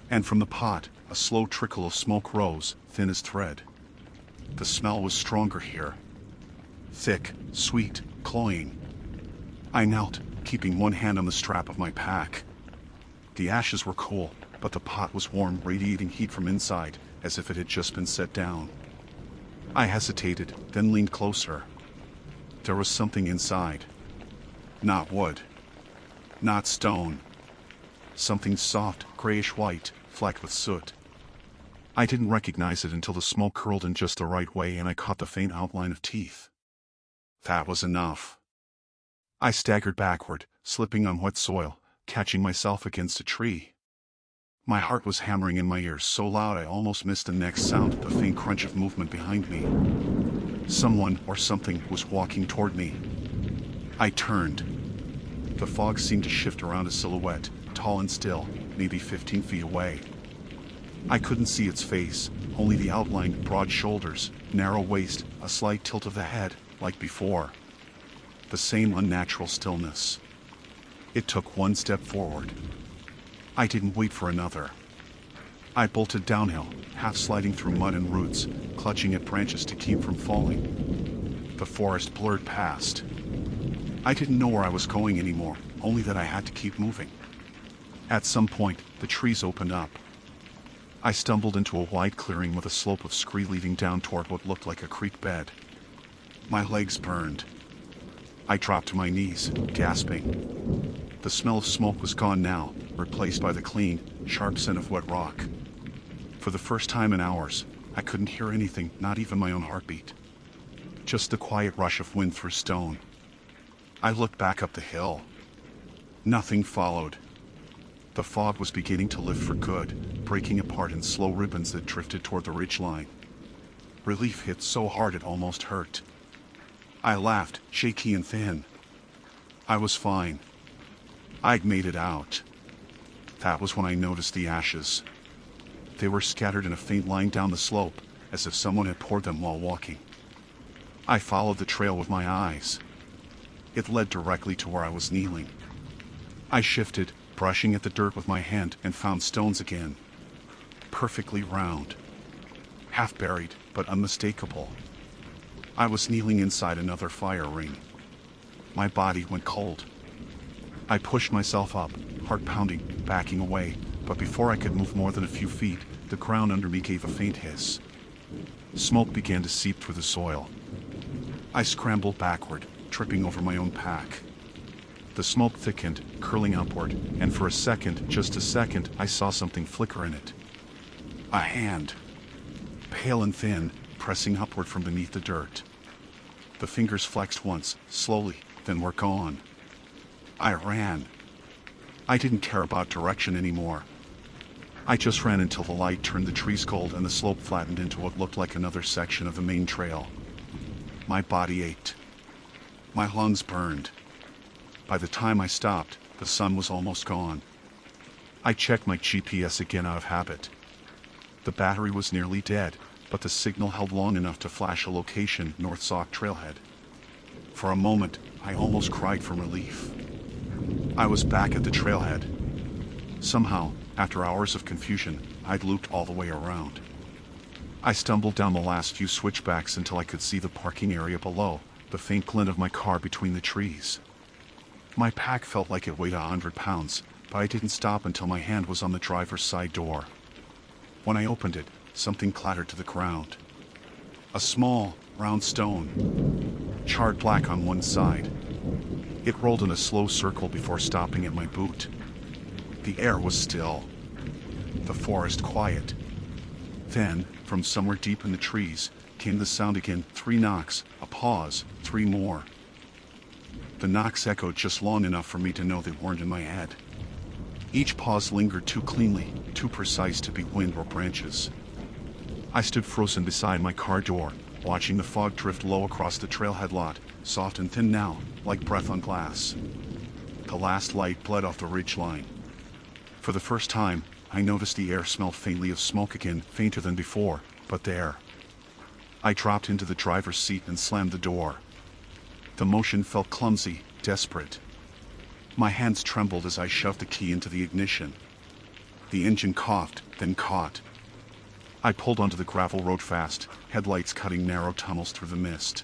And from the pot, a slow trickle of smoke rose, thin as thread. The smell was stronger here. Thick, sweet, cloying. I knelt, keeping one hand on the strap of my pack. The ashes were cool, but the pot was warm, radiating heat from inside, as if it had just been set down. I hesitated, then leaned closer. There was something inside. Not wood. Not stone. Something soft, grayish-white, flecked with soot. I didn't recognize it until the smoke curled in just the right way and I caught the faint outline of teeth. That was enough. I staggered backward, slipping on wet soil, catching myself against a tree. My heart was hammering in my ears so loud I almost missed the next sound, the faint crunch of movement behind me. Someone or something was walking toward me. I turned. The fog seemed to shift around a silhouette, tall and still, maybe 15 feet away. I couldn't see its face, only the outline, broad shoulders, narrow waist, a slight tilt of the head, like before. The same unnatural stillness. It took one step forward. I didn't wait for another. I bolted downhill, half sliding through mud and roots, clutching at branches to keep from falling. The forest blurred past. I didn't know where I was going anymore, only that I had to keep moving. At some point, the trees opened up. I stumbled into a wide clearing with a slope of scree leading down toward what looked like a creek bed. My legs burned. I dropped to my knees, gasping. The smell of smoke was gone now, replaced by the clean, sharp scent of wet rock. For the first time in hours, I couldn't hear anything, not even my own heartbeat. Just the quiet rush of wind through stone. I looked back up the hill. Nothing followed. The fog was beginning to lift for good, breaking apart in slow ribbons that drifted toward the ridgeline. Relief hit so hard it almost hurt. I laughed, shaky and thin. I was fine. I'd made it out. That was when I noticed the ashes. They were scattered in a faint line down the slope, as if someone had poured them while walking. I followed the trail with my eyes. It led directly to where I was kneeling. I shifted, brushing at the dirt with my hand, and found stones again. Perfectly round. Half buried, but unmistakable. I was kneeling inside another fire ring. My body went cold. I pushed myself up, heart pounding, backing away, but before I could move more than a few feet, the ground under me gave a faint hiss. Smoke began to seep through the soil. I scrambled backward, tripping over my own pack. The smoke thickened, curling upward, and for a second, just a second, I saw something flicker in it. A hand. Pale and thin, pressing upward from beneath the dirt. The fingers flexed once, slowly, then were gone. I ran. I didn't care about direction anymore. I just ran until the light turned the trees gold and the slope flattened into what looked like another section of the main trail. My body ached. My lungs burned. By the time I stopped, the sun was almost gone. I checked my GPS again out of habit. The battery was nearly dead, but the signal held long enough to flash a location, North Sauk Trailhead. For a moment, I almost cried from relief. I was back at the trailhead. Somehow, after hours of confusion, I'd looped all the way around. I stumbled down the last few switchbacks until I could see the parking area below, the faint glint of my car between the trees. My pack felt like it weighed 100 pounds, but I didn't stop until my hand was on the driver's side door. When I opened it, something clattered to the ground. A small, round stone, charred black on one side. It rolled in a slow circle before stopping at my boot. The air was still. The forest quiet. Then, from somewhere deep in the trees, came the sound again, 3 knocks, a pause, 3 more. The knocks echoed just long enough for me to know they weren't in my head. Each pause lingered too cleanly, too precise to be wind or branches. I stood frozen beside my car door, watching the fog drift low across the trailhead lot, soft and thin now, like breath on glass. The last light bled off the ridgeline. For the first time, I noticed the air smelled faintly of smoke again, fainter than before, but there. I dropped into the driver's seat and slammed the door. The motion felt clumsy, desperate. My hands trembled as I shoved the key into the ignition. The engine coughed, then caught. I pulled onto the gravel road fast, headlights cutting narrow tunnels through the mist.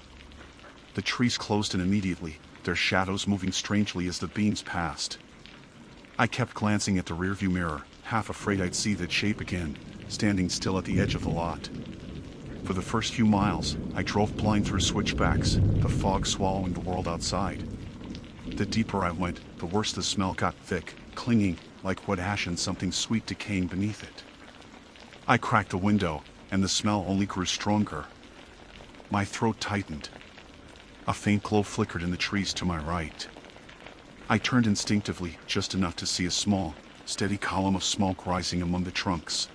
The trees closed in immediately, their shadows moving strangely as the beams passed. I kept glancing at the rearview mirror, half afraid I'd see that shape again, standing still at the edge of the lot. For the first few miles, I drove blind through switchbacks, the fog swallowing the world outside. The deeper I went, the worse the smell got, thick, clinging, like wet ash and something sweet decaying beneath it. I cracked the window, and the smell only grew stronger. My throat tightened. A faint glow flickered in the trees to my right. I turned instinctively, just enough to see a small, steady column of smoke rising among the trunks.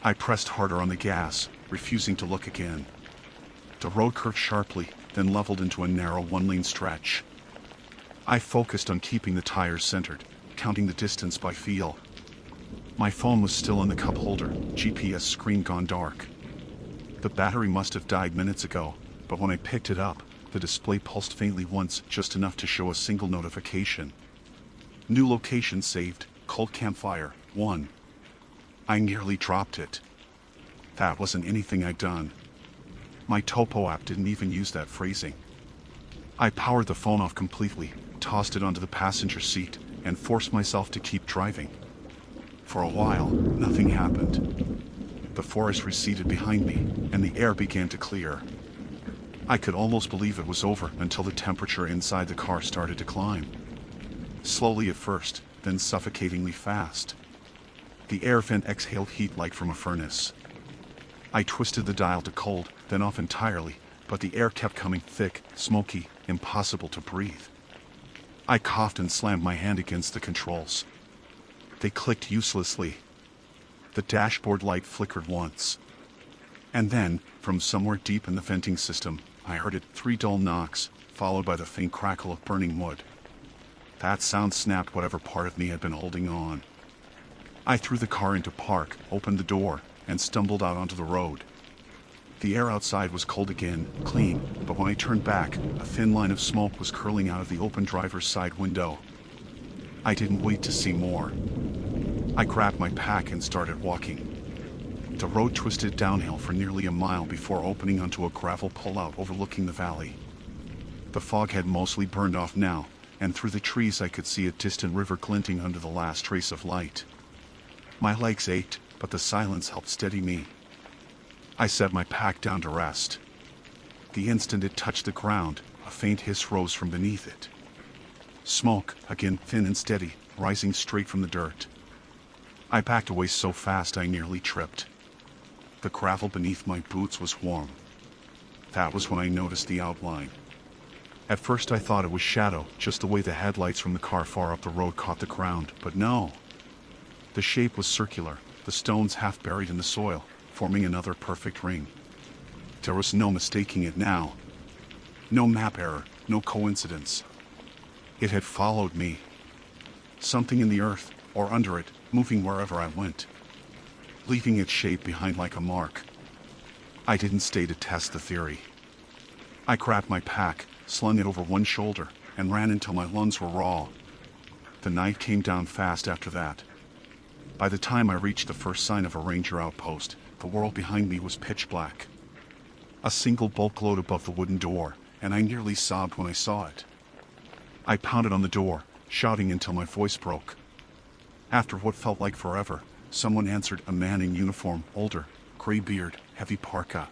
I pressed harder on the gas, refusing to look again. The road curved sharply, then leveled into a narrow one-lane stretch. I focused on keeping the tires centered, counting the distance by feel. My phone was still in the cup holder, GPS screen gone dark. The battery must have died minutes ago, but when I picked it up, the display pulsed faintly once, just enough to show a single notification. New location saved, Cold Campfire, 1. I nearly dropped it. That wasn't anything I'd done. My Topo app didn't even use that phrasing. I powered the phone off completely, tossed it onto the passenger seat, and forced myself to keep driving. For a while, nothing happened. The forest receded behind me, and the air began to clear. I could almost believe it was over until the temperature inside the car started to climb. Slowly at first, then suffocatingly fast. The air vent exhaled heat like from a furnace. I twisted the dial to cold, then off entirely, but the air kept coming thick, smoky, impossible to breathe. I coughed and slammed my hand against the controls. They clicked uselessly. The dashboard light flickered once. And then, from somewhere deep in the venting system, I heard it, 3 dull knocks, followed by the faint crackle of burning wood. That sound snapped whatever part of me had been holding on. I threw the car into park, opened the door, and stumbled out onto the road. The air outside was cold again, clean, but when I turned back, a thin line of smoke was curling out of the open driver's side window. I didn't wait to see more. I grabbed my pack and started walking. The road twisted downhill for nearly a mile before opening onto a gravel pullout overlooking the valley. The fog had mostly burned off now, and through the trees I could see a distant river glinting under the last trace of light. My legs ached, but the silence helped steady me. I set my pack down to rest. The instant it touched the ground, a faint hiss rose from beneath it. Smoke, again thin and steady, rising straight from the dirt. I backed away so fast I nearly tripped. The gravel beneath my boots was warm. That was when I noticed the outline. At first I thought it was shadow, just the way the headlights from the car far up the road caught the ground, but no. The shape was circular, the stones half buried in the soil, forming another perfect ring. There was no mistaking it now. No map error, no coincidence. It had followed me. Something in the earth, or under it, moving wherever I went, leaving its shape behind like a mark. I didn't stay to test the theory. I grabbed my pack, slung it over one shoulder, and ran until my lungs were raw. The night came down fast after that. By the time I reached the first sign of a ranger outpost, the world behind me was pitch black. A single bulb glowed above the wooden door, and I nearly sobbed when I saw it. I pounded on the door, shouting until my voice broke. After what felt like forever, someone answered, a man in uniform, older, gray beard, heavy parka.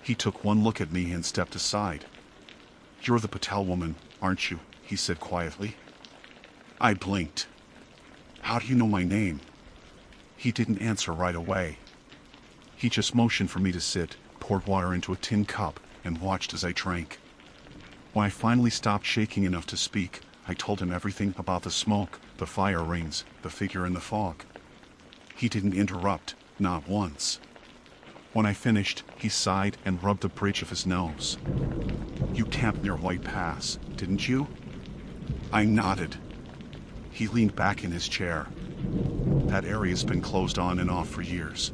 He took one look at me and stepped aside. "You're the Patel woman, aren't you?" he said quietly. I blinked. "How do you know my name?" He didn't answer right away. He just motioned for me to sit, poured water into a tin cup, and watched as I drank. When I finally stopped shaking enough to speak, I told him everything about the smoke, the fire rings, the figure in the fog. He didn't interrupt, not once. When I finished, he sighed and rubbed the bridge of his nose. "You camped near White Pass, didn't you?" I nodded. He leaned back in his chair. "That area's been closed on and off for years.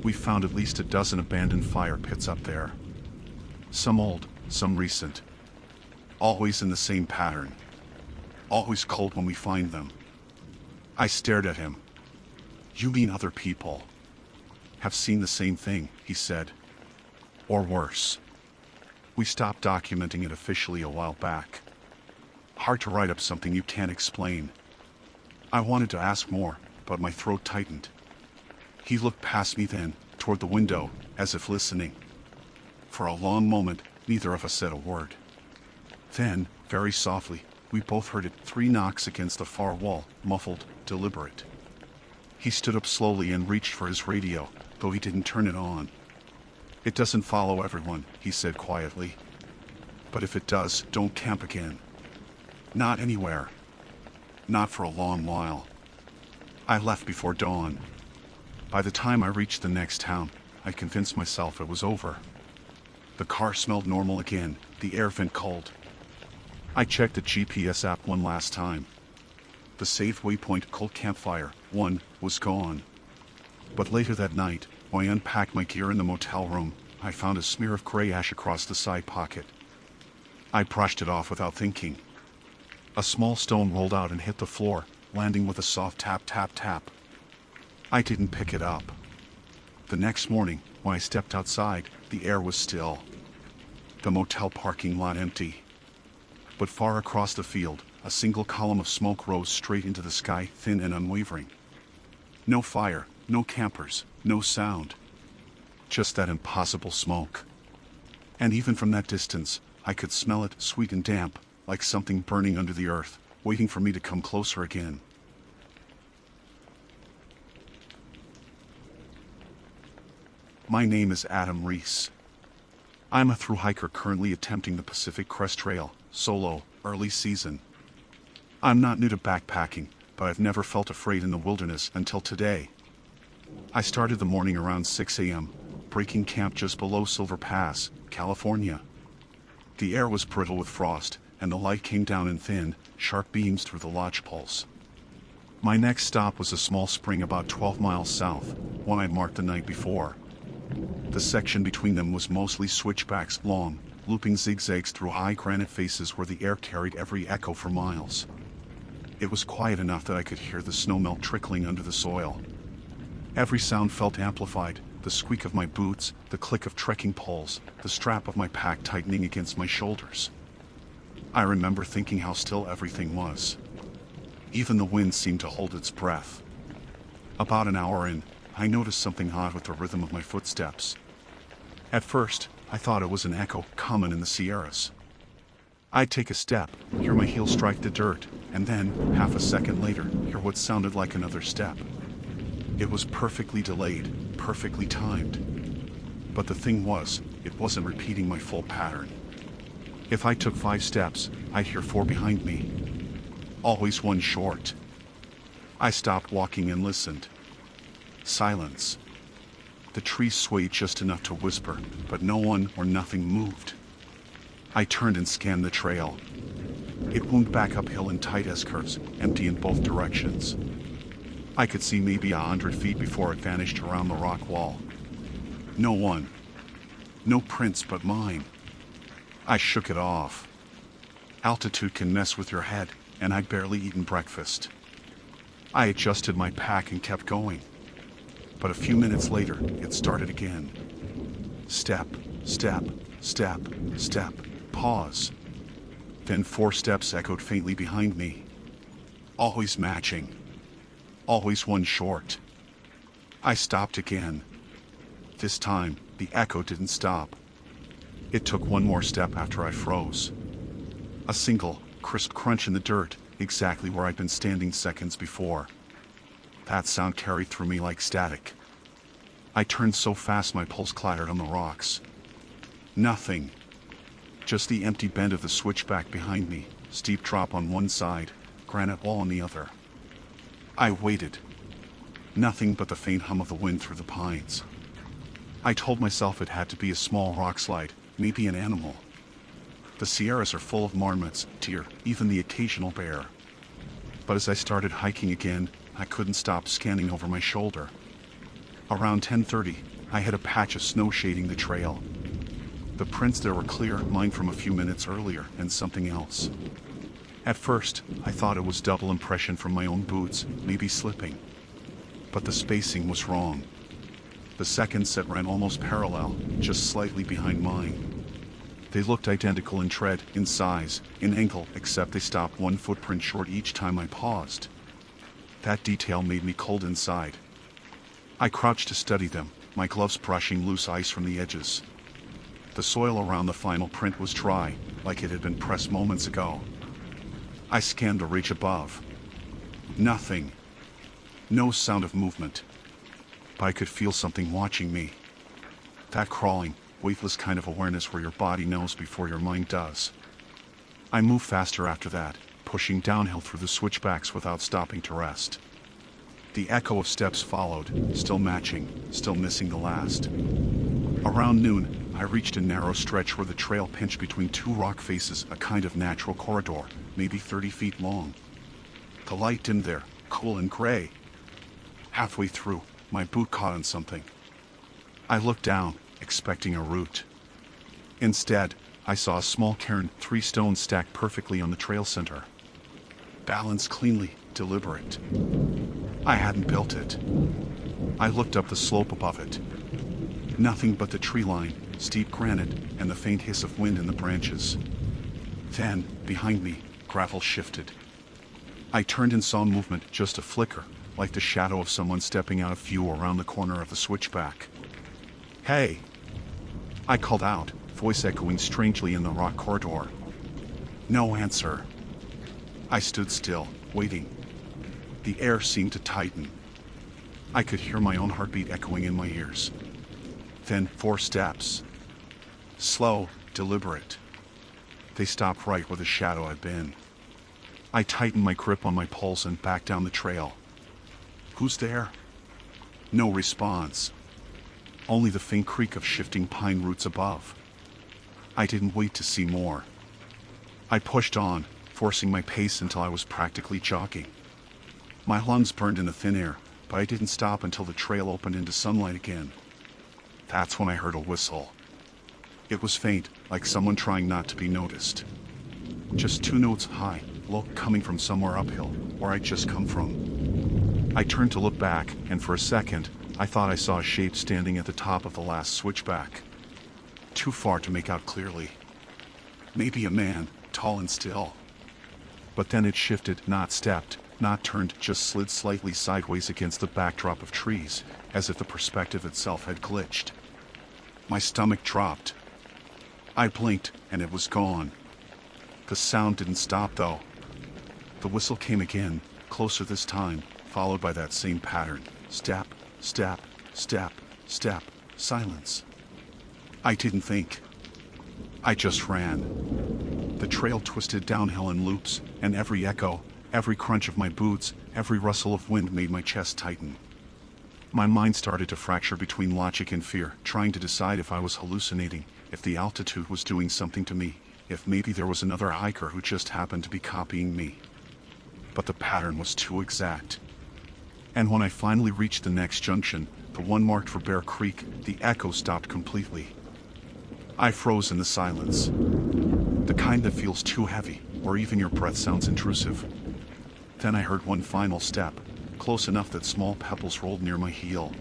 We've found at least a dozen abandoned fire pits up there. Some old, some recent. Always in the same pattern. Always cold when we find them." I stared at him. "You mean other people have seen the same thing," he said. "Or worse. We stopped documenting it officially a while back. Hard to write up something you can't explain." I wanted to ask more, but my throat tightened. He looked past me then, toward the window, as if listening. For a long moment, neither of us said a word. Then, very softly, we both heard it, 3 knocks against the far wall, muffled, deliberate. He stood up slowly and reached for his radio, though he didn't turn it on. "It doesn't follow everyone," he said quietly. "But if it does, don't camp again. Not anywhere. Not for a long while." I left before dawn. By the time I reached the next town, I convinced myself it was over. The car smelled normal again, the air vent cold. I checked the GPS app one last time. The safe waypoint Cold Campfire 1 was gone. But later that night, when I unpacked my gear in the motel room, I found a smear of gray ash across the side pocket. I brushed it off without thinking. A small stone rolled out and hit the floor, landing with a soft tap tap tap. I didn't pick it up. The next morning, when I stepped outside, the air was still. The motel parking lot empty. But far across the field, a single column of smoke rose straight into the sky, thin and unwavering. No fire, no campers, no sound. Just that impossible smoke. And even from that distance, I could smell it, sweet and damp, like something burning under the earth, waiting for me to come closer again. My name is Adam Reese. I'm a thru hiker currently attempting the Pacific Crest Trail, solo, early season. I'm not new to backpacking, but I've never felt afraid in the wilderness until today. I started the morning around 6 a.m., breaking camp just below Silver Pass, California. The air was brittle with frost, and the light came down in thin, sharp beams through the lodge poles. My next stop was a small spring about 12 miles south, one I'd marked the night before. The section between them was mostly switchbacks, long, looping zigzags through high granite faces where the air carried every echo for miles. It was quiet enough that I could hear the snowmelt trickling under the soil. Every sound felt amplified, the squeak of my boots, the click of trekking poles, the strap of my pack tightening against my shoulders. I remember thinking how still everything was. Even the wind seemed to hold its breath. About an hour in, I noticed something odd with the rhythm of my footsteps. At first, I thought it was an echo common in the Sierras. I'd take a step, hear my heel strike the dirt, and then, half a second later, hear what sounded like another step. It was perfectly delayed, perfectly timed. But the thing was, it wasn't repeating my full pattern. If I took 5 steps, I'd hear 4 behind me. Always one short. I stopped walking and listened. Silence. The trees swayed just enough to whisper, but no one or nothing moved. I turned and scanned the trail. It wound back uphill in tight S-curves, empty in both directions. I could see maybe 100 feet before it vanished around the rock wall. No one. No prints but mine. I shook it off. Altitude can mess with your head, and I'd barely eaten breakfast. I adjusted my pack and kept going. But a few minutes later, it started again. Step, step, step, step, pause. Then 4 steps echoed faintly behind me. Always matching. Always one short. I stopped again. This time, the echo didn't stop. It took one more step after I froze. A single, crisp crunch in the dirt, exactly where I'd been standing seconds before. That sound carried through me like static. I turned so fast my pulse clattered on the rocks. Nothing. Just the empty bend of the switchback behind me, steep drop on one side, granite wall on the other. I waited. Nothing but the faint hum of the wind through the pines. I told myself it had to be a small rock slide, maybe an animal. The Sierras are full of marmots, deer, even the occasional bear. But as I started hiking again, I couldn't stop scanning over my shoulder. Around 10:30, I hit a patch of snow shading the trail. The prints there were clear, mine from a few minutes earlier, and something else. At first, I thought it was double impression from my own boots, maybe slipping. But the spacing was wrong. The second set ran almost parallel, just slightly behind mine. They looked identical in tread, in size, in angle, except they stopped one footprint short each time I paused. That detail made me cold inside. I crouched to study them, my gloves brushing loose ice from the edges. The soil around the final print was dry, like it had been pressed moments ago. I scanned the ridge above. Nothing. No sound of movement. But I could feel something watching me. That crawling, weightless kind of awareness where your body knows before your mind does. I moved faster after that, pushing downhill through the switchbacks without stopping to rest. The echo of steps followed, still matching, still missing the last. Around noon, I reached a narrow stretch where the trail pinched between two rock faces, a kind of natural corridor, maybe 30 feet long. The light dimmed there, cool and gray. Halfway through, my boot caught on something. I looked down, expecting a root. Instead, I saw a small cairn, 3 stones stacked perfectly on the trail center. Balanced cleanly, deliberate. I hadn't built it. I looked up the slope above it. Nothing but the tree line, steep granite, and the faint hiss of wind in the branches. Then, behind me, gravel shifted. I turned and saw movement, just a flicker, like the shadow of someone stepping out of view around the corner of the switchback. "Hey!" I called out, voice echoing strangely in the rock corridor. No answer. I stood still, waiting. The air seemed to tighten. I could hear my own heartbeat echoing in my ears. Then 4 steps. Slow, deliberate. They stopped right where the shadow had been. I tightened my grip on my poles and backed down the trail. "Who's there?" No response. Only the faint creak of shifting pine roots above. I didn't wait to see more. I pushed on, forcing my pace until I was practically jogging. My lungs burned in the thin air, but I didn't stop until the trail opened into sunlight again. That's when I heard a whistle. It was faint, like someone trying not to be noticed. Just 2 notes high, low, coming from somewhere uphill, where I'd just come from. I turned to look back, and for a second, I thought I saw a shape standing at the top of the last switchback. Too far to make out clearly. Maybe a man, tall and still. But then it shifted, not stepped, not turned, just slid slightly sideways against the backdrop of trees, as if the perspective itself had glitched. My stomach dropped. I blinked, and it was gone. The sound didn't stop, though. The whistle came again, closer this time, followed by that same pattern. Step, step, step, step, silence. I didn't think. I just ran. The trail twisted downhill in loops, and every echo, every crunch of my boots, every rustle of wind made my chest tighten. My mind started to fracture between logic and fear, trying to decide if I was hallucinating, if the altitude was doing something to me, if maybe there was another hiker who just happened to be copying me. But the pattern was too exact. And when I finally reached the next junction, the one marked for Bear Creek, the echo stopped completely. I froze in the silence. The kind that feels too heavy, or even your breath sounds intrusive. Then I heard one final step, close enough that small pebbles rolled near my heel.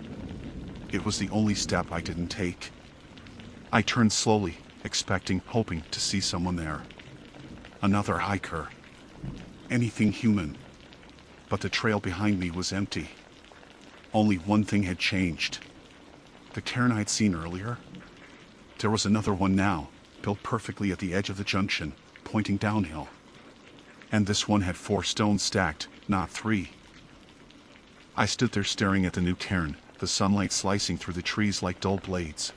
It was the only step I didn't take. I turned slowly, expecting, hoping to see someone there. Another hiker. Anything human. But the trail behind me was empty. Only one thing had changed. The cairn I'd seen earlier? There was another one now, built perfectly at the edge of the junction, pointing downhill. And this one had 4 stones stacked, not 3. I stood there staring at the new cairn, the sunlight slicing through the trees like dull blades.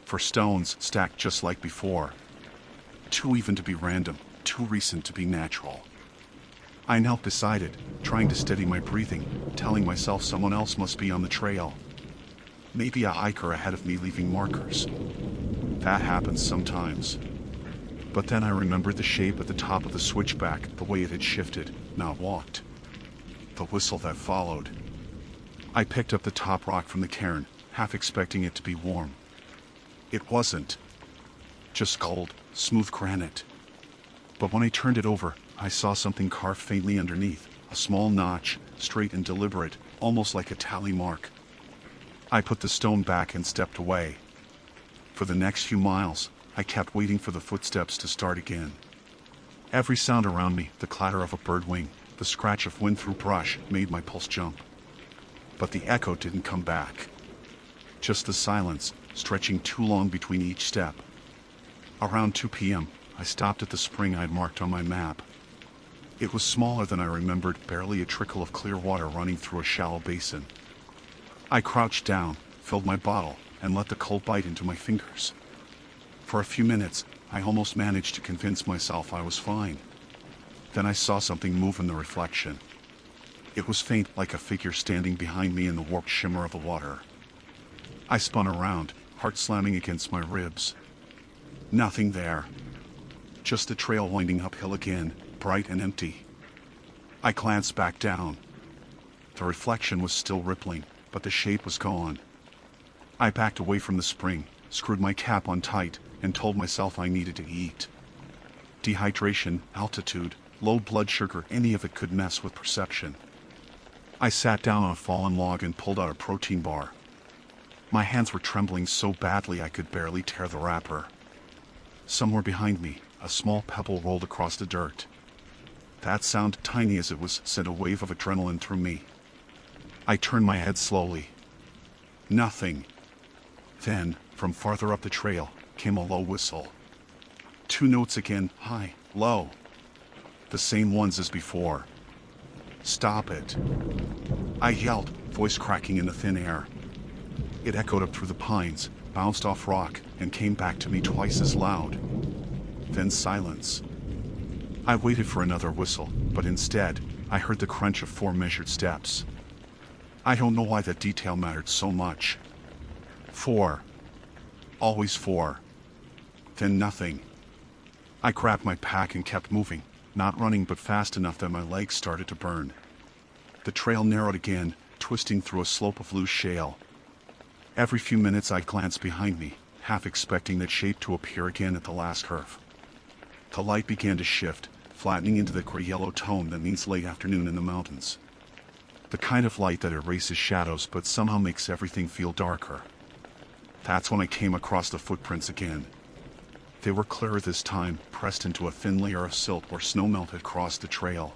4 stones stacked just like before. Too even to be random, too recent to be natural. I knelt beside it, trying to steady my breathing, telling myself someone else must be on the trail. Maybe a hiker ahead of me leaving markers. That happens sometimes. But then I remembered the shape at the top of the switchback, the way it had shifted, not walked. The whistle that followed. I picked up the top rock from the cairn, half expecting it to be warm. It wasn't. Just cold, smooth granite. But when I turned it over, I saw something carved faintly underneath, a small notch, straight and deliberate, almost like a tally mark. I put the stone back and stepped away. For the next few miles, I kept waiting for the footsteps to start again. Every sound around me, the clatter of a bird wing, the scratch of wind through brush, made my pulse jump. But the echo didn't come back. Just the silence, stretching too long between each step. Around 2 p.m., I stopped at the spring I'd marked on my map. It was smaller than I remembered, barely a trickle of clear water running through a shallow basin. I crouched down, filled my bottle, and let the cold bite into my fingers. For a few minutes, I almost managed to convince myself I was fine. Then I saw something move in the reflection. It was faint, like a figure standing behind me in the warped shimmer of the water. I spun around, heart slamming against my ribs. Nothing there. Just the trail winding uphill again, bright and empty. I glanced back down. The reflection was still rippling, but the shape was gone. I backed away from the spring, screwed my cap on tight, and told myself I needed to eat. Dehydration, altitude, low blood sugar, any of it could mess with perception. I sat down on a fallen log and pulled out a protein bar. My hands were trembling so badly I could barely tear the wrapper. Somewhere behind me, a small pebble rolled across the dirt. That sound, tiny as it was, sent a wave of adrenaline through me. I turned my head slowly. Nothing. Then, from farther up the trail, came a low whistle. 2 notes again, high, low. The same ones as before. Stop it. I yelled, voice cracking in the thin air. It echoed up through the pines, bounced off rock, and came back to me twice as loud. Then silence. I waited for another whistle, but instead, I heard the crunch of 4 measured steps. I don't know why that detail mattered so much. 4. Always 4. Then nothing. I grabbed my pack and kept moving, not running but fast enough that my legs started to burn. The trail narrowed again, twisting through a slope of loose shale. Every few minutes I glanced behind me, half expecting that shape to appear again at the last curve. The light began to shift, flattening into the gray-yellow tone that means late afternoon in the mountains. The kind of light that erases shadows but somehow makes everything feel darker. That's when I came across the footprints again. They were clearer this time, pressed into a thin layer of silt where snowmelt had crossed the trail.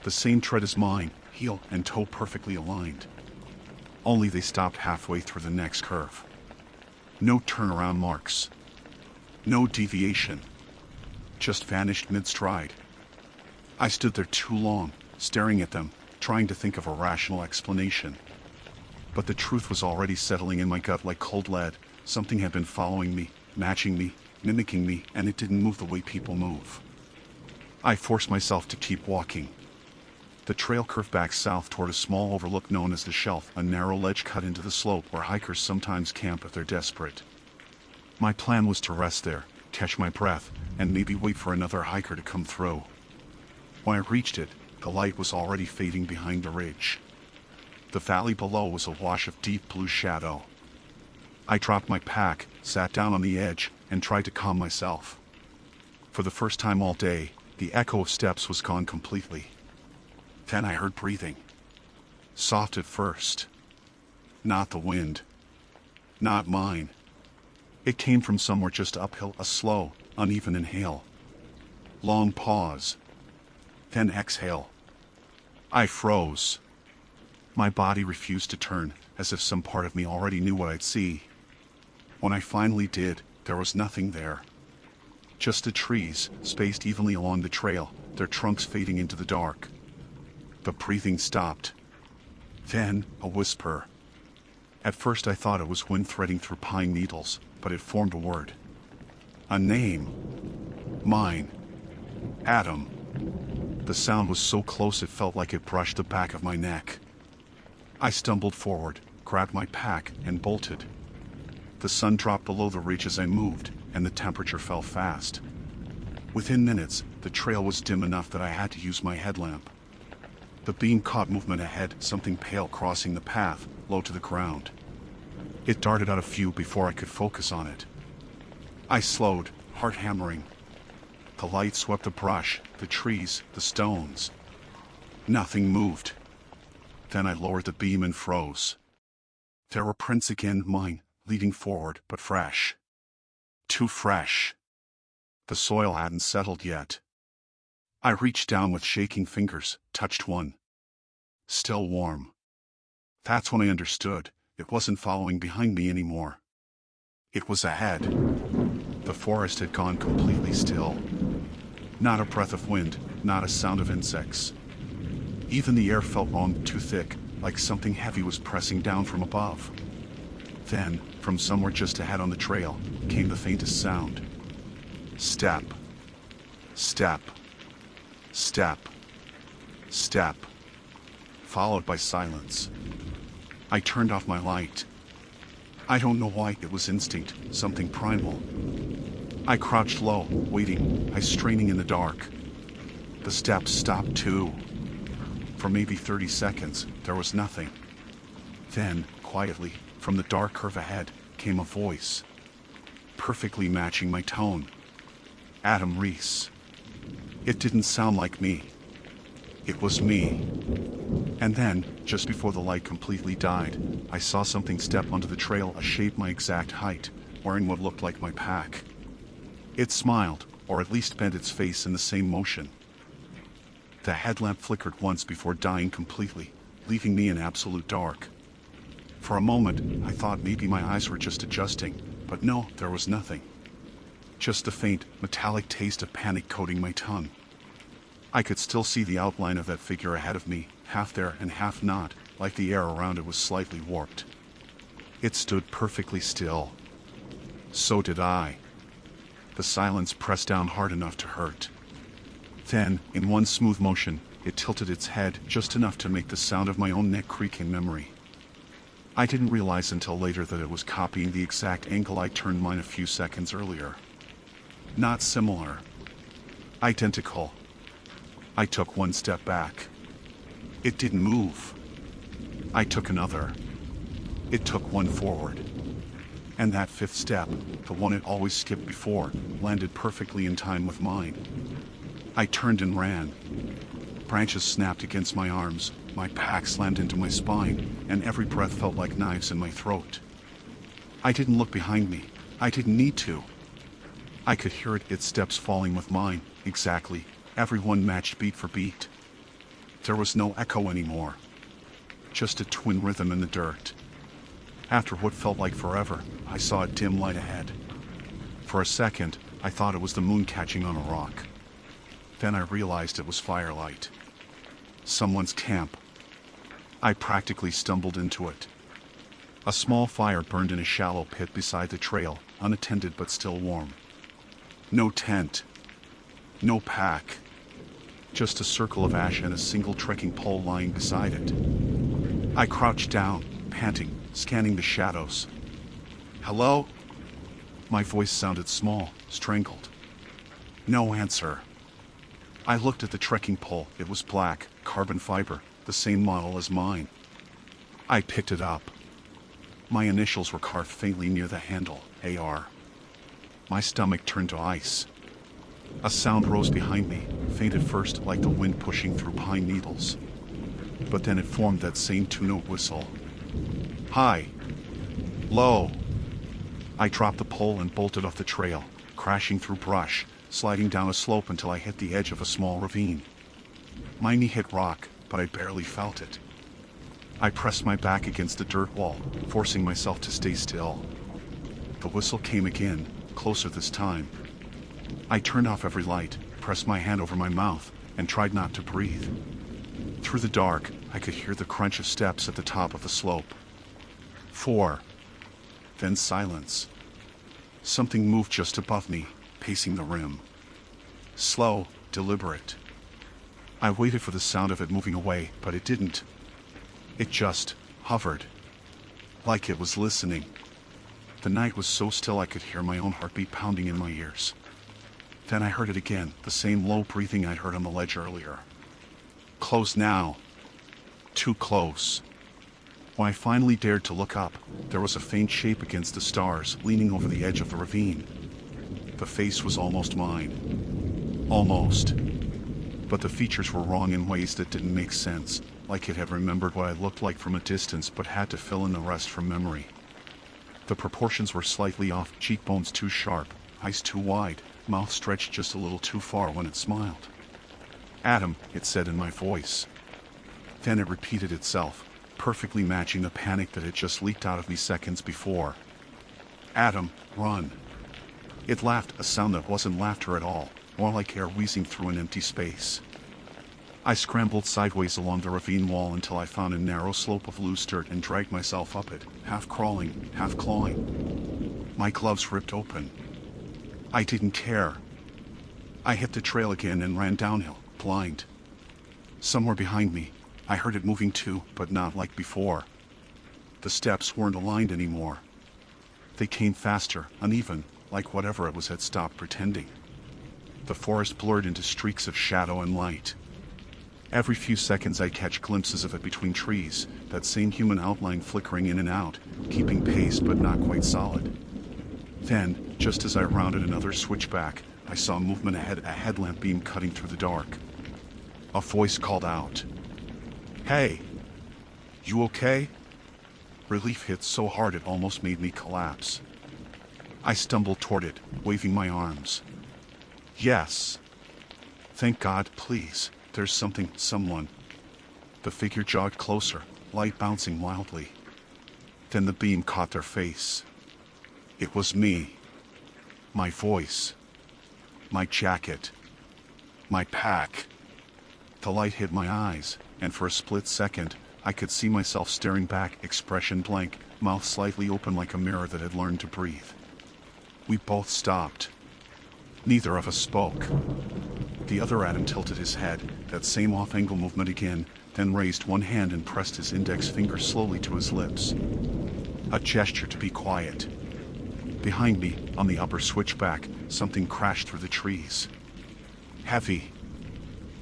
The same tread as mine, heel and toe perfectly aligned. Only they stopped halfway through the next curve. No turnaround marks. No deviation. Just vanished mid-stride. I stood there too long, staring at them, trying to think of a rational explanation. But the truth was already settling in my gut like cold lead. Something had been following me, matching me, mimicking me, and it didn't move the way people move. I forced myself to keep walking. The trail curved back south toward a small overlook known as the Shelf, a narrow ledge cut into the slope where hikers sometimes camp if they're desperate. My plan was to rest there, catch my breath, and maybe wait for another hiker to come through. When I reached it, the light was already fading behind the ridge. The valley below was awash of deep blue shadow. I dropped my pack, sat down on the edge, and tried to calm myself. For the first time all day, the echo of steps was gone completely. Then I heard breathing. Soft at first. Not the wind. Not mine. It came from somewhere just uphill, a slow, uneven inhale. Long pause. Then exhale. I froze. My body refused to turn, as if some part of me already knew what I'd see. When I finally did, there was nothing there. Just the trees, spaced evenly along the trail, their trunks fading into the dark. The breathing stopped. Then, a whisper. At first I thought it was wind threading through pine needles, but it formed a word. A name. Mine. Adam. The sound was so close it felt like it brushed the back of my neck. I stumbled forward, grabbed my pack, and bolted. The sun dropped below the ridge as I moved, and the temperature fell fast. Within minutes, the trail was dim enough that I had to use my headlamp. The beam caught movement ahead, something pale crossing the path, low to the ground. It darted out a few before I could focus on it. I slowed, heart hammering. The light swept the brush, the trees, the stones. Nothing moved. Then I lowered the beam and froze. There were prints again, mine, leading forward, but fresh. Too fresh. The soil hadn't settled yet. I reached down with shaking fingers, touched one. Still warm. That's when I understood. It wasn't following behind me anymore. It was ahead. The forest had gone completely still. Not a breath of wind, not a sound of insects. Even the air felt wrong, too thick, like something heavy was pressing down from above. Then, from somewhere just ahead on the trail, came the faintest sound. Step. Step. Step. Step. followed by silence. I turned off my light. I don't know why, it was instinct, something primal. I crouched low, waiting, eyes straining in the dark. The steps stopped too. For maybe 30 seconds, there was nothing. Then, quietly, from the dark curve ahead, came a voice. Perfectly matching my tone. Adam Reese. It didn't sound like me. It was me. And then, just before the light completely died, I saw something step onto the trail, a shape my exact height, wearing what looked like my pack. It smiled, or at least bent its face in the same motion. The headlamp flickered once before dying completely, leaving me in absolute dark. For a moment, I thought maybe my eyes were just adjusting, but no, there was nothing. Just a faint, metallic taste of panic coating my tongue. I could still see the outline of that figure ahead of me, half there and half not, like the air around it was slightly warped. It stood perfectly still. So did I. The silence pressed down hard enough to hurt. Then, in one smooth motion, it tilted its head just enough to make the sound of my own neck creak in memory. I didn't realize until later that it was copying the exact angle I turned mine a few seconds earlier. Not similar. Identical. I took one step back. It didn't move. I took another. It took one forward. And that fifth step, the one it always skipped before, landed perfectly in time with mine. I turned and ran. Branches snapped against my arms, my pack slammed into my spine, and every breath felt like knives in my throat. I didn't look behind me. I didn't need to. I could hear its steps falling with mine, exactly, everyone matched beat for beat. There was no echo anymore. Just a twin rhythm in the dirt. After what felt like forever, I saw a dim light ahead. For a second, I thought it was the moon catching on a rock. Then I realized it was firelight. Someone's camp. I practically stumbled into it. A small fire burned in a shallow pit beside the trail, unattended but still warm. No tent. No pack. Just a circle of ash and a single trekking pole lying beside it. I crouched down, panting, scanning the shadows. Hello? My voice sounded small, strangled. No answer. I looked at the trekking pole. It was black, carbon fiber, the same model as mine. I picked it up. My initials were carved faintly near the handle, AR. My stomach turned to ice. A sound rose behind me, faint at first like the wind pushing through pine needles. But then it formed that same two-note whistle. High. Low. I dropped the pole and bolted off the trail, crashing through brush, sliding down a slope until I hit the edge of a small ravine. My knee hit rock, but I barely felt it. I pressed my back against the dirt wall, forcing myself to stay still. The whistle came again, closer this time. I turned off every light, pressed my hand over my mouth, and tried not to breathe. Through the dark, I could hear the crunch of steps at the top of the slope. 4. Then silence. Something moved just above me, pacing the rim. Slow, deliberate. I waited for the sound of it moving away, but it didn't. It just hovered. Like it was listening. The night was so still I could hear my own heartbeat pounding in my ears. Then I heard it again, the same low breathing I'd heard on the ledge earlier. Close now. Too close. When I finally dared to look up, there was a faint shape against the stars, leaning over the edge of the ravine. The face was almost mine. Almost. But the features were wrong in ways that didn't make sense, like it had remembered what I looked like from a distance but had to fill in the rest from memory. The proportions were slightly off, cheekbones too sharp, eyes too wide, mouth stretched just a little too far when it smiled. Adam, it said in my voice. Then it repeated itself, perfectly matching the panic that had just leaked out of me seconds before. Adam, run. It laughed, a sound that wasn't laughter at all, more like air wheezing through an empty space. I scrambled sideways along the ravine wall until I found a narrow slope of loose dirt and dragged myself up it, half crawling, half clawing. My gloves ripped open. I didn't care. I hit the trail again and ran downhill, blind. Somewhere behind me, I heard it moving too, but not like before. The steps weren't aligned anymore. They came faster, uneven, like whatever it was had stopped pretending. The forest blurred into streaks of shadow and light. Every few seconds I'd catch glimpses of it between trees, that same human outline flickering in and out, keeping pace but not quite solid. Then, just as I rounded another switchback, I saw movement ahead, a headlamp beam cutting through the dark. A voice called out, "Hey! You okay?" Relief hit so hard it almost made me collapse. I stumbled toward it, waving my arms. "Yes. Thank God, please. There's someone." The figure jogged closer, light bouncing wildly. Then the beam caught their face. It was me. My voice. My jacket. My pack. The light hit my eyes, and for a split second, I could see myself staring back, expression blank, mouth slightly open like a mirror that had learned to breathe. We both stopped. Neither of us spoke. The other Adam tilted his head, that same off-angle movement again, then raised one hand and pressed his index finger slowly to his lips. A gesture to be quiet. Behind me, on the upper switchback, something crashed through the trees. Heavy.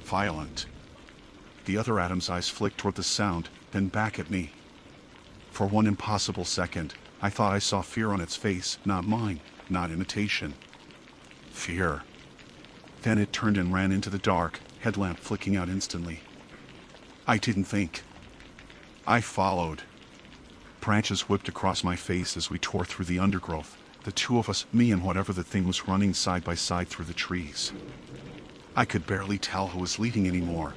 Violent. The other Adam's eyes flicked toward the sound, then back at me. For one impossible second, I thought I saw fear on its face, not mine, not imitation. Fear. Then it turned and ran into the dark, headlamp flicking out instantly. I didn't think. I followed. Branches whipped across my face as we tore through the undergrowth, the two of us, me and whatever the thing was, running side by side through the trees. I could barely tell who was leading anymore.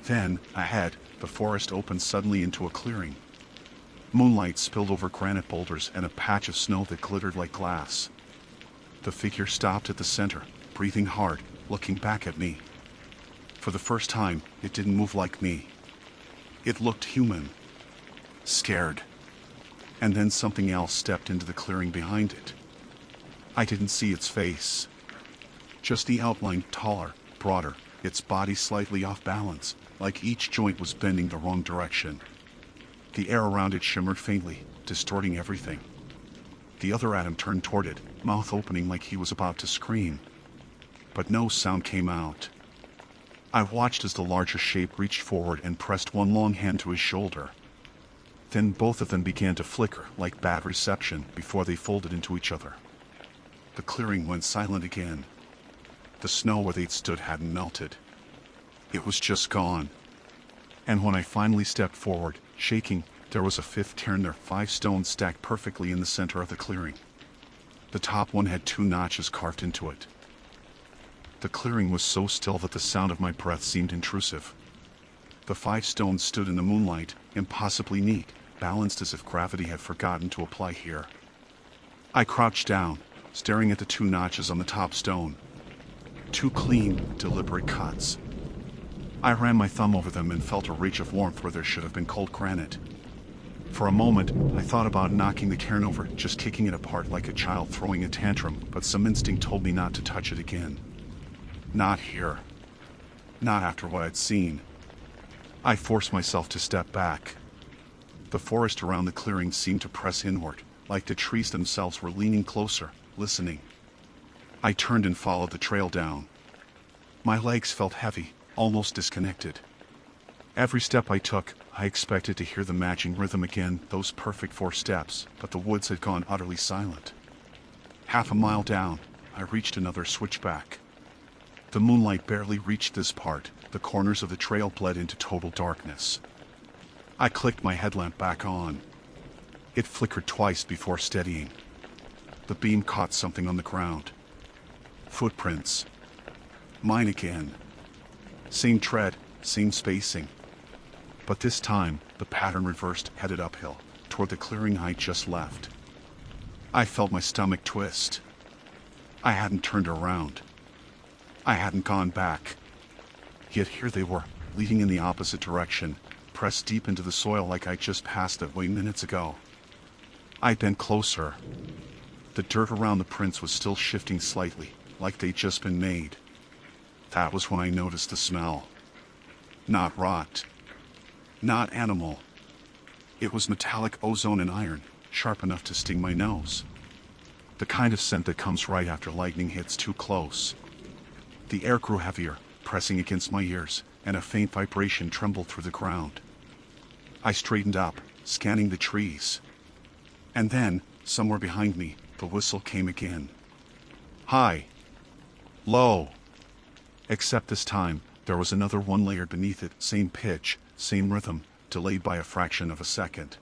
Then, ahead, the forest opened suddenly into a clearing. Moonlight spilled over granite boulders and a patch of snow that glittered like glass. The figure stopped at the center, breathing hard, looking back at me. For the first time, it didn't move like me. It looked human. Scared. And then something else stepped into the clearing behind it. I didn't see its face. Just the outline, taller, broader, its body slightly off balance, like each joint was bending the wrong direction. The air around it shimmered faintly, distorting everything. The other Adam turned toward it, mouth opening like he was about to scream. But no sound came out. I watched as the larger shape reached forward and pressed one long hand to his shoulder. Then both of them began to flicker like bad reception before they folded into each other. The clearing went silent again. The snow where they'd stood hadn't melted. It was just gone. And when I finally stepped forward, shaking, there was a fifth cairn there, 5 stones stacked perfectly in the center of the clearing. The top one had 2 notches carved into it. The clearing was so still that the sound of my breath seemed intrusive. The 5 stones stood in the moonlight, impossibly neat, balanced as if gravity had forgotten to apply here. I crouched down, staring at the 2 notches on the top stone. 2 clean, deliberate cuts. I ran my thumb over them and felt a reach of warmth where there should have been cold granite. For a moment, I thought about knocking the cairn over, just kicking it apart like a child throwing a tantrum, but some instinct told me not to touch it again. Not here. Not after what I'd seen. I forced myself to step back. The forest around the clearing seemed to press inward, like the trees themselves were leaning closer, listening. I turned and followed the trail down. My legs felt heavy, almost disconnected. Every step I took, I expected to hear the matching rhythm again, those perfect 4 steps, but the woods had gone utterly silent. Half a mile down, I reached another switchback. The moonlight barely reached this part, the corners of the trail bled into total darkness. I clicked my headlamp back on. It flickered twice before steadying. The beam caught something on the ground. Footprints. Mine again. Same tread, same spacing. But this time, the pattern reversed, headed uphill, toward the clearing I just left. I felt my stomach twist. I hadn't turned around. I hadn't gone back. Yet here they were, leading in the opposite direction, pressed deep into the soil like I just passed that way minutes ago. I bent closer. The dirt around the prints was still shifting slightly, like they'd just been made. That was when I noticed the smell. Not rot. Not animal. It was metallic ozone and iron, sharp enough to sting my nose. The kind of scent that comes right after lightning hits too close. The air grew heavier, pressing against my ears, and a faint vibration trembled through the ground. I straightened up, scanning the trees. And then, somewhere behind me, the whistle came again. High. Low. Except this time, there was another one layered beneath it, same pitch, same rhythm, delayed by a fraction of a second.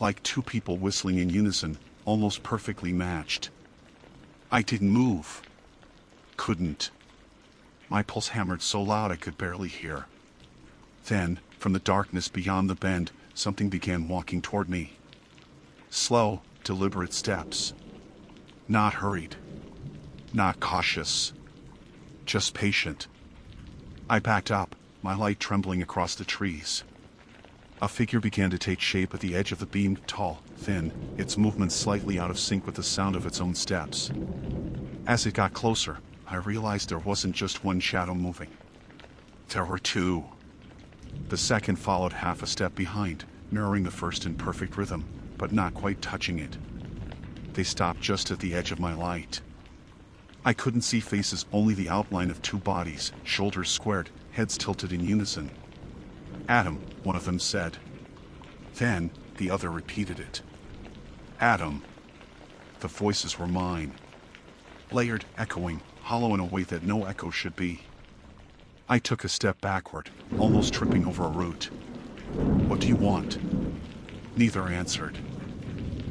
Like two people whistling in unison, almost perfectly matched. I didn't move. Couldn't. My pulse hammered so loud I could barely hear. Then, from the darkness beyond the bend, something began walking toward me. Slow, deliberate steps. Not hurried. Not cautious. Just patient. I backed up, my light trembling across the trees. A figure began to take shape at the edge of the beam, tall, thin, its movements slightly out of sync with the sound of its own steps. As it got closer, I realized there wasn't just one shadow moving. There were two. The second followed half a step behind, mirroring the first in perfect rhythm, but not quite touching it. They stopped just at the edge of my light. I couldn't see faces, only the outline of two bodies, shoulders squared, heads tilted in unison. Adam, one of them said. Then, the other repeated it. Adam. The voices were mine. Layered, echoing, hollow in a way that no echo should be. I took a step backward, almost tripping over a root. What do you want? Neither answered.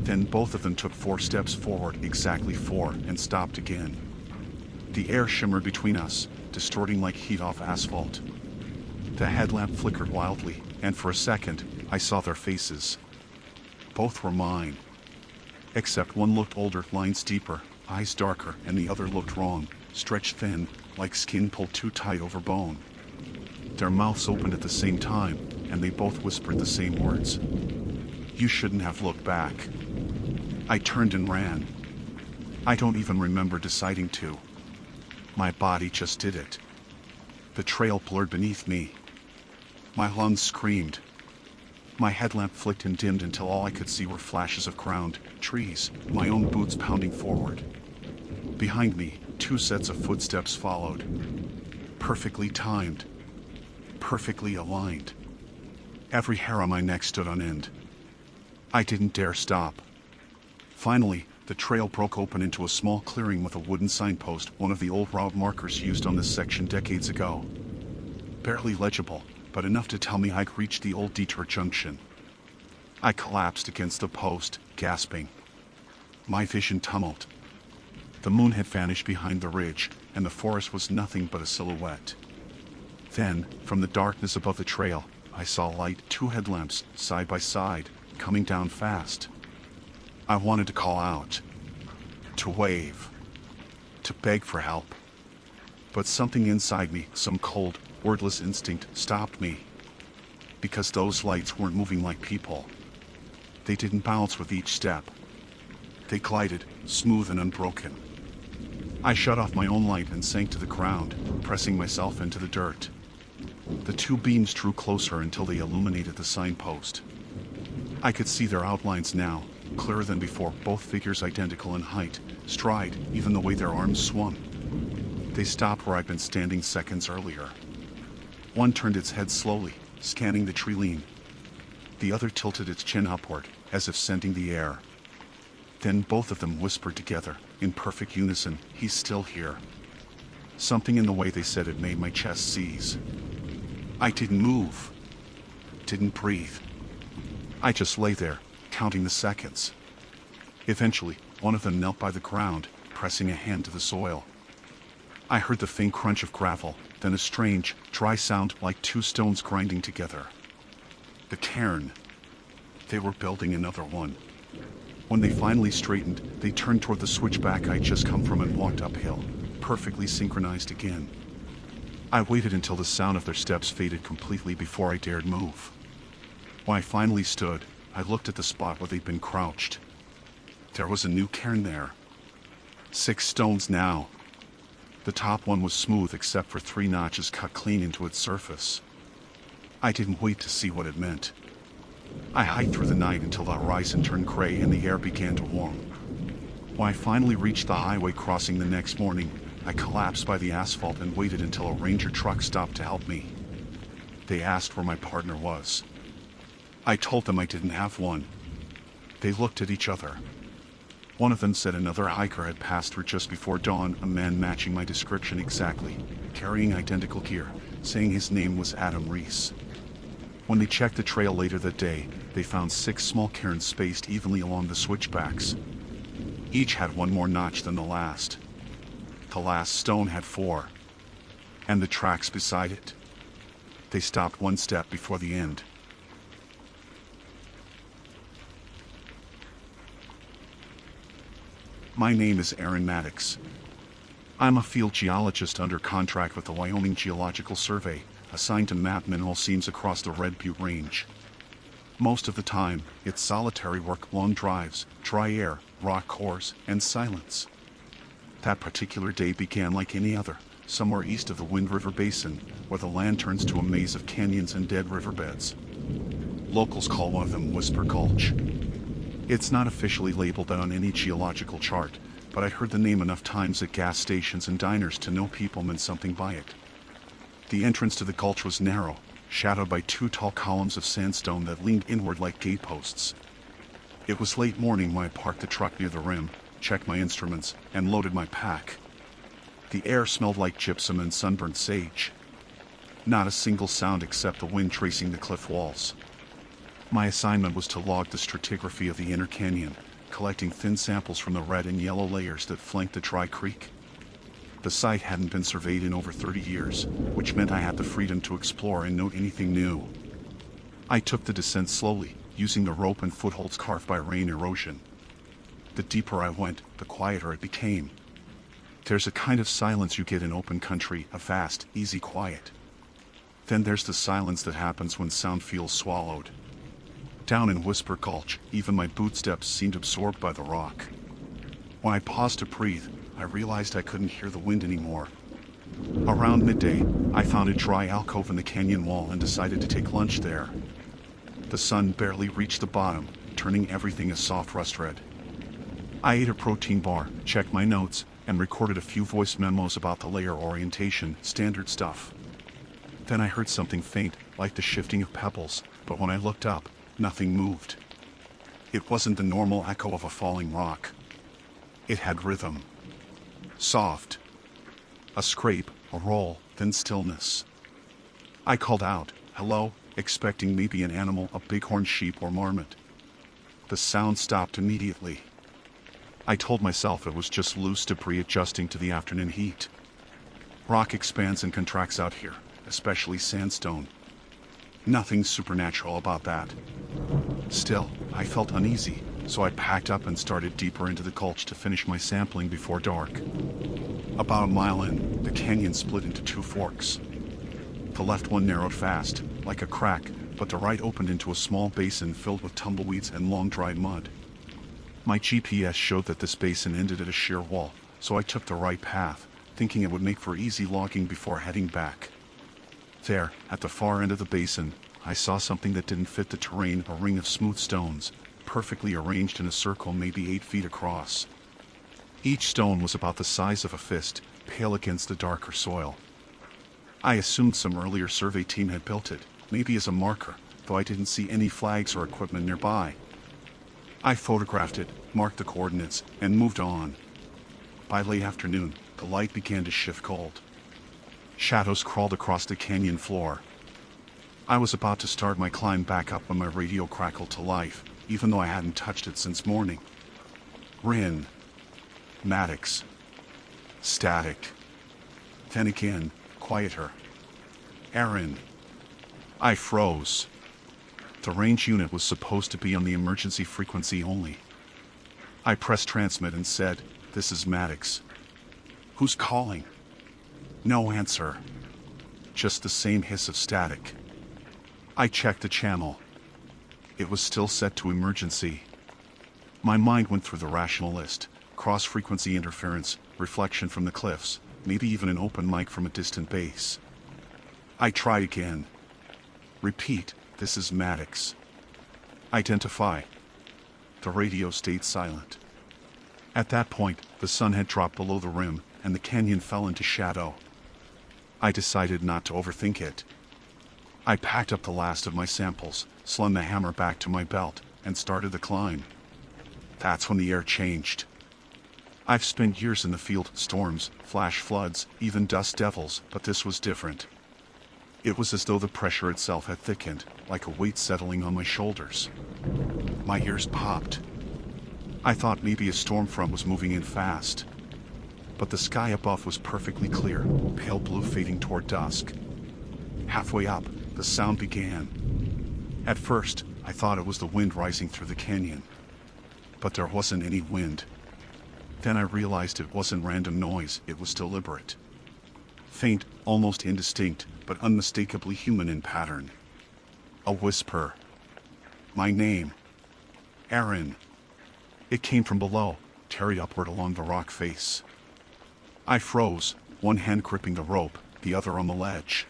Then both of them took 4 steps forward, exactly 4, and stopped again. The air shimmered between us, distorting like heat off asphalt. The headlamp flickered wildly, and for a second, I saw their faces. Both were mine. Except one looked older, lines deeper, eyes darker, and the other looked wrong, stretched thin, like skin pulled too tight over bone. Their mouths opened at the same time, and they both whispered the same words. You shouldn't have looked back. I turned and ran. I don't even remember deciding to. My body just did it. The trail blurred beneath me. My lungs screamed. My headlamp flicked and dimmed until all I could see were flashes of ground, trees, my own boots pounding forward. Behind me, 2 sets of footsteps followed. Perfectly timed. Perfectly aligned. Every hair on my neck stood on end. I didn't dare stop. Finally, the trail broke open into a small clearing with a wooden signpost, one of the old route markers used on this section decades ago. Barely legible, but enough to tell me I'd reached the old detour junction. I collapsed against the post, gasping. My vision tumbled. The moon had vanished behind the ridge, and the forest was nothing but a silhouette. Then, from the darkness above the trail, I saw light, 2 headlamps, side by side, coming down fast. I wanted to call out, to wave, to beg for help. But something inside me, some cold, wordless instinct, stopped me. Because those lights weren't moving like people. They didn't bounce with each step. They glided, smooth and unbroken. I shut off my own light and sank to the ground, pressing myself into the dirt. The 2 beams drew closer until they illuminated the signpost. I could see their outlines now, clearer than before, both figures identical in height, stride, even the way their arms swung. They stopped where I'd been standing seconds earlier. One turned its head slowly, scanning the tree line. The other tilted its chin upward, as if scenting the air. Then both of them whispered together, in perfect unison, he's still here. Something in the way they said it made my chest seize. I didn't move. Didn't breathe. I just lay there, counting the seconds. Eventually, one of them knelt by the ground, pressing a hand to the soil. I heard the faint crunch of gravel, then a strange, dry sound like 2 stones grinding together. The cairn. They were building another one. When they finally straightened, they turned toward the switchback I'd just come from and walked uphill, perfectly synchronized again. I waited until the sound of their steps faded completely before I dared move. When I finally stood, I looked at the spot where they'd been crouched. There was a new cairn there. 6 stones now. The top one was smooth except for 3 notches cut clean into its surface. I didn't wait to see what it meant. I hiked through the night until the horizon turned gray and the air began to warm. When I finally reached the highway crossing the next morning, I collapsed by the asphalt and waited until a ranger truck stopped to help me. They asked where my partner was. I told them I didn't have one. They looked at each other. One of them said another hiker had passed through just before dawn, a man matching my description exactly, carrying identical gear, saying his name was Adam Reese. When they checked the trail later that day, they found 6 small cairns spaced evenly along the switchbacks. Each had one more notch than the last. The last stone had 4. And the tracks beside it. They stopped one step before the end. My name is Aaron Maddox. I'm a field geologist under contract with the Wyoming Geological Survey, assigned to map mineral seams across the Red Butte Range. Most of the time, it's solitary work, long drives, dry air, rock cores, and silence. That particular day began like any other, somewhere east of the Wind River Basin, where the land turns to a maze of canyons and dead riverbeds. Locals call one of them Whisper Gulch. It's not officially labeled on any geological chart, but I'd heard the name enough times at gas stations and diners to know people meant something by it. The entrance to the gulch was narrow, shadowed by 2 tall columns of sandstone that leaned inward like gateposts. It was late morning when I parked the truck near the rim, checked my instruments, and loaded my pack. The air smelled like gypsum and sunburnt sage. Not a single sound except the wind tracing the cliff walls. My assignment was to log the stratigraphy of the inner canyon, collecting thin samples from the red and yellow layers that flanked the dry creek. The site hadn't been surveyed in over 30 years, which meant I had the freedom to explore and note anything new. I took the descent slowly, using the rope and footholds carved by rain erosion. The deeper I went, the quieter it became. There's a kind of silence you get in open country, a vast, easy quiet. Then there's the silence that happens when sound feels swallowed. Down in Whisper Gulch, even my bootsteps seemed absorbed by the rock. When I paused to breathe, I realized I couldn't hear the wind anymore. Around midday, I found a dry alcove in the canyon wall and decided to take lunch there. The sun barely reached the bottom, turning everything a soft rust red. I ate a protein bar, checked my notes, and recorded a few voice memos about the layer orientation, standard stuff. Then I heard something faint, like the shifting of pebbles, but when I looked up, nothing moved. It wasn't the normal echo of a falling rock. It had rhythm. Soft. A scrape, a roll, then stillness. I called out, "Hello," expecting maybe an animal, a bighorn sheep or marmot. The sound stopped immediately. I told myself it was just loose debris adjusting to the afternoon heat. Rock expands and contracts out here, especially sandstone. Nothing supernatural about that. Still, I felt uneasy, so I packed up and started deeper into the gulch to finish my sampling before dark. About a mile in, the canyon split into 2 forks. The left one narrowed fast, like a crack, but the right opened into a small basin filled with tumbleweeds and long-dried mud. My GPS showed that this basin ended at a sheer wall, so I took the right path, thinking it would make for easy logging before heading back. There, at the far end of the basin, I saw something that didn't fit the terrain, a ring of smooth stones, perfectly arranged in a circle maybe 8 feet across. Each stone was about the size of a fist, pale against the darker soil. I assumed some earlier survey team had built it, maybe as a marker, though I didn't see any flags or equipment nearby. I photographed it, marked the coordinates, and moved on. By late afternoon, the light began to shift cold. Shadows crawled across the canyon floor. I was about to start my climb back up when my radio crackled to life, even though I hadn't touched it since morning. Rin. Maddox. Static. Then again, quieter. Aaron. I froze. The range unit was supposed to be on the emergency frequency only. I pressed transmit and said, "This is Maddox." "Who's calling?" No answer. Just the same hiss of static. I checked the channel. It was still set to emergency. My mind went through the rational list: cross-frequency interference, reflection from the cliffs, maybe even an open mic from a distant base. I tried again. Repeat, this is Maddox. Identify. The radio stayed silent. At that point, the sun had dropped below the rim, and the canyon fell into shadow. I decided not to overthink it. I packed up the last of my samples, slung the hammer back to my belt, and started the climb. That's when the air changed. I've spent years in the field, storms, flash floods, even dust devils, but this was different. It was as though the pressure itself had thickened, like a weight settling on my shoulders. My ears popped. I thought maybe a storm front was moving in fast. But the sky above was perfectly clear, pale blue fading toward dusk. Halfway up, the sound began. At first, I thought it was the wind rising through the canyon. But there wasn't any wind. Then I realized it wasn't random noise, it was deliberate. Faint, almost indistinct, but unmistakably human in pattern. A whisper. My name. Aaron. It came from below, tearing upward along the rock face. I froze, one hand gripping the rope, the other on the ledge.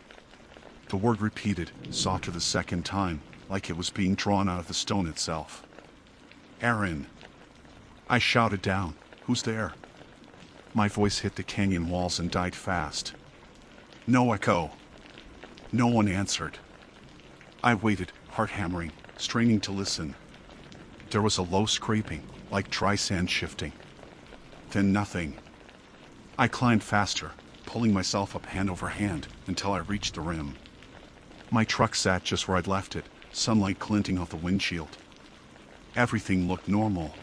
The word repeated, softer the second time, like it was being drawn out of the stone itself. Aaron. I shouted down, "Who's there?" My voice hit the canyon walls and died fast. No echo. No one answered. I waited, heart hammering, straining to listen. There was a low scraping, like dry sand shifting. Then nothing. I climbed faster, pulling myself up hand over hand, until I reached the rim. My truck sat just where I'd left it, sunlight glinting off the windshield. Everything looked normal.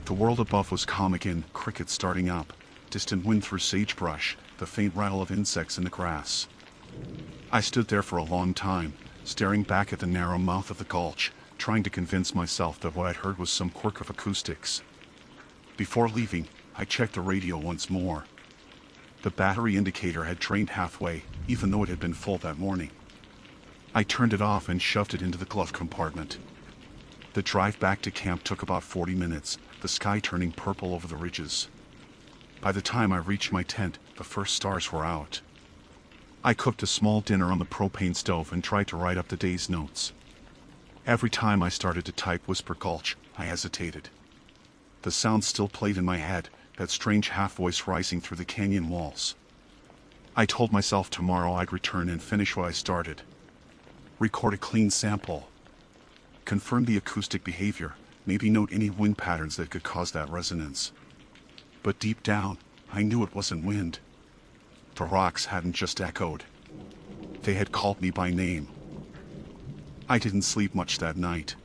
The world above was calm again, crickets starting up, distant wind through sagebrush, the faint rattle of insects in the grass. I stood there for a long time, staring back at the narrow mouth of the gulch, trying to convince myself that what I'd heard was some quirk of acoustics. Before leaving, I checked the radio once more. The battery indicator had drained halfway, even though it had been full that morning. I turned it off and shoved it into the glove compartment. The drive back to camp took about 40 minutes, the sky turning purple over the ridges. By the time I reached my tent, the first stars were out. I cooked a small dinner on the propane stove and tried to write up the day's notes. Every time I started to type Whisper Gulch, I hesitated. The sound still played in my head, that strange half-voice rising through the canyon walls. I told myself tomorrow I'd return and finish what I started. Record a clean sample. Confirm the acoustic behavior, maybe note any wind patterns that could cause that resonance. But deep down, I knew it wasn't wind. The rocks hadn't just echoed. They had called me by name. I didn't sleep much that night.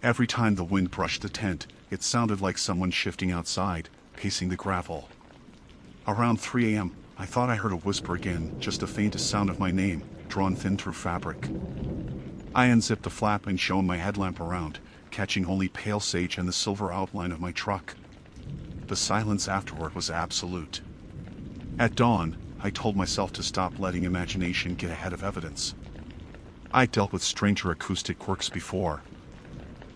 Every time the wind brushed the tent, it sounded like someone shifting outside, pacing the gravel. Around 3 a.m., I thought I heard a whisper again, just the faintest sound of my name, drawn thin through fabric. I unzipped the flap and shone my headlamp around, catching only pale sage and the silver outline of my truck. The silence afterward was absolute. At dawn, I told myself to stop letting imagination get ahead of evidence. I'd dealt with stranger acoustic quirks before.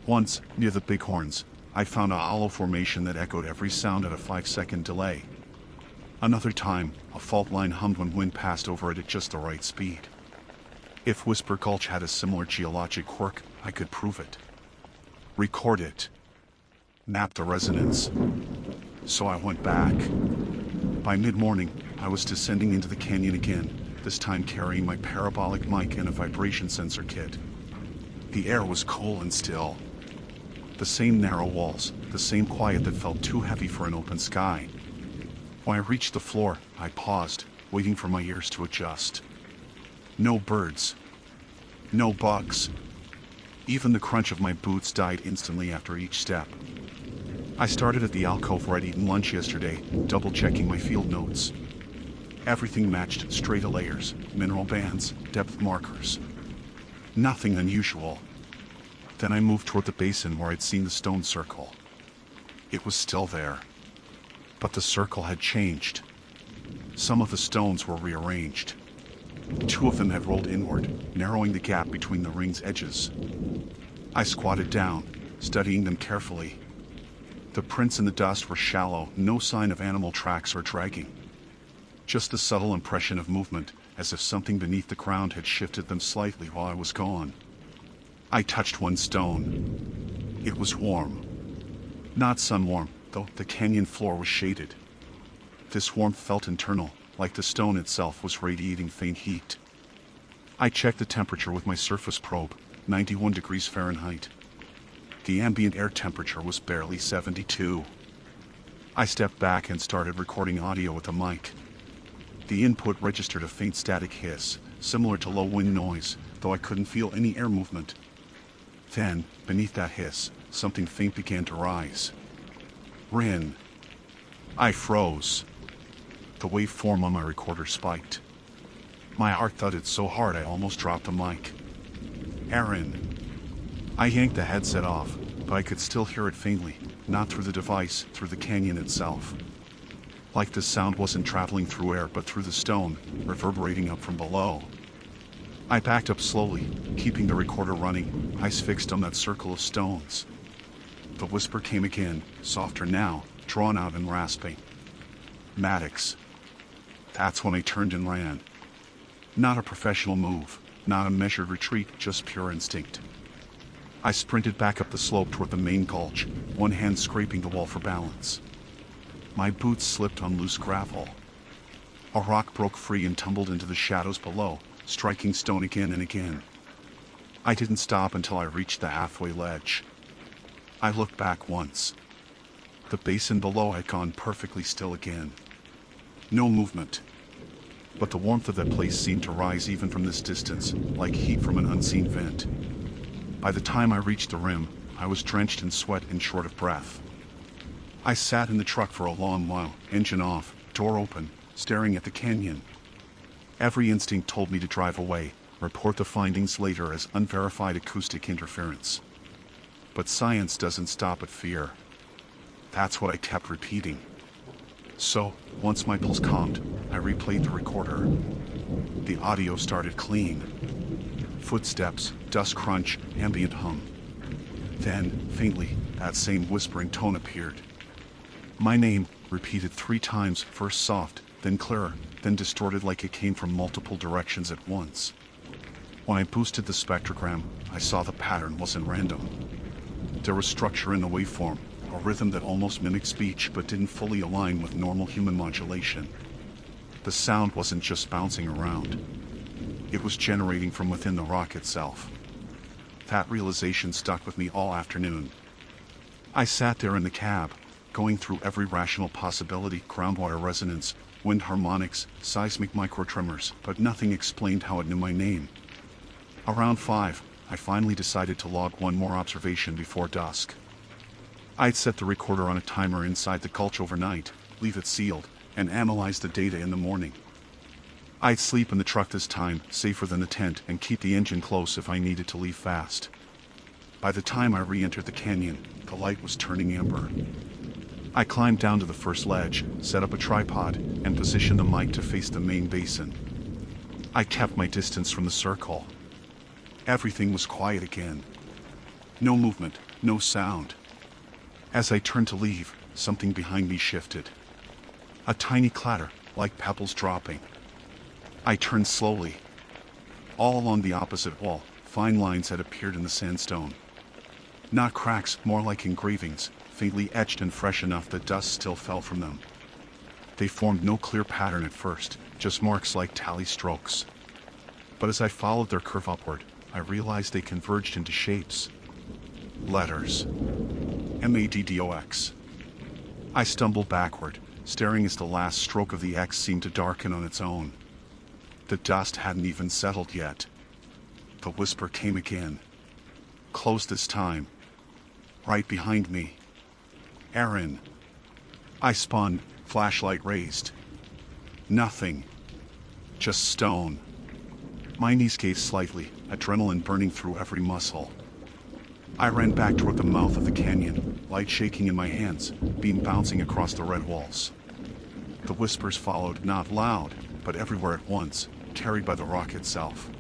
Once, near the Bighorns, I found a hollow formation that echoed every sound at a 5-second delay. Another time, a fault line hummed when wind passed over it at just the right speed. If Whisper Gulch had a similar geologic quirk, I could prove it. Record it. Map the resonance. So I went back. By mid-morning, I was descending into the canyon again, this time carrying my parabolic mic and a vibration sensor kit. The air was cool and still. The same narrow walls, the same quiet that felt too heavy for an open sky. When I reached the floor, I paused, waiting for my ears to adjust. No birds. No bugs. Even the crunch of my boots died instantly after each step. I started at the alcove where I'd eaten lunch yesterday, double-checking my field notes. Everything matched strata layers, mineral bands, depth markers. Nothing unusual. Then I moved toward the basin where I'd seen the stone circle. It was still there. But the circle had changed. Some of the stones were rearranged. 2 of them had rolled inward, narrowing the gap between the ring's edges. I squatted down, studying them carefully. The prints in the dust were shallow, no sign of animal tracks or dragging. Just the subtle impression of movement, as if something beneath the ground had shifted them slightly while I was gone. I touched one stone. It was warm. Not sun warm, though the canyon floor was shaded. This warmth felt internal, like the stone itself was radiating faint heat. I checked the temperature with my surface probe, 91 degrees Fahrenheit. The ambient air temperature was barely 72. I stepped back and started recording audio with a mic. The input registered a faint static hiss, similar to low wind noise, though I couldn't feel any air movement. Then, beneath that hiss, something faint began to rise. Rin. I froze. The waveform on my recorder spiked. My heart thudded so hard I almost dropped the mic. Aaron. I yanked the headset off, but I could still hear it faintly, not through the device, through the canyon itself. Like the sound wasn't traveling through air but through the stone, reverberating up from below. I backed up slowly, keeping the recorder running, eyes fixed on that circle of stones. The whisper came again, softer now, drawn out and rasping. Maddox. That's when I turned and ran. Not a professional move, not a measured retreat, just pure instinct. I sprinted back up the slope toward the main gulch, one hand scraping the wall for balance. My boots slipped on loose gravel. A rock broke free and tumbled into the shadows below, striking stone again and again. I didn't stop until I reached the halfway ledge. I looked back once. The basin below had gone perfectly still again. No movement. But the warmth of that place seemed to rise even from this distance, like heat from an unseen vent. By the time I reached the rim, I was drenched in sweat and short of breath. I sat in the truck for a long while, engine off, door open, staring at the canyon. Every instinct told me to drive away, report the findings later as unverified acoustic interference. But science doesn't stop at fear. That's what I kept repeating. So, once my pulse calmed, I replayed the recorder. The audio started clean. Footsteps, dust crunch, ambient hum. Then, faintly, that same whispering tone appeared. My name, repeated 3 times, first soft, then clearer, then distorted like it came from multiple directions at once. When I boosted the spectrogram, I saw the pattern wasn't random. There was structure in the waveform, a rhythm that almost mimicked speech but didn't fully align with normal human modulation. The sound wasn't just bouncing around. It was generating from within the rock itself. That realization stuck with me all afternoon. I sat there in the cab, going through every rational possibility, groundwater resonance, wind harmonics, seismic microtremors, but nothing explained how it knew my name. Around 5, I finally decided to log one more observation before dusk. I'd set the recorder on a timer inside the gulch overnight, leave it sealed, and analyze the data in the morning. I'd sleep in the truck this time, safer than the tent, and keep the engine close if I needed to leave fast. By the time I re-entered the canyon, the light was turning amber. I climbed down to the first ledge, set up a tripod, and positioned the mic to face the main basin. I kept my distance from the circle. Everything was quiet again. No movement, no sound. As I turned to leave, something behind me shifted. A tiny clatter, like pebbles dropping. I turned slowly. All along the opposite wall, fine lines had appeared in the sandstone. Not cracks, more like engravings, faintly etched and fresh enough that dust still fell from them. They formed no clear pattern at first, just marks like tally strokes. But as I followed their curve upward, I realized they converged into shapes. Letters. M-A-D-D-O-X. I stumbled backward, staring as the last stroke of the X seemed to darken on its own. The dust hadn't even settled yet. The whisper came again. Close this time. Right behind me. Aaron. I spun, flashlight raised. Nothing. Just stone. My knees gave slightly, adrenaline burning through every muscle. I ran back toward the mouth of the canyon, light shaking in my hands, beam bouncing across the red walls. The whispers followed, not loud, but everywhere at once, carried by the rock itself.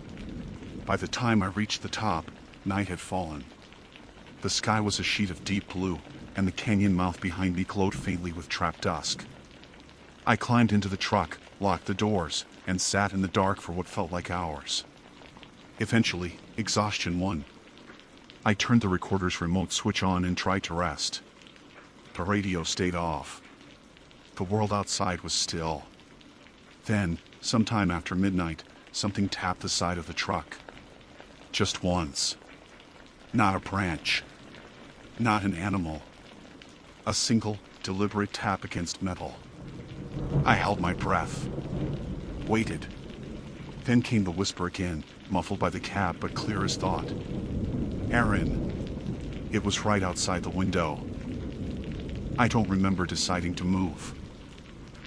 By the time I reached the top, night had fallen. The sky was a sheet of deep blue, and the canyon mouth behind me glowed faintly with trapped dusk. I climbed into the truck, locked the doors, and sat in the dark for what felt like hours. Eventually, exhaustion won. I turned the recorder's remote switch on and tried to rest. The radio stayed off. The world outside was still. Then, sometime after midnight, something tapped the side of the truck. Just once. Not a branch. Not an animal. A single, deliberate tap against metal. I held my breath. Waited. Then came the whisper again, muffled by the cab but clear as thought. Aaron. It was right outside the window. I don't remember deciding to move.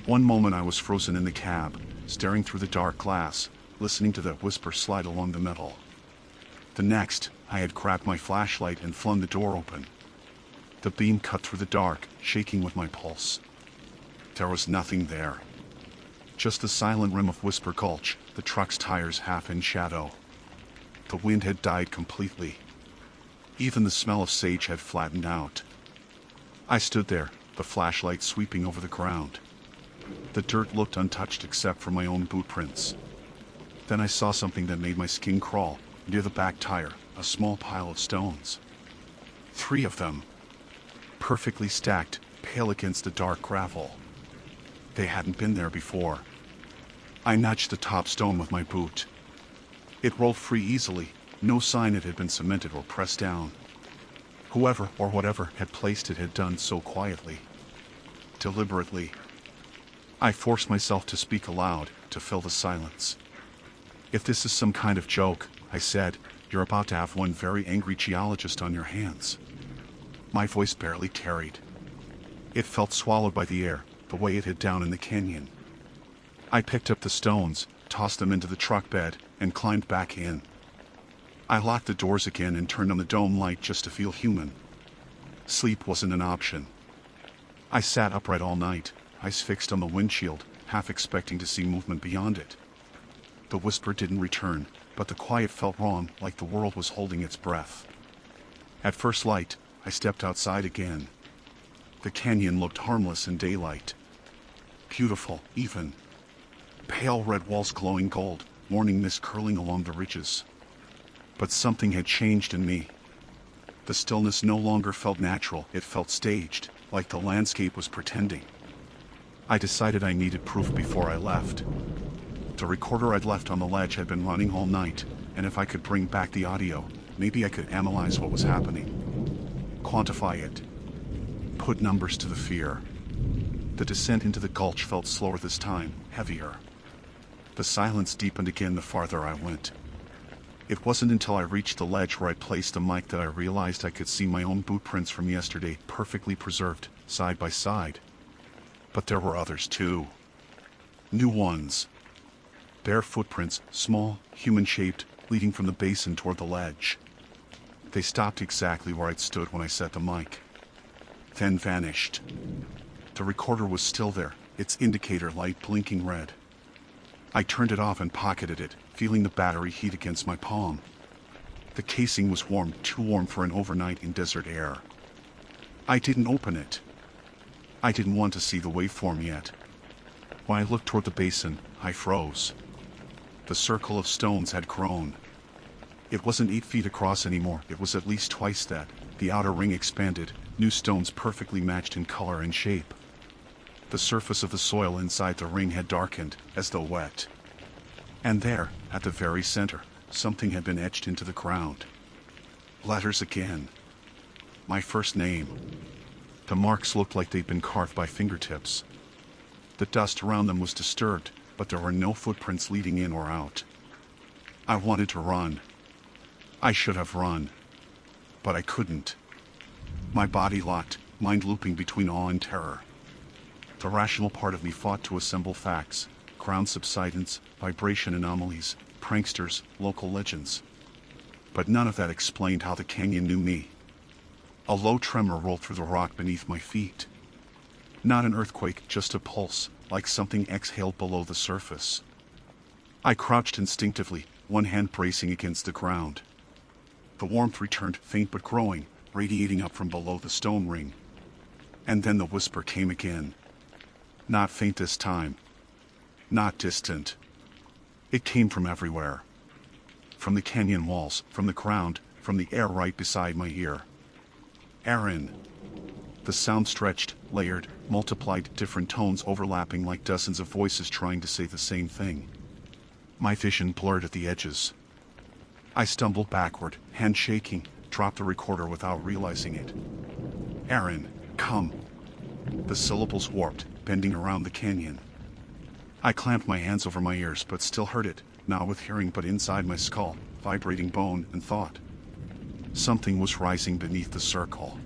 One moment I was frozen in the cab, staring through the dark glass, listening to that whisper slide along the metal. The next, I had grabbed my flashlight and flung the door open. The beam cut through the dark, shaking with my pulse. There was nothing there. Just the silent rim of Whisper Gulch, the truck's tires half in shadow. The wind had died completely. Even the smell of sage had flattened out. I stood there, the flashlight sweeping over the ground. The dirt looked untouched except for my own boot prints. Then I saw something that made my skin crawl. Near the back tire, a small pile of stones. 3 of them. Perfectly stacked, pale against the dark gravel. They hadn't been there before. I nudged the top stone with my boot. It rolled free easily, no sign it had been cemented or pressed down. Whoever or whatever had placed it had done so quietly. Deliberately. I forced myself to speak aloud, to fill the silence. If this is some kind of joke, I said, you're about to have one very angry geologist on your hands. My voice barely carried. It felt swallowed by the air, the way it had down in the canyon. I picked up the stones, tossed them into the truck bed, and climbed back in. I locked the doors again and turned on the dome light just to feel human. Sleep wasn't an option. I sat upright all night, eyes fixed on the windshield, half expecting to see movement beyond it. The whisper didn't return, but the quiet felt wrong, like the world was holding its breath. At first light, I stepped outside again. The canyon looked harmless in daylight. Beautiful, even. Pale red walls glowing gold, morning mist curling along the ridges. But something had changed in me. The stillness no longer felt natural, it felt staged, like the landscape was pretending. I decided I needed proof before I left. The recorder I'd left on the ledge had been running all night, and if I could bring back the audio, maybe I could analyze what was happening. Quantify it. Put numbers to the fear. The descent into the gulch felt slower this time, heavier. The silence deepened again the farther I went. It wasn't until I reached the ledge where I placed the mic that I realized I could see my own boot prints from yesterday, perfectly preserved, side by side. But there were others too. New ones. Bare footprints, small, human-shaped, leading from the basin toward the ledge. They stopped exactly where I'd stood when I set the mic. Then vanished. The recorder was still there, its indicator light blinking red. I turned it off and pocketed it, feeling the battery heat against my palm. The casing was warm, too warm for an overnight in desert air. I didn't open it. I didn't want to see the waveform yet. When I looked toward the basin, I froze. The circle of stones had grown. It wasn't 8 feet across anymore, it was at least twice that. The outer ring expanded, new stones perfectly matched in color and shape. The surface of the soil inside the ring had darkened, as though wet. And there, at the very center, something had been etched into the ground. Letters again. My first name. The marks looked like they'd been carved by fingertips. The dust around them was disturbed, but there were no footprints leading in or out. I wanted to run. I should have run. But I couldn't. My body locked, mind looping between awe and terror. The rational part of me fought to assemble facts, ground subsidence, vibration anomalies, pranksters, local legends. But none of that explained how the canyon knew me. A low tremor rolled through the rock beneath my feet. Not an earthquake, just a pulse, like something exhaled below the surface. I crouched instinctively, one hand bracing against the ground. The warmth returned, faint but growing, radiating up from below the stone ring. And then the whisper came again. Not faint this time. Not distant. It came from everywhere. From the canyon walls, from the ground, from the air right beside my ear. Aaron. The sound stretched, layered, multiplied, different tones overlapping like dozens of voices trying to say the same thing. My vision blurred at the edges. I stumbled backward, hand shaking, dropped the recorder without realizing it. Aaron, come. The syllables warped, bending around the canyon. I clamped my hands over my ears but still heard it, not with hearing but inside my skull, vibrating bone and thought. Something was rising beneath the circle.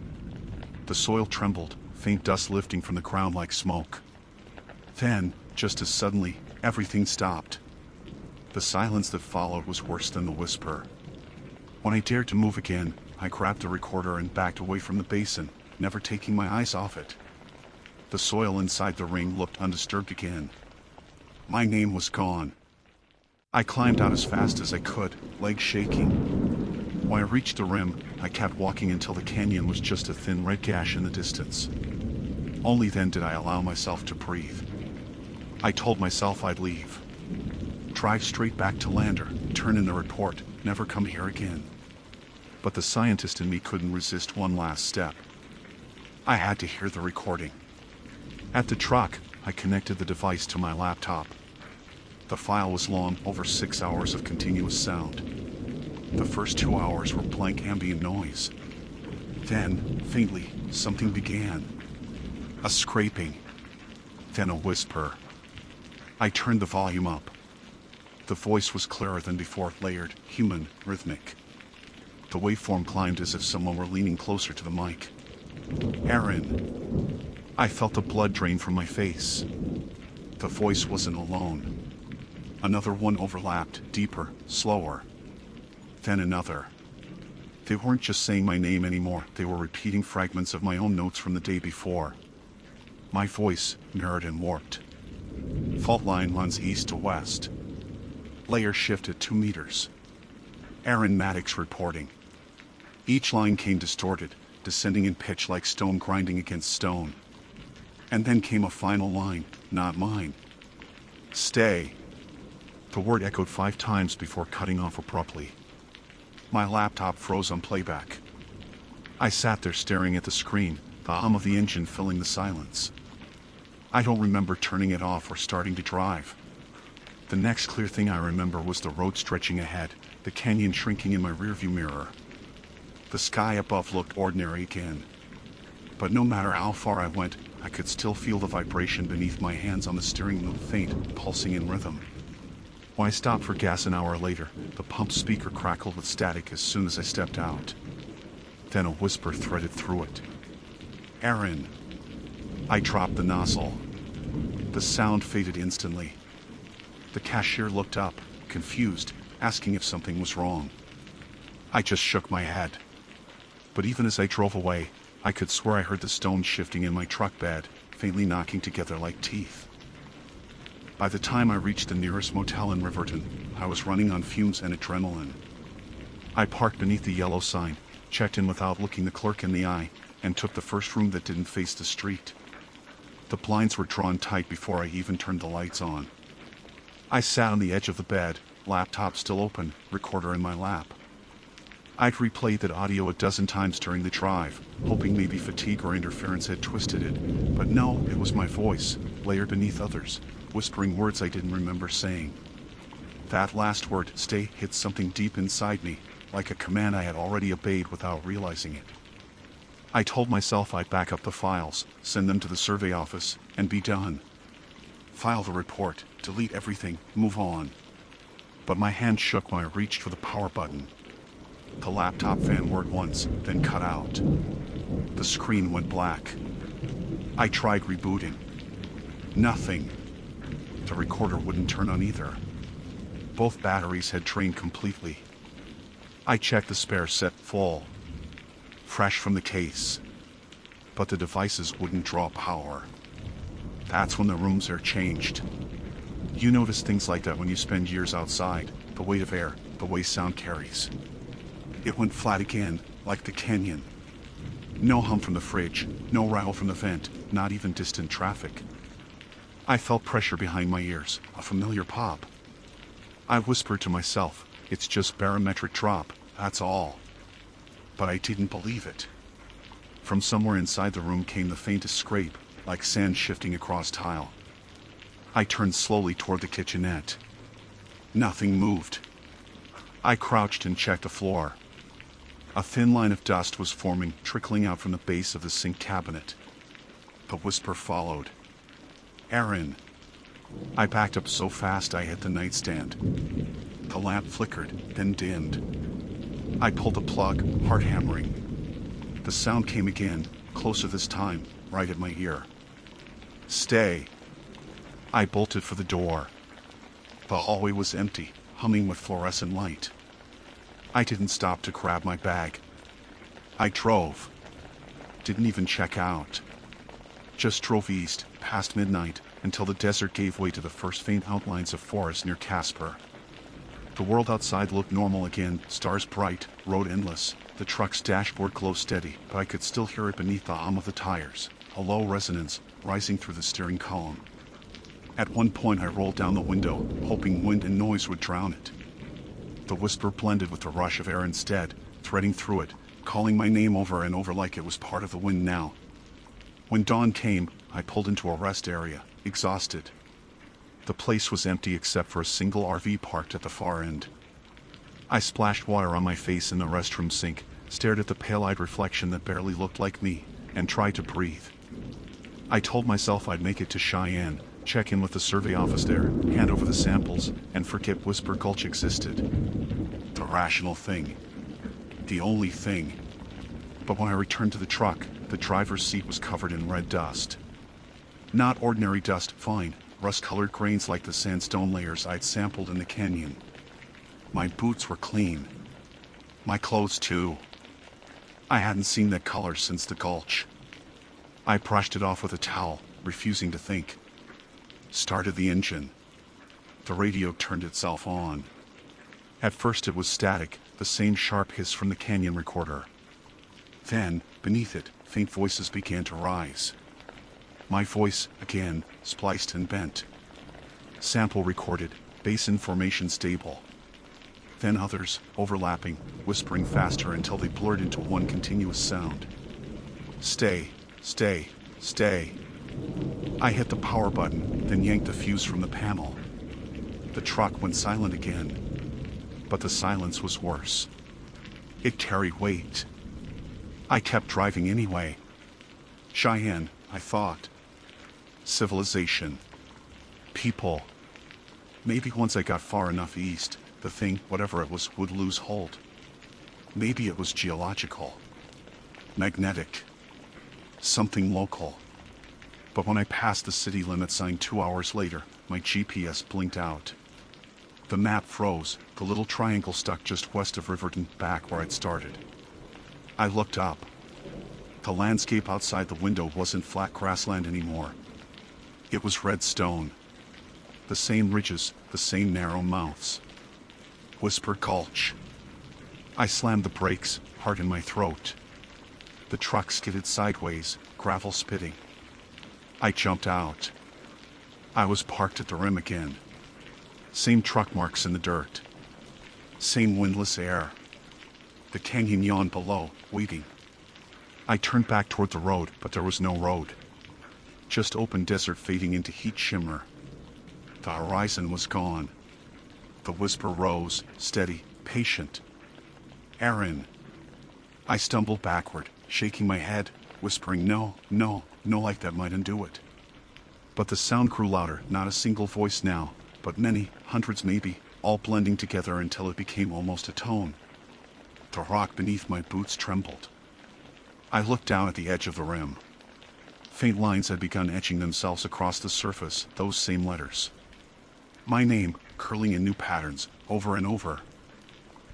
The soil trembled, faint dust lifting from the ground like smoke. Then, just as suddenly, everything stopped. The silence that followed was worse than the whisper. When I dared to move again, I grabbed the recorder and backed away from the basin, never taking my eyes off it. The soil inside the ring looked undisturbed again. My name was gone. I climbed out as fast as I could, legs shaking. When I reached the rim, I kept walking until the canyon was just a thin red gash in the distance. Only then did I allow myself to breathe. I told myself I'd leave. Drive straight back to Lander, turn in the report, never come here again. But the scientist in me couldn't resist one last step. I had to hear the recording. At the truck, I connected the device to my laptop. The file was long, over 6 hours of continuous sound. The first 2 hours were blank ambient noise. Then, faintly, something began. A scraping. Then a whisper. I turned the volume up. The voice was clearer than before, layered, human, rhythmic. The waveform climbed as if someone were leaning closer to the mic. Aaron. I felt the blood drain from my face. The voice wasn't alone. Another one overlapped, deeper, slower. Then another. They weren't just saying my name anymore, they were repeating fragments of my own notes from the day before. My voice, mirrored and warped. Fault line runs east to west. Layer shifted 2 meters. Aaron Maddox reporting. Each line came distorted, descending in pitch like stone grinding against stone. And then came a final line, not mine. Stay. The word echoed 5 times before cutting off abruptly. My laptop froze on playback. I sat there staring at the screen, the hum of the engine filling the silence. I don't remember turning it off or starting to drive. The next clear thing I remember was the road stretching ahead, the canyon shrinking in my rearview mirror. The sky above looked ordinary again. But no matter how far I went, I could still feel the vibration beneath my hands on the steering wheel, faint, pulsing in rhythm. When I stopped for gas an hour later, the pump speaker crackled with static as soon as I stepped out. Then a whisper threaded through it. Aaron. I dropped the nozzle. The sound faded instantly. The cashier looked up, confused, asking if something was wrong. I just shook my head. But even as I drove away, I could swear I heard the stones shifting in my truck bed, faintly knocking together like teeth. By the time I reached the nearest motel in Riverton, I was running on fumes and adrenaline. I parked beneath the yellow sign, checked in without looking the clerk in the eye, and took the first room that didn't face the street. The blinds were drawn tight before I even turned the lights on. I sat on the edge of the bed, laptop still open, recorder in my lap. I'd replayed that audio a dozen times during the drive, hoping maybe fatigue or interference had twisted it, but no, it was my voice, layered beneath others, whispering words I didn't remember saying. That last word, stay, hit something deep inside me, like a command I had already obeyed without realizing it. I told myself I'd back up the files, send them to the survey office, and be done. File the report, delete everything, move on. But my hand shook when I reached for the power button. The laptop fan whirred once, then cut out. The screen went black. I tried rebooting. Nothing. The recorder wouldn't turn on either. Both batteries had drained completely. I checked the spare set, full. Fresh from the case. But the devices wouldn't draw power. That's when the room's air changed. You notice things like that when you spend years outside, the weight of air, the way sound carries. It went flat again, like the canyon. No hum from the fridge, no rattle from the vent, not even distant traffic. I felt pressure behind my ears, a familiar pop. I whispered to myself, it's just barometric drop, that's all. But I didn't believe it. From somewhere inside the room came the faintest scrape, like sand shifting across tile. I turned slowly toward the kitchenette. Nothing moved. I crouched and checked the floor. A thin line of dust was forming, trickling out from the base of the sink cabinet. The whisper followed. Aaron. I backed up so fast I hit the nightstand. The lamp flickered, then dimmed. I pulled the plug, heart hammering. The sound came again, closer this time, right at my ear. Stay. I bolted for the door. The hallway was empty, humming with fluorescent light. I didn't stop to grab my bag. I drove. Didn't even check out. Just drove east, past midnight, until the desert gave way to the first faint outlines of forest near Casper. The world outside looked normal again, stars bright, road endless. The truck's dashboard glowed steady, but I could still hear it beneath the hum of the tires, a low resonance rising through the steering column. At one point I rolled down the window, hoping wind and noise would drown it. The whisper blended with the rush of air instead, threading through it, calling my name over and over like it was part of the wind now. When dawn came, I pulled into a rest area, exhausted. The place was empty except for a single RV parked at the far end. I splashed water on my face in the restroom sink, stared at the pale-eyed reflection that barely looked like me, and tried to breathe. I told myself I'd make it to Cheyenne, check in with the survey office there, hand over the samples, and forget Whisper Gulch existed. The rational thing. The only thing. But when I returned to the truck, the driver's seat was covered in red dust. Not ordinary dust, fine, rust-colored grains like the sandstone layers I'd sampled in the canyon. My boots were clean. My clothes too. I hadn't seen that color since the gulch. I brushed it off with a towel, refusing to think. Started the engine. The radio turned itself on. At first it was static, the same sharp hiss from the canyon recorder. Then, beneath it, faint voices began to rise. My voice, again, spliced and bent. Sample recorded, bass information stable. Then others, overlapping, whispering faster until they blurred into one continuous sound. Stay, stay, stay. I hit the power button, then yanked the fuse from the panel. The truck went silent again. But the silence was worse. It carried weight. I kept driving anyway. Cheyenne, I thought. Civilization. People. Maybe once I got far enough east, the thing, whatever it was, would lose hold. Maybe it was geological. Magnetic. Something local. But when I passed the city limit sign 2 hours later, my GPS blinked out. The map froze, the little triangle stuck just west of Riverton, back where I'd started. I looked up. The landscape outside the window wasn't flat grassland anymore. It was red stone. The same ridges, the same narrow mouths. Whisper Gulch. I slammed the brakes, heart in my throat. The truck skidded sideways, gravel spitting. I jumped out. I was parked at the rim again. Same truck marks in the dirt. Same windless air. The canyon yawned below, waiting. I turned back toward the road, but there was no road. Just open desert fading into heat shimmer. The horizon was gone. The whisper rose, steady, patient. Aaron. I stumbled backward, shaking my head, whispering no, no, no, like that might undo it. But the sound grew louder, not a single voice now, but many, hundreds maybe, all blending together until it became almost a tone. The rock beneath my boots trembled. I looked down at the edge of the rim. Faint lines had begun etching themselves across the surface, those same letters. My name, curling in new patterns, over and over.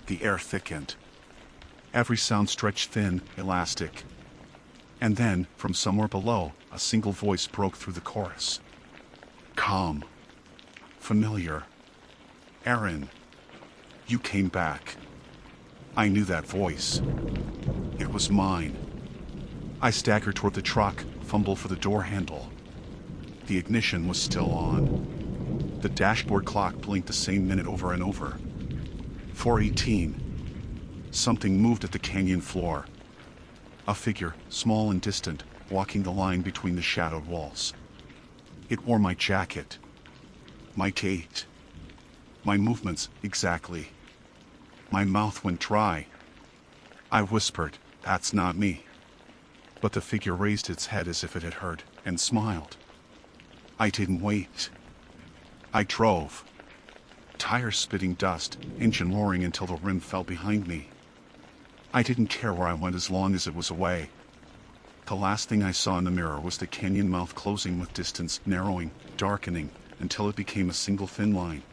The air thickened. Every sound stretched thin, elastic. And then, from somewhere below, a single voice broke through the chorus. Calm. Familiar. Aaron. You came back. I knew that voice. It was mine. I staggered toward the truck, fumbled for the door handle. The ignition was still on. The dashboard clock blinked the same minute over and over. 4:18. Something moved at the canyon floor. A figure, small and distant, walking the line between the shadowed walls. It wore my jacket. My gait. My movements, exactly. My mouth went dry. I whispered, "That's not me." But the figure raised its head as if it had heard, and smiled. I didn't wait. I drove. Tires spitting dust, engine roaring until the rim fell behind me. I didn't care where I went as long as it was away. The last thing I saw in the mirror was the canyon mouth closing with distance narrowing, darkening, until it became a single thin line.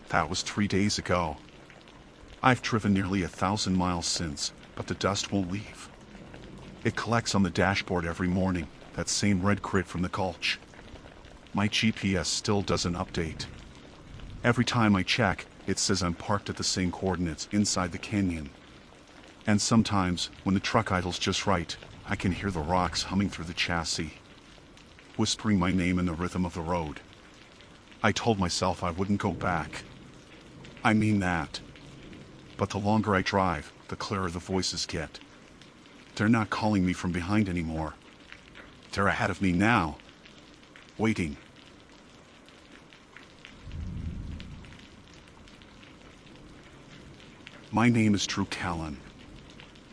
That was 3 days ago. I've driven nearly 1,000 miles since, but the dust won't leave. It collects on the dashboard every morning, that same red grit from the gulch. My GPS still doesn't update. Every time I check, it says I'm parked at the same coordinates inside the canyon. And sometimes, when the truck idles just right, I can hear the rocks humming through the chassis, whispering my name in the rhythm of the road. I told myself I wouldn't go back. I mean that. But the longer I drive, the clearer the voices get. They're not calling me from behind anymore. They're ahead of me now, waiting. My name is Drew Callan.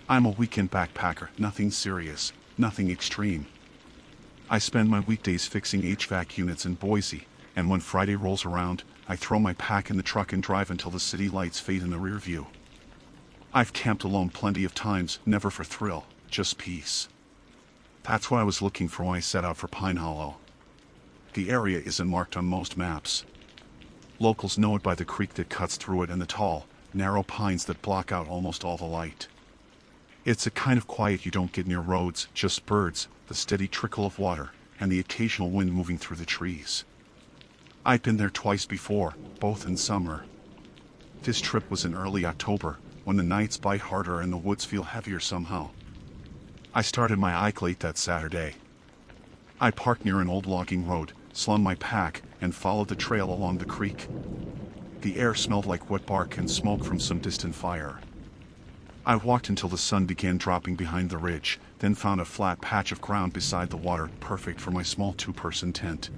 I'm a weekend backpacker, nothing serious, nothing extreme. I spend my weekdays fixing HVAC units in Boise, and when Friday rolls around, I throw my pack in the truck and drive until the city lights fade in the rear view. I've camped alone plenty of times, never for thrill, just peace. That's what I was looking for when I set out for Pine Hollow. The area isn't marked on most maps. Locals know it by the creek that cuts through it and the tall, narrow pines that block out almost all the light. It's a kind of quiet you don't get near roads, just birds, the steady trickle of water, and the occasional wind moving through the trees. I'd been there twice before, both in summer. This trip was in early October, when the nights bite harder and the woods feel heavier somehow. I started my hike late that Saturday. I parked near an old logging road, slung my pack, and followed the trail along the creek. The air smelled like wet bark and smoke from some distant fire. I walked until the sun began dropping behind the ridge, then found a flat patch of ground beside the water, perfect for my small 2-person tent.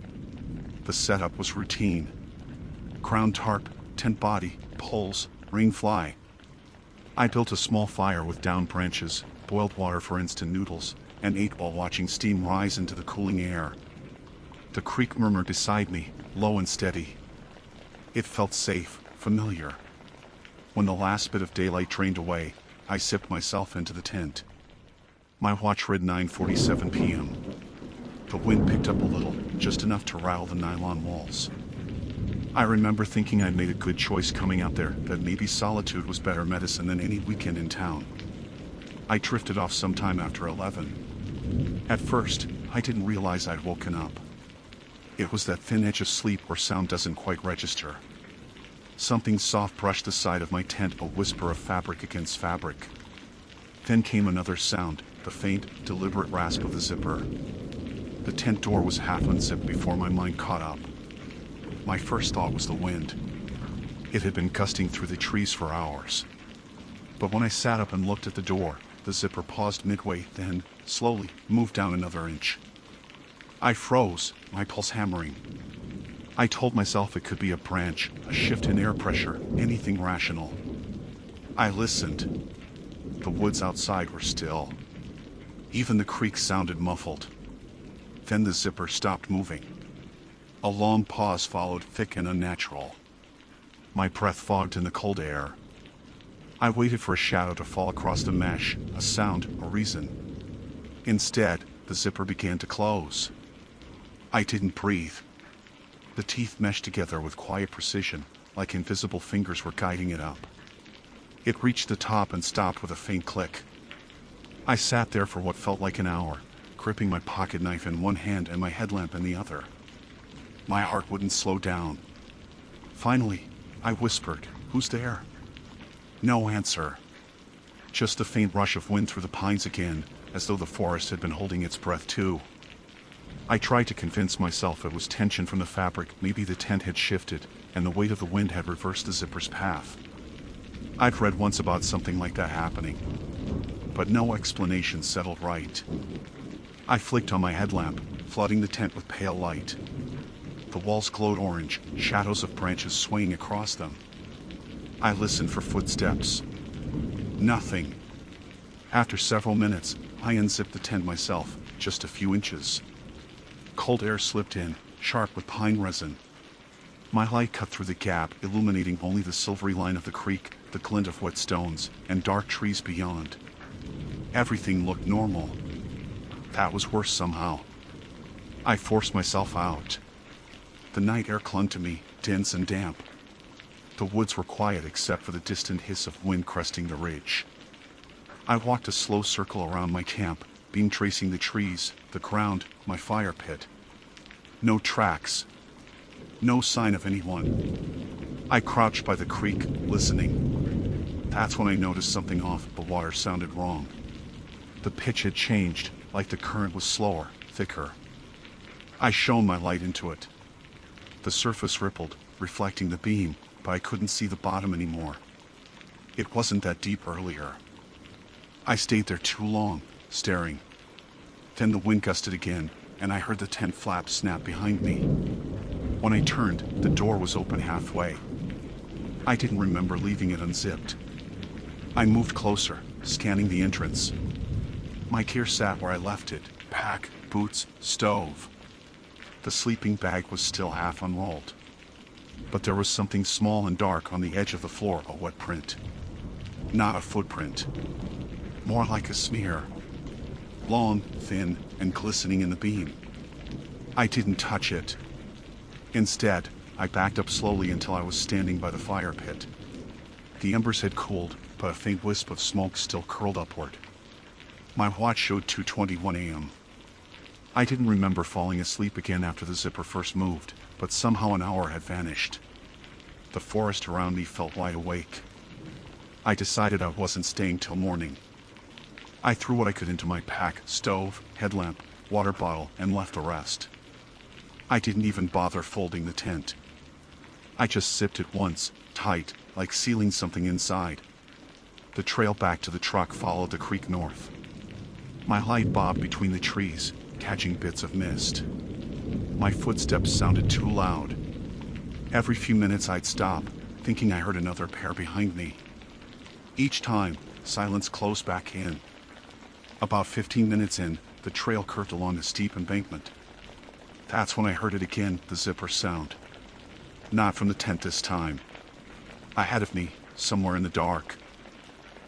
The setup was routine. Ground tarp, tent body, poles, rain fly. I built a small fire with downed branches, boiled water for instant noodles, and ate while watching steam rise into the cooling air. The creek murmured beside me, low and steady. It felt safe, familiar. When the last bit of daylight drained away, I sipped myself into the tent. My watch read 9:47 p.m. The wind picked up a little, just enough to rattle the nylon walls. I remember thinking I'd made a good choice coming out there, that maybe solitude was better medicine than any weekend in town. I drifted off sometime after 11. At first, I didn't realize I'd woken up. It was that thin edge of sleep where sound doesn't quite register. Something soft brushed the side of my tent, a whisper of fabric against fabric. Then came another sound, the faint, deliberate rasp of the zipper. The tent door was half unzipped before my mind caught up. My first thought was the wind. It had been gusting through the trees for hours. But when I sat up and looked at the door, the zipper paused midway, then, slowly, moved down another inch. I froze, my pulse hammering. I told myself it could be a branch, a shift in air pressure, anything rational. I listened. The woods outside were still. Even the creek sounded muffled. Then the zipper stopped moving. A long pause followed, thick and unnatural. My breath fogged in the cold air. I waited for a shadow to fall across the mesh, a sound, a reason. Instead, the zipper began to close. I didn't breathe. The teeth meshed together with quiet precision, like invisible fingers were guiding it up. It reached the top and stopped with a faint click. I sat there for what felt like an hour, gripping my pocket knife in one hand and my headlamp in the other. My heart wouldn't slow down. Finally, I whispered, "Who's there?" No answer. Just the faint rush of wind through the pines again, as though the forest had been holding its breath too. I tried to convince myself it was tension from the fabric, maybe the tent had shifted, and the weight of the wind had reversed the zipper's path. I've read once about something like that happening, but no explanation settled right. I flicked on my headlamp, flooding the tent with pale light. The walls glowed orange, shadows of branches swaying across them. I listened for footsteps. Nothing. After several minutes, I unzipped the tent myself, just a few inches. Cold air slipped in, sharp with pine resin. My light cut through the gap, illuminating only the silvery line of the creek, the glint of wet stones, and dark trees beyond. Everything looked normal. That was worse somehow. I forced myself out. The night air clung to me, dense and damp. The woods were quiet except for the distant hiss of wind cresting the ridge. I walked a slow circle around my camp, beam tracing the trees, the ground, my fire pit. No tracks. No sign of anyone. I crouched by the creek, listening. That's when I noticed something off. The water sounded wrong. The pitch had changed, like the current was slower, thicker. I shone my light into it. The surface rippled, reflecting the beam, but I couldn't see the bottom anymore. It wasn't that deep earlier. I stayed there too long, staring. Then the wind gusted again, and I heard the tent flap snap behind me. When I turned, the door was open halfway. I didn't remember leaving it unzipped. I moved closer, scanning the entrance. My gear sat where I left it: pack, boots, stove. The sleeping bag was still half unrolled. But there was something small and dark on the edge of the floor, a wet print. Not a footprint. More like a smear. Long, thin, and glistening in the beam. I didn't touch it. Instead, I backed up slowly until I was standing by the fire pit. The embers had cooled, but a faint wisp of smoke still curled upward. My watch showed 2:21 a.m. I didn't remember falling asleep again after the zipper first moved, but somehow an hour had vanished. The forest around me felt wide awake. I decided I wasn't staying till morning. I threw what I could into my pack: stove, headlamp, water bottle, and left the rest. I didn't even bother folding the tent. I just zipped it once, tight, like sealing something inside. The trail back to the truck followed the creek north. My light bobbed between the trees, catching bits of mist. My footsteps sounded too loud. Every few minutes I'd stop, thinking I heard another pair behind me. Each time, silence closed back in. About 15 minutes in, the trail curved along a steep embankment. That's when I heard it again, the zipper sound. Not from the tent this time. Ahead of me, somewhere in the dark.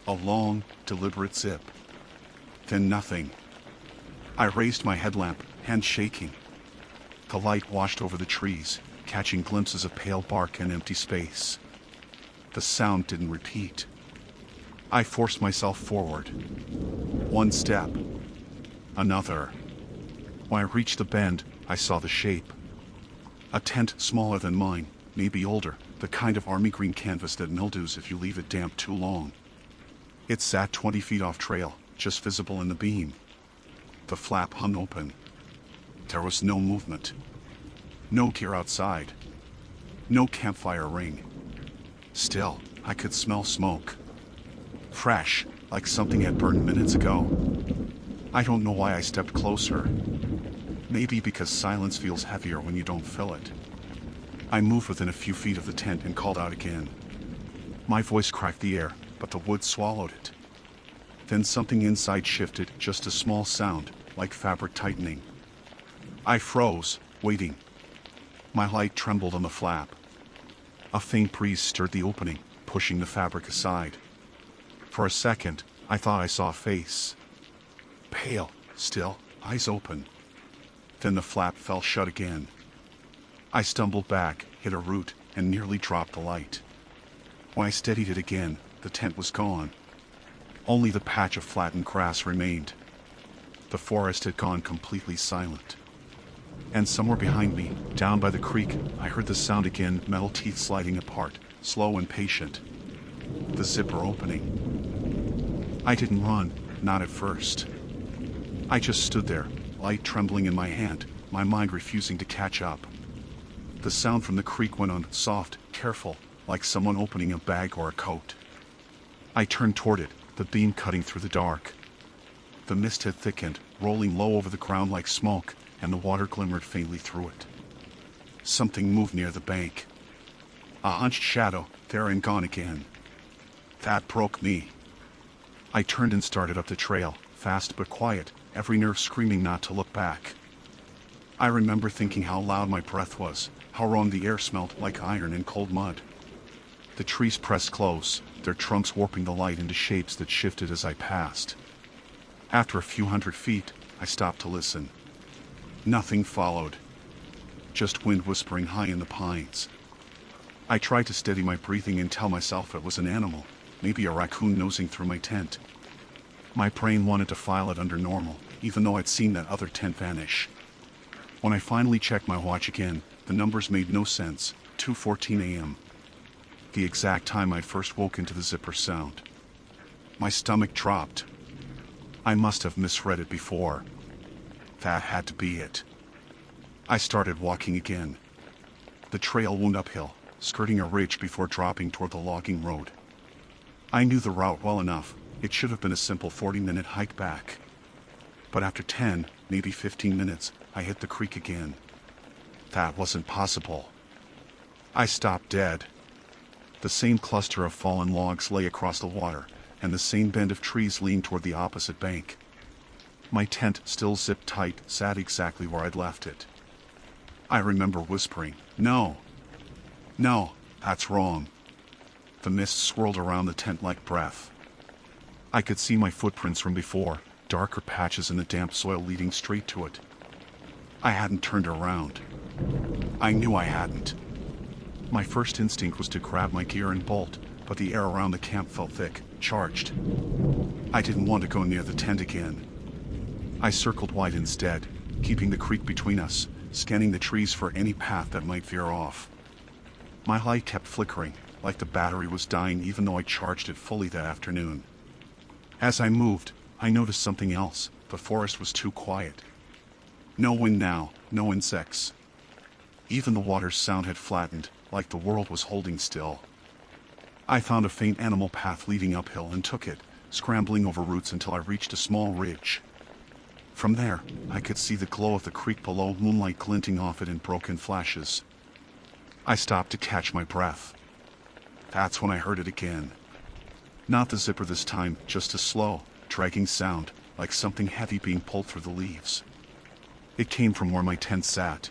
A long, deliberate zip. Then nothing. I raised my headlamp, hand shaking. The light washed over the trees, catching glimpses of pale bark and empty space. The sound didn't repeat. I forced myself forward. One step. Another. When I reached the bend, I saw the shape. A tent smaller than mine, maybe older, the kind of army green canvas that mildews if you leave it damp too long. It sat 20 feet off trail, just visible in the beam. The flap hung open. There was no movement. No gear outside. No campfire ring. Still, I could smell smoke. Fresh, like something had burned minutes ago. I don't know why I stepped closer. Maybe because silence feels heavier when you don't fill it. I moved within a few feet of the tent and called out again. My voice cracked the air, but the wood swallowed it. Then something inside shifted, just a small sound, like fabric tightening. I froze, waiting. My light trembled on the flap. A faint breeze stirred the opening, pushing the fabric aside. For a second, I thought I saw a face. Pale, still, eyes open. Then the flap fell shut again. I stumbled back, hit a root, and nearly dropped the light. When I steadied it again, the tent was gone. Only the patch of flattened grass remained. The forest had gone completely silent. And somewhere behind me, down by the creek, I heard the sound again, metal teeth sliding apart, slow and patient. The zipper opening. I didn't run, not at first. I just stood there, light trembling in my hand, my mind refusing to catch up. The sound from the creek went on, soft, careful, like someone opening a bag or a coat. I turned toward it, the beam cutting through the dark. The mist had thickened, rolling low over the ground like smoke, and the water glimmered faintly through it. Something moved near the bank. A hunched shadow, there and gone again. That broke me. I turned and started up the trail, fast but quiet, every nerve screaming not to look back. I remember thinking how loud my breath was, how wrong the air smelled like iron and cold mud. The trees pressed close, their trunks warping the light into shapes that shifted as I passed. After a few hundred feet, I stopped to listen. Nothing followed. Just wind whispering high in the pines. I tried to steady my breathing and tell myself it was an animal, maybe a raccoon nosing through my tent. My brain wanted to file it under normal, even though I'd seen that other tent vanish. When I finally checked my watch again, the numbers made no sense. 2:14 a.m. The exact time I first woke into the zipper sound. My stomach dropped. I must have misread it before. That had to be it. I started walking again. The trail wound uphill, skirting a ridge before dropping toward the logging road. I knew the route well enough. It should have been a simple 40-minute hike back. But after 10, maybe 15 minutes, I hit the creek again. That wasn't possible. I stopped dead. The same cluster of fallen logs lay across the water, and the same bend of trees leaned toward the opposite bank. My tent, still zipped tight, sat exactly where I'd left it. I remember whispering, "No. No, that's wrong." The mist swirled around the tent like breath. I could see my footprints from before, darker patches in the damp soil leading straight to it. I hadn't turned around. I knew I hadn't. My first instinct was to grab my gear and bolt, but the air around the camp felt thick, charged. I didn't want to go near the tent again. I circled wide instead, keeping the creek between us, scanning the trees for any path that might veer off. My light kept flickering, like the battery was dying even though I charged it fully that afternoon. As I moved, I noticed something else. The forest was too quiet. No wind now, no insects. Even the water's sound had flattened, like the world was holding still. I found a faint animal path leading uphill and took it, scrambling over roots until I reached a small ridge. From there, I could see the glow of the creek below, moonlight glinting off it in broken flashes. I stopped to catch my breath. That's when I heard it again. Not the zipper this time, just a slow, dragging sound, like something heavy being pulled through the leaves. It came from where my tent sat.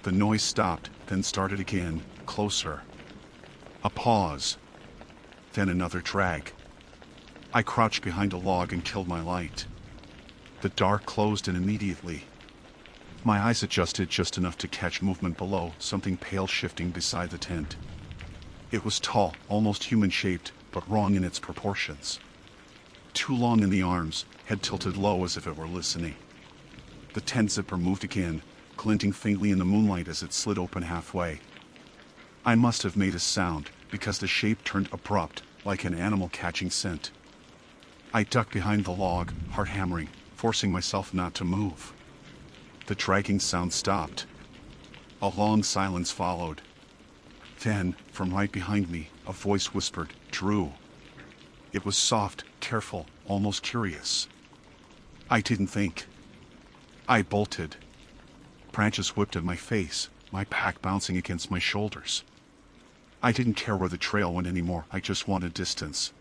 The noise stopped, then started again, closer. A pause. Then another drag. I crouched behind a log and killed my light. The dark closed in immediately. My eyes adjusted just enough to catch movement below, something pale shifting beside the tent. It was tall, almost human-shaped, but wrong in its proportions. Too long in the arms, head tilted low as if it were listening. The tent zipper moved again, glinting faintly in the moonlight as it slid open halfway. I must have made a sound, because the shape turned abrupt, like an animal catching scent. I ducked behind the log, heart hammering, forcing myself not to move. The dragging sound stopped. A long silence followed. Then, from right behind me, a voice whispered, "Drew." It was soft, careful, almost curious. I didn't think. I bolted. Branches whipped at my face, my pack bouncing against my shoulders. I didn't care where the trail went anymore, I just wanted distance.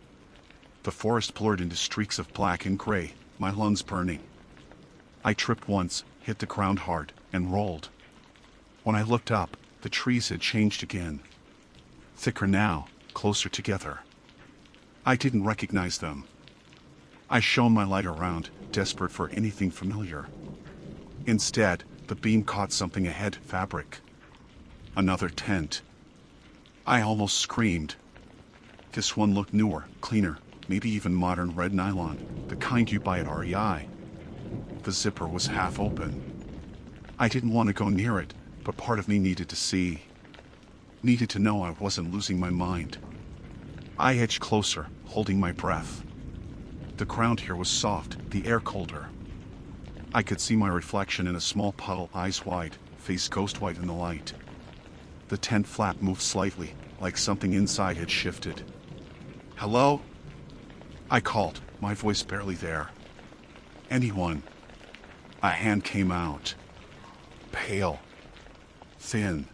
The forest blurred into streaks of black and gray, my lungs burning. I tripped once, hit the ground hard, and rolled. When I looked up, the trees had changed again. Thicker now, closer together. I didn't recognize them. I shone my light around, desperate for anything familiar. Instead, the beam caught something ahead, fabric. Another tent. I almost screamed. This one looked newer, cleaner, maybe even modern red nylon, the kind you buy at REI. The zipper was half open. I didn't want to go near it, but part of me needed to see. Needed to know I wasn't losing my mind. I edged closer, holding my breath. The ground here was soft, the air colder. I could see my reflection in a small puddle, eyes wide, face ghost white in the light. The tent flap moved slightly, like something inside had shifted. "Hello?" I called, my voice barely there. "Anyone?" A hand came out. Pale. Thin.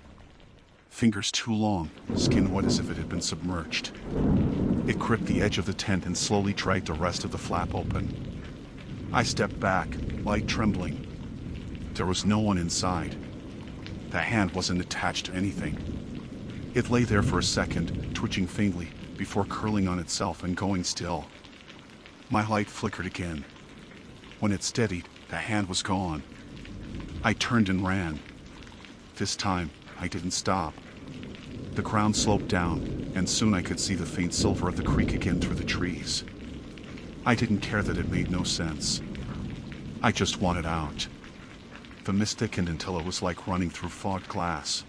Fingers too long, skin wet as if it had been submerged. It gripped the edge of the tent and slowly dragged the rest of the flap open. I stepped back, light trembling. There was no one inside. The hand wasn't attached to anything. It lay there for a second, twitching faintly, before curling on itself and going still. My light flickered again. When it steadied, the hand was gone. I turned and ran. This time, I didn't stop. The ground sloped down, and soon I could see the faint silver of the creek again through the trees. I didn't care that it made no sense. I just wanted out. The mist thickened until it was like running through fogged glass.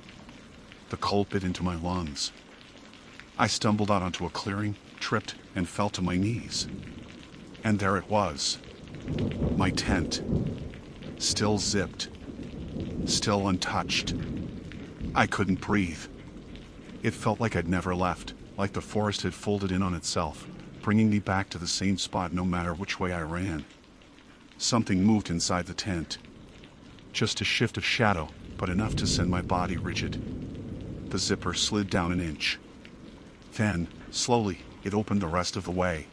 The cold bit into my lungs. I stumbled out onto a clearing, tripped, and fell to my knees. And there it was. My tent. Still zipped. Still untouched. I couldn't breathe. It felt like I'd never left, like the forest had folded in on itself, bringing me back to the same spot no matter which way I ran. Something moved inside the tent. Just a shift of shadow, but enough to send my body rigid. The zipper slid down an inch. Then, slowly, it opened the rest of the way.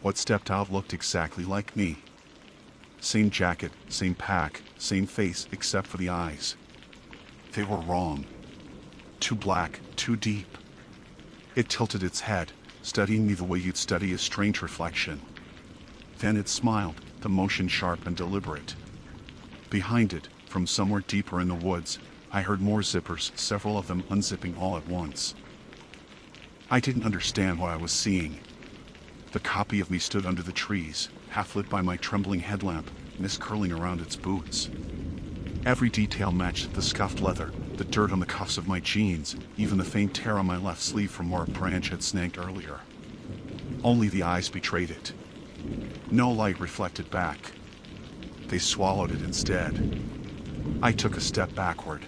What stepped out looked exactly like me. Same jacket, same pack, same face except for the eyes. They were wrong. Too black, too deep. It tilted its head, studying me the way you'd study a strange reflection. Then it smiled, the motion sharp and deliberate. Behind it, from somewhere deeper in the woods, I heard more zippers, several of them unzipping all at once. I didn't understand what I was seeing. The copy of me stood under the trees, half lit by my trembling headlamp, mist curling around its boots. Every detail matched the scuffed leather, the dirt on the cuffs of my jeans, even the faint tear on my left sleeve from where a branch had snagged earlier. Only the eyes betrayed it. No light reflected back. They swallowed it instead. I took a step backward.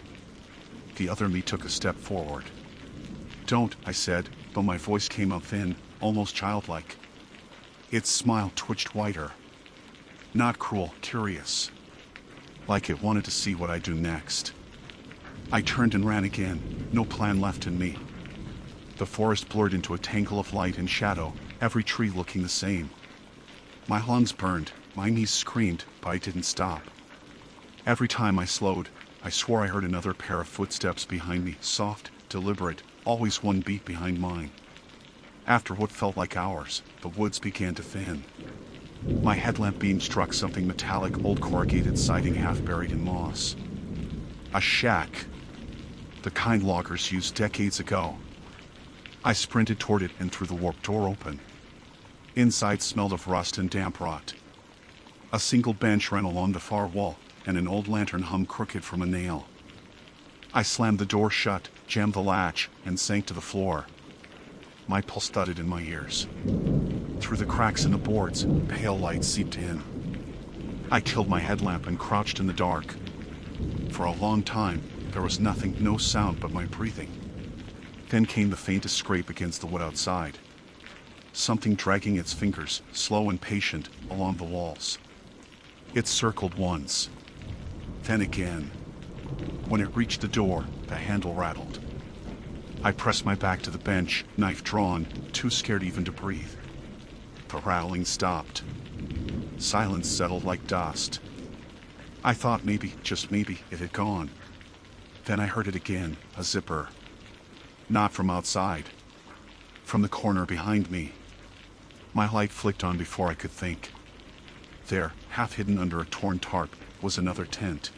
The other me took a step forward. "Don't," I said, though my voice came out thin, almost childlike. Its smile twitched whiter. Not cruel, curious. Like it wanted to see what I'd do next. I turned and ran again, no plan left in me. The forest blurred into a tangle of light and shadow, every tree looking the same. My lungs burned, my knees screamed, but I didn't stop. Every time I slowed, I swore I heard another pair of footsteps behind me, soft, deliberate, always one beat behind mine. After what felt like hours, the woods began to thin. My headlamp beam struck something metallic, old corrugated siding half buried in moss. A shack. The kind loggers used decades ago. I sprinted toward it and threw the warped door open. Inside smelled of rust and damp rot. A single bench ran along the far wall, and an old lantern hung crooked from a nail. I slammed the door shut, jammed the latch, and sank to the floor. My pulse thudded in my ears. Through the cracks in the boards, pale light seeped in. I killed my headlamp and crouched in the dark. For a long time, there was nothing, no sound but my breathing. Then came the faintest scrape against the wood outside. Something dragging its fingers, slow and patient, along the walls. It circled once. Then again. When it reached the door, the handle rattled. I pressed my back to the bench, knife drawn, too scared even to breathe. The rattling stopped. Silence settled like dust. I thought maybe, just maybe, it had gone. Then I heard it again, a zipper. Not from outside. From the corner behind me. My light flicked on before I could think. There, half hidden under a torn tarp, was another tent.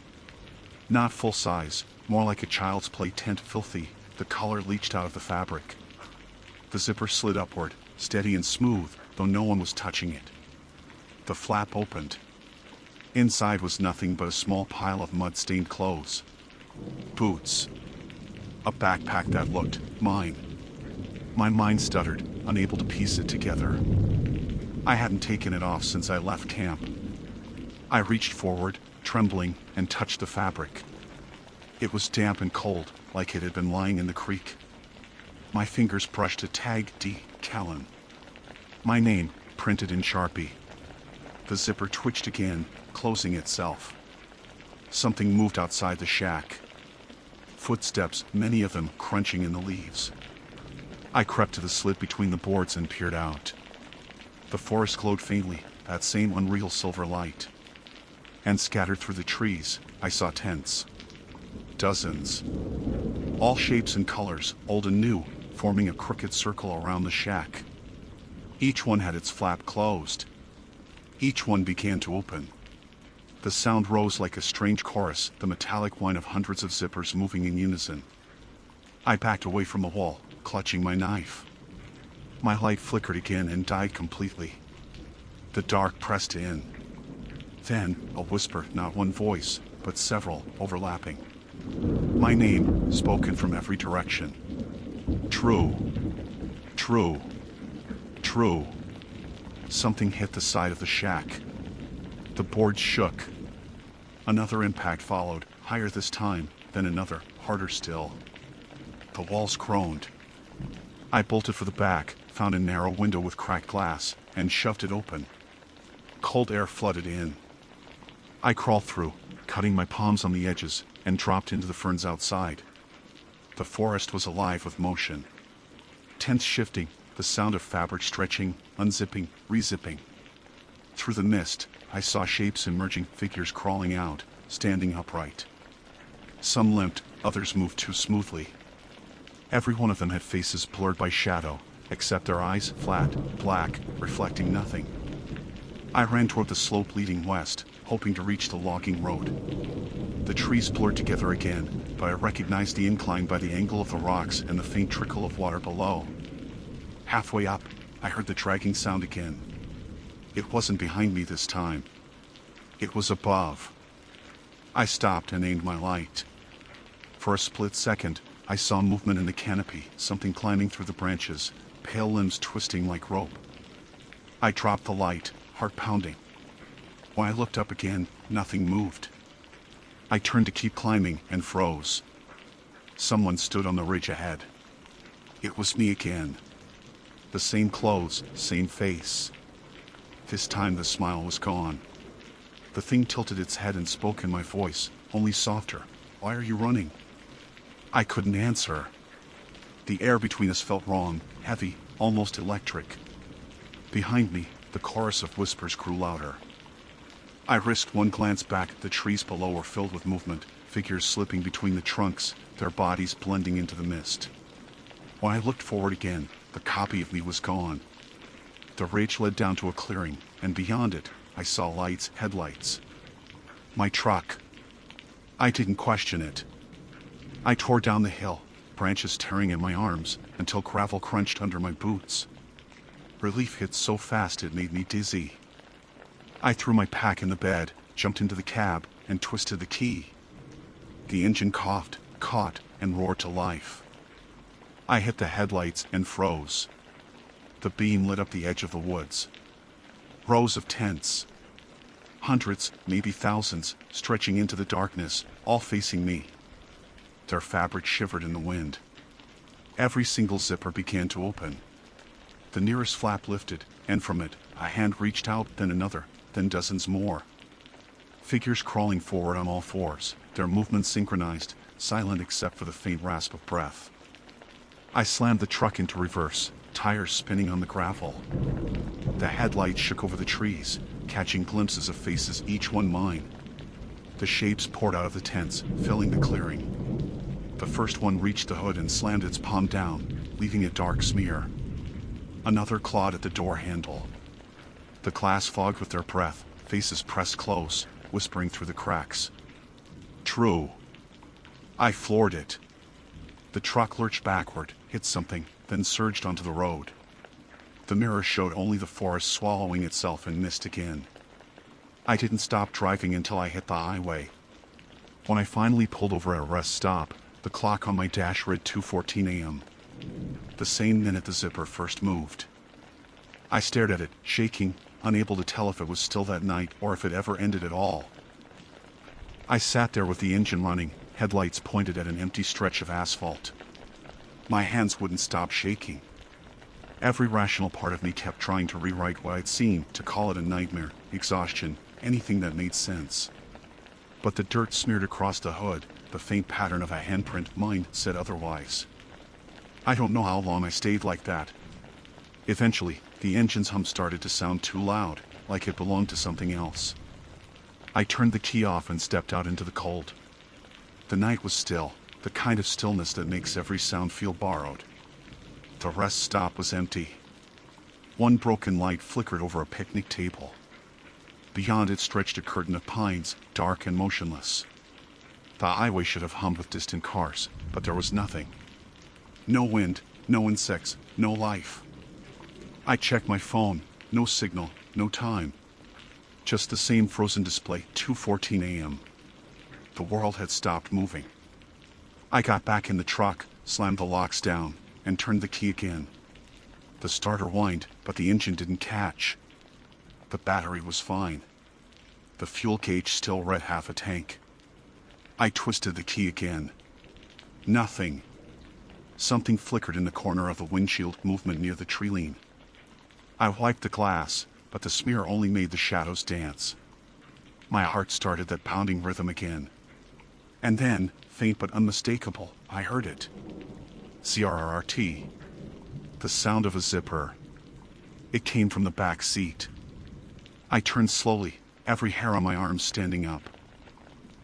Not full size, more like a child's play tent, filthy, the color leached out of the fabric. The zipper slid upward, steady and smooth, though no one was touching it. The flap opened. Inside was nothing but a small pile of mud-stained clothes. Boots. A backpack that looked mine. My mind stuttered, unable to piece it together. I hadn't taken it off since I left camp. I reached forward, trembling, and touched the fabric. It was damp and cold, like it had been lying in the creek. My fingers brushed a tag D. Callan. My name, printed in Sharpie. The zipper twitched again, closing itself. Something moved outside the shack. Footsteps, many of them crunching in the leaves. I crept to the slit between the boards and peered out. The forest glowed faintly, that same unreal silver light. And scattered through the trees, I saw tents. Dozens. All shapes and colors, old and new, forming a crooked circle around the shack. Each one had its flap closed. Each one began to open. The sound rose like a strange chorus, the metallic whine of hundreds of zippers moving in unison. I backed away from the wall, clutching my knife. My light flickered again and died completely. The dark pressed in. Then, a whisper, not one voice, but several, overlapping. My name, spoken from every direction. True. True. True. Something hit the side of the shack. The boards shook. Another impact followed, higher this time, then another, harder still. The walls groaned. I bolted for the back, found a narrow window with cracked glass, and shoved it open. Cold air flooded in. I crawled through, cutting my palms on the edges, and dropped into the ferns outside. The forest was alive with motion. Tents shifting, the sound of fabric stretching, unzipping, rezipping. Through the mist, I saw shapes emerging, figures crawling out, standing upright. Some limped, others moved too smoothly. Every one of them had faces blurred by shadow, except their eyes, flat, black, reflecting nothing. I ran toward the slope leading west, hoping to reach the logging road. The trees blurred together again, but I recognized the incline by the angle of the rocks and the faint trickle of water below. Halfway up, I heard the dragging sound again. It wasn't behind me this time. It was above. I stopped and aimed my light. For a split second, I saw movement in the canopy, something climbing through the branches, pale limbs twisting like rope. I dropped the light, heart pounding. When I looked up again, nothing moved. I turned to keep climbing and froze. Someone stood on the ridge ahead. It was me again. The same clothes, same face. This time the smile was gone. The thing tilted its head and spoke in my voice, only softer. Why are you running? I couldn't answer. The air between us felt wrong, heavy, almost electric. Behind me, the chorus of whispers grew louder. I risked one glance back. The trees below were filled with movement, figures slipping between the trunks, their bodies blending into the mist. When I looked forward again, the copy of me was gone. The ridge led down to a clearing, and beyond it, I saw lights, headlights. My truck. I didn't question it. I tore down the hill, branches tearing in my arms, until gravel crunched under my boots. Relief hit so fast it made me dizzy. I threw my pack in the bed, jumped into the cab, and twisted the key. The engine coughed, caught, and roared to life. I hit the headlights and froze. The beam lit up the edge of the woods. Rows of tents. Hundreds, maybe thousands, stretching into the darkness, all facing me. Their fabric shivered in the wind. Every single zipper began to open. The nearest flap lifted, and from it, a hand reached out, then another, then dozens more. Figures crawling forward on all fours, their movements synchronized, silent except for the faint rasp of breath. I slammed the truck into reverse, tires spinning on the gravel. The headlights shook over the trees, catching glimpses of faces, each one mine. The shapes poured out of the tents, filling the clearing. The first one reached the hood and slammed its palm down, leaving a dark smear. Another clawed at the door handle. The glass fogged with their breath, faces pressed close, whispering through the cracks. True. I floored it. The truck lurched backward, hit something, then surged onto the road. The mirror showed only the forest swallowing itself in mist again. I didn't stop driving until I hit the highway. When I finally pulled over at a rest stop, the clock on my dash read 2:14 a.m. The same minute the zipper first moved. I stared at it, shaking, unable to tell if it was still that night or if it ever ended at all. I sat there with the engine running, headlights pointed at an empty stretch of asphalt. My hands wouldn't stop shaking. Every rational part of me kept trying to rewrite what I'd seen, to call it a nightmare, exhaustion, anything that made sense. But the dirt smeared across the hood, the faint pattern of a handprint, mine, said otherwise. I don't know how long I stayed like that. Eventually, the engine's hum started to sound too loud, like it belonged to something else. I turned the key off and stepped out into the cold. The night was still, the kind of stillness that makes every sound feel borrowed. The rest stop was empty. One broken light flickered over a picnic table. Beyond it stretched a curtain of pines, dark and motionless. The highway should have hummed with distant cars, but there was nothing. No wind, no insects, no life. I checked my phone, no signal, no time. Just the same frozen display, 2:14 a.m. The world had stopped moving. I got back in the truck, slammed the locks down, and turned the key again. The starter whined, but the engine didn't catch. The battery was fine. The fuel gauge still read half a tank. I twisted the key again. Nothing. Something flickered in the corner of the windshield, movement near the tree line. I wiped the glass, but the smear only made the shadows dance. My heart started that pounding rhythm again. And then, faint but unmistakable, I heard it. CRRT. The sound of a zipper. It came from the back seat. I turned slowly, every hair on my arm standing up.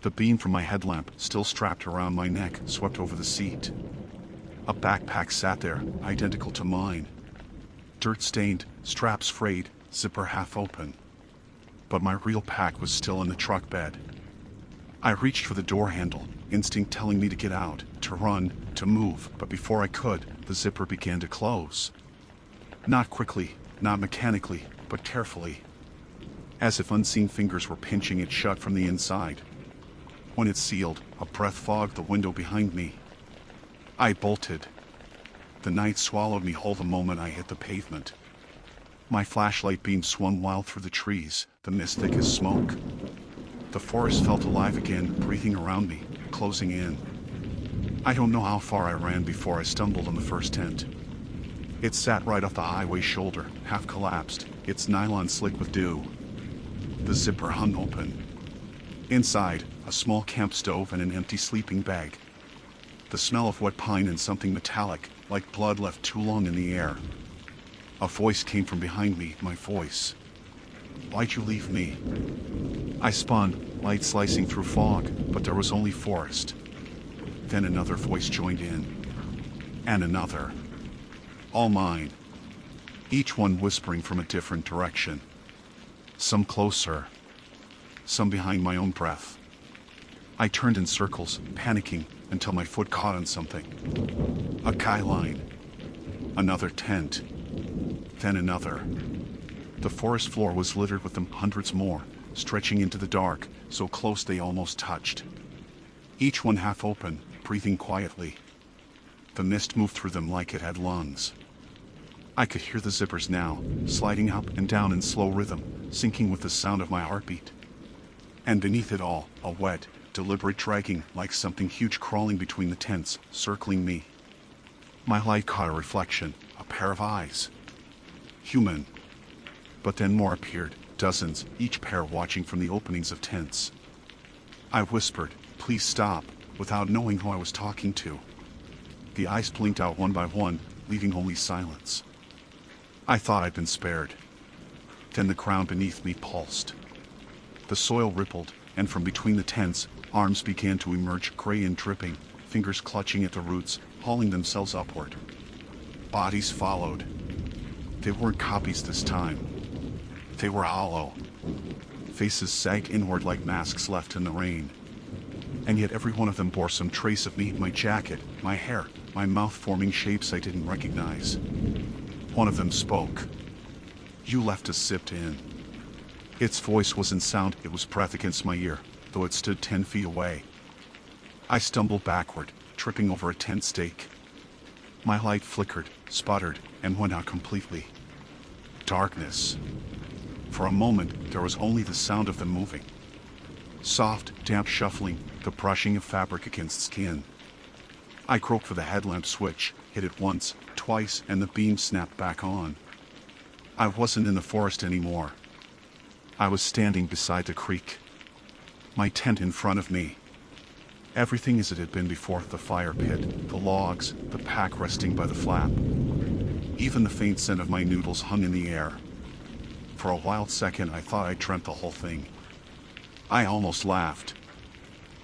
The beam from my headlamp, still strapped around my neck, swept over the seat. A backpack sat there, identical to mine. Dirt-stained, straps frayed, zipper half open. But my real pack was still in the truck bed. I reached for the door handle, instinct telling me to get out, to run, to move, but before I could, the zipper began to close. Not quickly, not mechanically, but carefully. As if unseen fingers were pinching it shut from the inside. When it sealed, a breath fogged the window behind me. I bolted. The night swallowed me whole the moment I hit the pavement. My flashlight beam swung wild through the trees, the mist thick as smoke. The forest felt alive again, breathing around me, closing in. I don't know how far I ran before I stumbled on the first tent. It sat right off the highway shoulder, half collapsed, its nylon slick with dew. The zipper hung open. Inside, a small camp stove and an empty sleeping bag. The smell of wet pine and something metallic, like blood left too long in the air. A voice came from behind me, my voice. Why'd you leave me? I spun, light slicing through fog, but there was only forest. Then another voice joined in. And another. All mine. Each one whispering from a different direction. Some closer. Some behind my own breath. I turned in circles, panicking, until my foot caught on something. A guy line. Another tent. Then another. The forest floor was littered with them, hundreds more, stretching into the dark, so close they almost touched. Each one half open, breathing quietly. The mist moved through them like it had lungs. I could hear the zippers now, sliding up and down in slow rhythm, syncing with the sound of my heartbeat. And beneath it all, a wet, deliberate dragging, like something huge crawling between the tents, circling me. My light caught a reflection, a pair of eyes. Human. But then more appeared, dozens, each pair watching from the openings of tents. I whispered, "Please stop," without knowing who I was talking to. The eyes blinked out one by one, leaving only silence. I thought I'd been spared. Then the ground beneath me pulsed. The soil rippled, and from between the tents, arms began to emerge, gray and dripping, fingers clutching at the roots, hauling themselves upward. Bodies followed. They weren't copies this time. They were hollow. Faces sagged inward like masks left in the rain. And yet every one of them bore some trace of me, my jacket, my hair, my mouth forming shapes I didn't recognize. One of them spoke. "You left us zipped in." Its voice wasn't sound, it was breath against my ear, though it stood 10 feet away. I stumbled backward, tripping over a tent stake. My light flickered, sputtered, and went out completely. Darkness. For a moment, there was only the sound of them moving. Soft, damp shuffling, the brushing of fabric against skin. I groped for the headlamp switch, hit it once, twice, and the beam snapped back on. I wasn't in the forest anymore. I was standing beside the creek. My tent in front of me. Everything as it had been before: the fire pit, the logs, the pack resting by the flap. Even the faint scent of my noodles hung in the air. For a wild second, I thought I'd dreamt the whole thing. I almost laughed.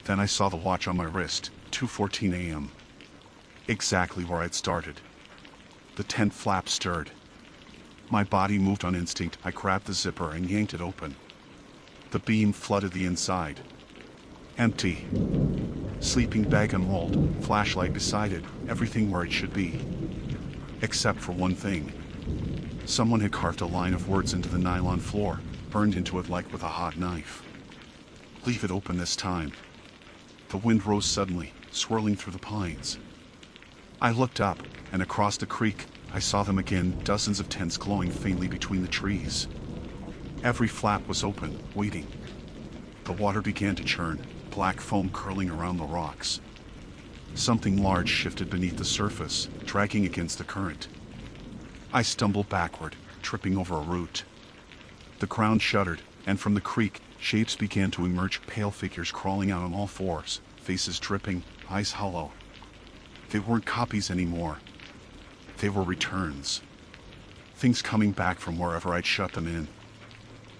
Then I saw the watch on my wrist, 2:14 a.m. Exactly where I'd started. The tent flap stirred. My body moved on instinct. I grabbed the zipper and yanked it open. The beam flooded the inside. Empty. Sleeping bag unrolled, flashlight beside it, everything where it should be. Except for one thing. Someone had carved a line of words into the nylon floor, burned into it like with a hot knife. Leave it open this time. The wind rose suddenly, swirling through the pines. I looked up, and across the creek, I saw them again, dozens of tents glowing faintly between the trees. Every flap was open, waiting. The water began to churn, black foam curling around the rocks. Something large shifted beneath the surface, dragging against the current. I stumbled backward, tripping over a root. The ground shuddered, and from the creek, shapes began to emerge, pale figures crawling out on all fours, faces dripping, eyes hollow. They weren't copies anymore. They were returns. Things coming back from wherever I'd shut them in.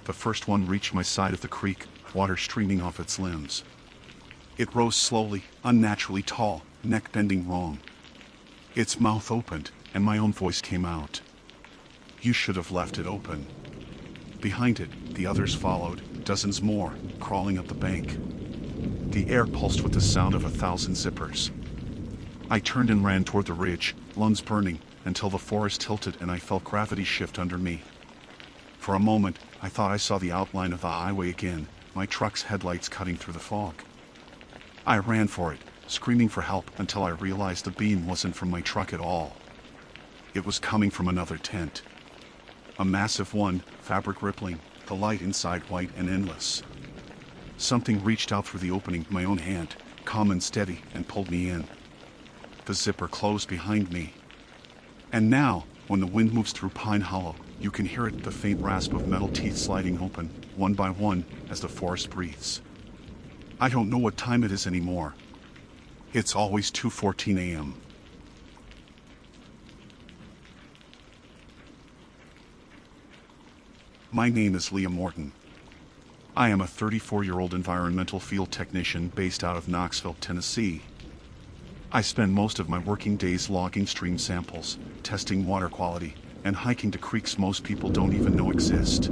The first one reached my side of the creek, water streaming off its limbs. It rose slowly, unnaturally tall, neck bending wrong. Its mouth opened, and my own voice came out. You should have left it open. Behind it, the others followed, dozens more, crawling up the bank. The air pulsed with the sound of 1,000 zippers. I turned and ran toward the ridge, lungs burning, until the forest tilted and I felt gravity shift under me. For a moment, I thought I saw the outline of the highway again, my truck's headlights cutting through the fog. I ran for it, screaming for help, until I realized the beam wasn't from my truck at all. It was coming from another tent. A massive one, fabric rippling, the light inside white and endless. Something reached out through the opening of my own hand, calm and steady, and pulled me in. The zipper closed behind me. And now, when the wind moves through Pine Hollow, you can hear it, the faint rasp of metal teeth sliding open, one by one, as the forest breathes. I don't know what time it is anymore. It's always 2:14 a.m. My name is Liam Morton. I am a 34-year-old environmental field technician based out of Knoxville, Tennessee. I spend most of my working days logging stream samples, testing water quality, and hiking to creeks most people don't even know exist.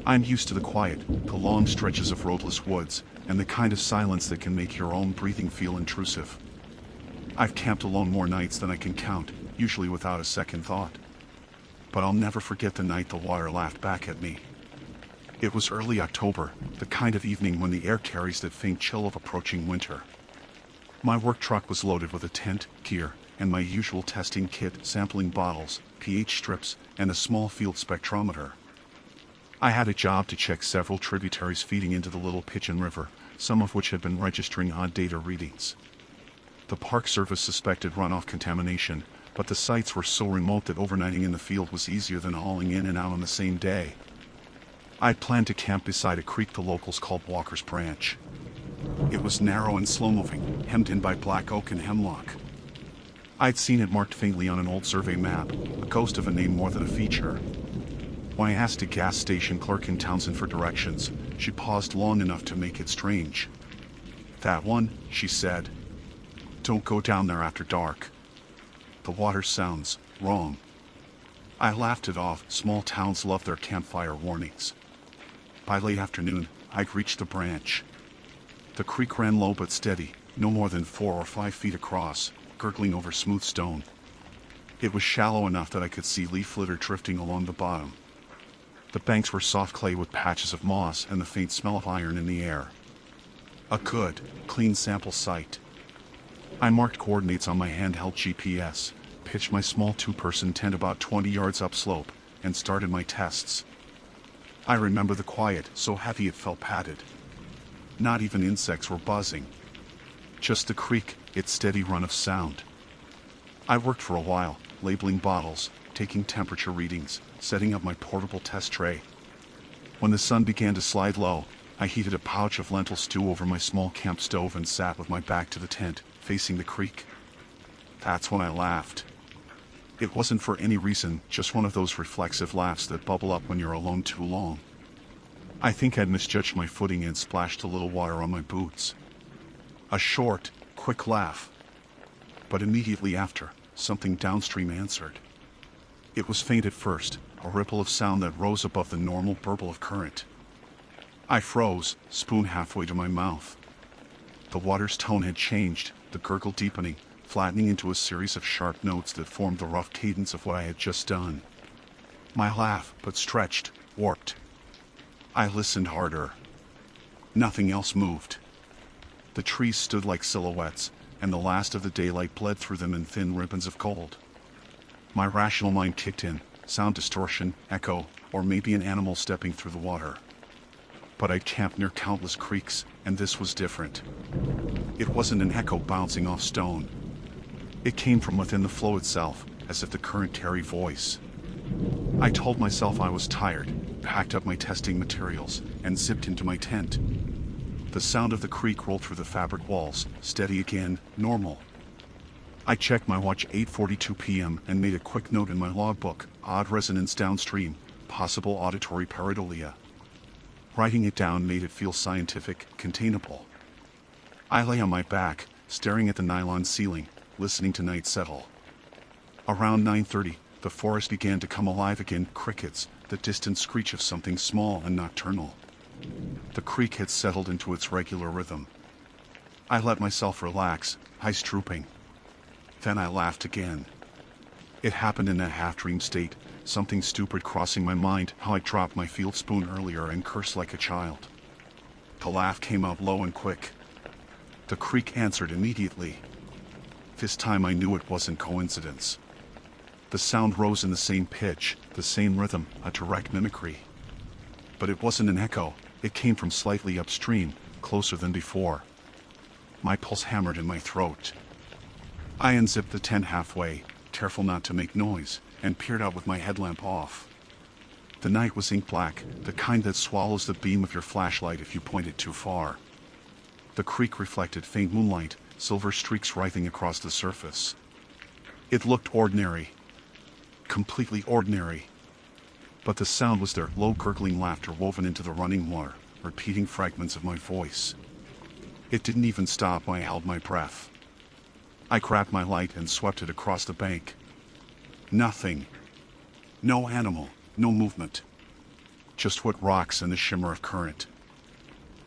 I'm used to the quiet, the long stretches of roadless woods, and the kind of silence that can make your own breathing feel intrusive. I've camped alone more nights than I can count, usually without a second thought. But I'll never forget the night the water laughed back at me. It was early October, the kind of evening when the air carries that faint chill of approaching winter. My work truck was loaded with a tent, gear, and my usual testing kit, sampling bottles, pH strips, and a small field spectrometer. I had a job to check several tributaries feeding into the Little Pigeon River, some of which had been registering odd data readings. The Park Service suspected runoff contamination, but the sites were so remote that overnighting in the field was easier than hauling in and out on the same day. I'd planned to camp beside a creek the locals called Walker's Branch. It was narrow and slow-moving, hemmed in by black oak and hemlock. I'd seen it marked faintly on an old survey map, a ghost of a name more than a feature. When I asked a gas station clerk in Townsend for directions, she paused long enough to make it strange. "That one," she said. "Don't go down there after dark. The water sounds wrong." I laughed it off. Small towns love their campfire warnings. By late afternoon, I'd reached the branch. The creek ran low but steady, no more than 4 or 5 feet across, gurgling over smooth stone. It was shallow enough that I could see leaf litter drifting along the bottom. The banks were soft clay with patches of moss and the faint smell of iron in the air. A good, clean sample site. I marked coordinates on my handheld GPS, pitched my small 2-person tent about 20 yards upslope, and started my tests. I remember the quiet, so heavy it felt padded. Not even insects were buzzing. Just the creek, its steady run of sound. I worked for a while, labeling bottles, taking temperature readings, setting up my portable test tray. When the sun began to slide low, I heated a pouch of lentil stew over my small camp stove and sat with my back to the tent, facing the creek. That's when I laughed. It wasn't for any reason, just one of those reflexive laughs that bubble up when you're alone too long. I think I'd misjudged my footing and splashed a little water on my boots. A short, quick laugh. But immediately after, something downstream answered. It was faint at first, a ripple of sound that rose above the normal burble of current. I froze, spoon halfway to my mouth. The water's tone had changed, the gurgle deepening, flattening into a series of sharp notes that formed the rough cadence of what I had just done. My laugh, but stretched, warped. I listened harder. Nothing else moved. The trees stood like silhouettes, and the last of the daylight bled through them in thin ribbons of gold. My rational mind kicked in, sound distortion, echo, or maybe an animal stepping through the water. But I'd camped near countless creeks, and this was different. It wasn't an echo bouncing off stone. It came from within the flow itself, as if the current carried voice. I told myself I was tired, packed up my testing materials, and zipped into my tent. The sound of the creek rolled through the fabric walls, steady again, normal. I checked my watch 8:42 p.m. and made a quick note in my logbook, odd resonance downstream, possible auditory pareidolia. Writing it down made it feel scientific, containable. I lay on my back, staring at the nylon ceiling, listening to night settle. Around 9:30, the forest began to come alive again, crickets, the distant screech of something small and nocturnal. The creek had settled into its regular rhythm. I let myself relax, eyes drooping. Then I laughed again. It happened in a half-dream state, something stupid crossing my mind, how I dropped my field spoon earlier and cursed like a child. The laugh came out low and quick. The creek answered immediately. This time I knew it wasn't coincidence. The sound rose in the same pitch, the same rhythm, a direct mimicry. But it wasn't an echo, it came from slightly upstream, closer than before. My pulse hammered in my throat. I unzipped the tent halfway, careful not to make noise, and peered out with my headlamp off. The night was ink black, the kind that swallows the beam of your flashlight if you point it too far. The creek reflected faint moonlight, silver streaks writhing across the surface. It looked ordinary. Completely ordinary. But the sound was there, low gurgling laughter woven into the running water, repeating fragments of my voice. It didn't even stop when I held my breath. I grabbed my light and swept it across the bank. Nothing. No animal, no movement. Just wet rocks and the shimmer of current.